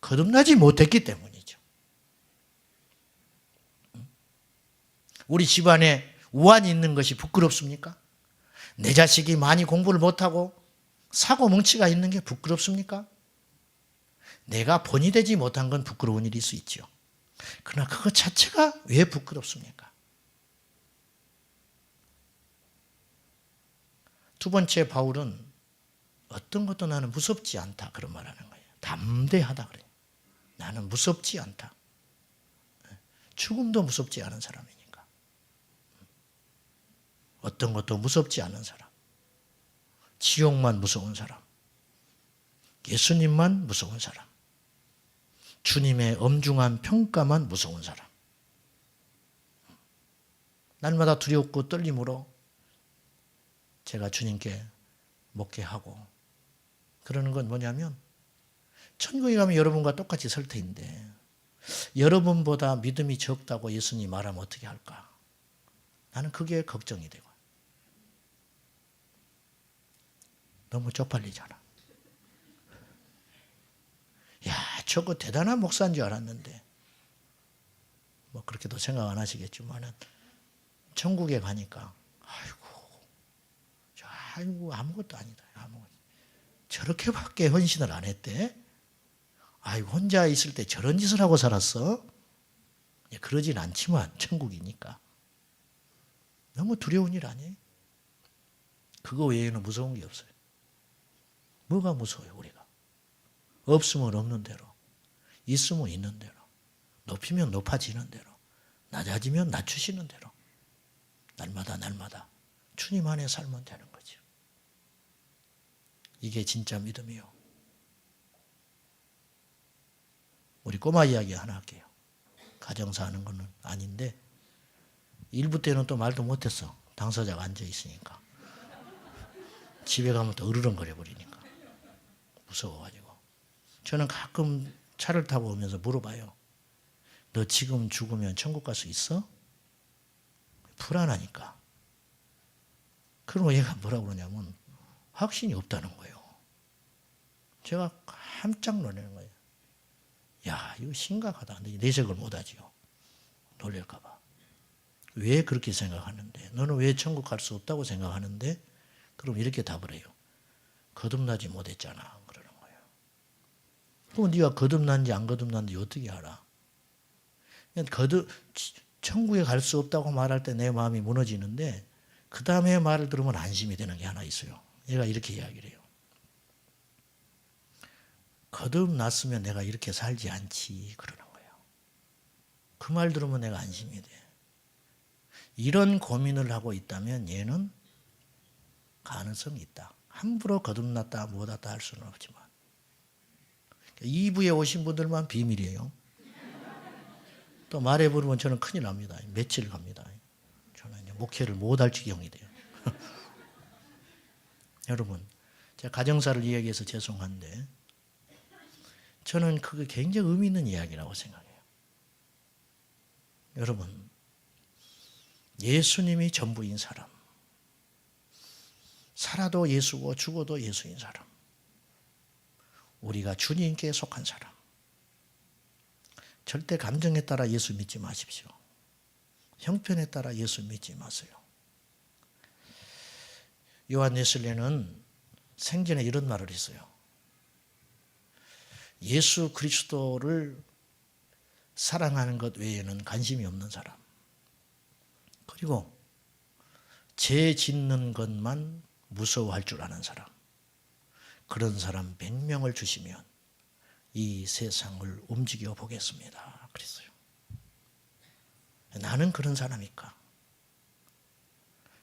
거듭나지 못했기 때문이죠. 우리 집안에 우환이 있는 것이 부끄럽습니까? 내 자식이 많이 공부를 못하고 사고 뭉치가 있는 게 부끄럽습니까? 내가 본이 되지 못한 건 부끄러운 일일 수 있죠. 그러나 그것 자체가 왜 부끄럽습니까? 두 번째 바울은 어떤 것도 나는 무섭지 않다 그런 말하는 거예요. 담대하다 그래요. 나는 무섭지 않다. 죽음도 무섭지 않은 사람이니까. 어떤 것도 무섭지 않은 사람. 지옥만 무서운 사람. 예수님만 무서운 사람. 주님의 엄중한 평가만 무서운 사람. 날마다 두렵고 떨림으로 제가 주님께 목회하고 그러는 건 뭐냐면 천국에 가면 여러분과 똑같이 설 터인데 여러분보다 믿음이 적다고 예수님이 말하면 어떻게 할까? 나는 그게 걱정이 되고 너무 쪽팔리잖아. 야, 저거 대단한 목사인 줄 알았는데 뭐 그렇게도 생각 안 하시겠지만은 천국에 가니까 아이고 아무것도 아니다. 아무것도. 저렇게밖에 헌신을 안 했대? 아이고 혼자 있을 때 저런 짓을 하고 살았어? 그러진 않지만 천국이니까. 너무 두려운 일 아니에요? 그거 외에는 무서운 게 없어요. 뭐가 무서워요 우리가? 없으면 없는 대로, 있으면 있는 대로, 높이면 높아지는 대로, 낮아지면 낮추시는 대로 날마다 주님 안에 살면 되는 거죠. 이게 진짜 믿음이요. 우리 꼬마 이야기 하나 할게요. 가정사 하는 건 아닌데 일부 때는 또 말도 못했어. 당사자가 앉아 있으니까. 집에 가면 또 으르렁거려 버리니까. 무서워가지고. 저는 가끔 차를 타고 오면서 물어봐요. 너 지금 죽으면 천국 갈 수 있어? 불안하니까. 그러면 얘가 뭐라고 그러냐면 확신이 없다는 거예요. 제가 깜짝 놀라는 거예요. 야, 이거 심각하다. 내색을 못하지요. 놀랄까 봐. 왜 그렇게 생각하는데? 너는 왜 천국 갈 수 없다고 생각하는데? 그럼 이렇게 답을 해요. 거듭나지 못했잖아. 그러는 거예요. 그럼 네가 거듭난지 안 거듭난지 어떻게 알아? 천국에 갈 수 없다고 말할 때 내 마음이 무너지는데 그 다음에 말을 들으면 안심이 되는 게 하나 있어요. 얘가 이렇게 이야기를 해요. 거듭났으면 내가 이렇게 살지 않지 그러는 거예요. 그 말 들으면 내가 안심이 돼. 이런 고민을 하고 있다면 얘는 가능성이 있다. 함부로 거듭났다 못했다 할 수는 없지만 2부에 오신 분들만 비밀이에요. 또 말해버리면 저는 큰일 납니다. 며칠 갑니다. 저는 이제 목회를 못할 지경이 돼요. 여러분, 제가 가정사를 이야기해서 죄송한데 저는 그게 굉장히 의미 있는 이야기라고 생각해요. 여러분, 예수님이 전부인 사람, 살아도 예수고 죽어도 예수인 사람, 우리가 주님께 속한 사람, 절대 감정에 따라 예수 믿지 마십시오. 형편에 따라 예수 믿지 마세요. 요한 웨슬리는 생전에 이런 말을 했어요. 예수 그리스도를 사랑하는 것 외에는 관심이 없는 사람, 그리고 죄 짓는 것만 무서워할 줄 아는 사람, 그런 사람 100명을 주시면 이 세상을 움직여 보겠습니다. 그랬어요. 나는 그런 사람일까?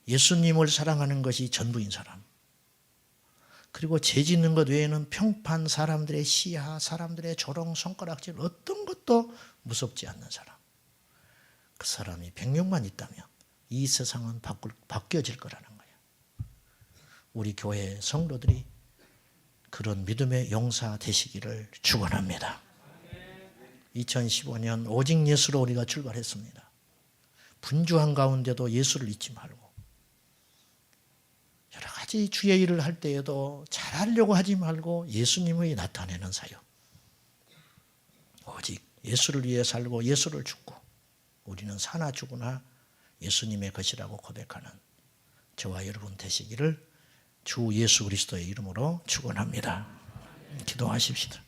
예수님을 사랑하는 것이 전부인 사람, 그리고 죄 짓는 것 외에는 평판, 사람들의 시야, 사람들의 조롱, 손가락질 어떤 것도 무섭지 않는 사람, 그 사람이 100명만 있다면 이 세상은 바뀌어질 거라는 거예요. 우리 교회 성도들이 그런 믿음의 용사 되시기를 축원합니다. 2015년 오직 예수로 우리가 출발했습니다. 분주한 가운데도 예수를 잊지 말고, 여러 가지 주의 일을 할 때에도 잘하려고 하지 말고 예수님의 나타내는 사역, 오직 예수를 위해 살고 예수를 죽고 우리는 사나 죽으나 예수님의 것이라고 고백하는 저와 여러분 되시기를 주 예수 그리스도의 이름으로 축원합니다. 기도하십시다.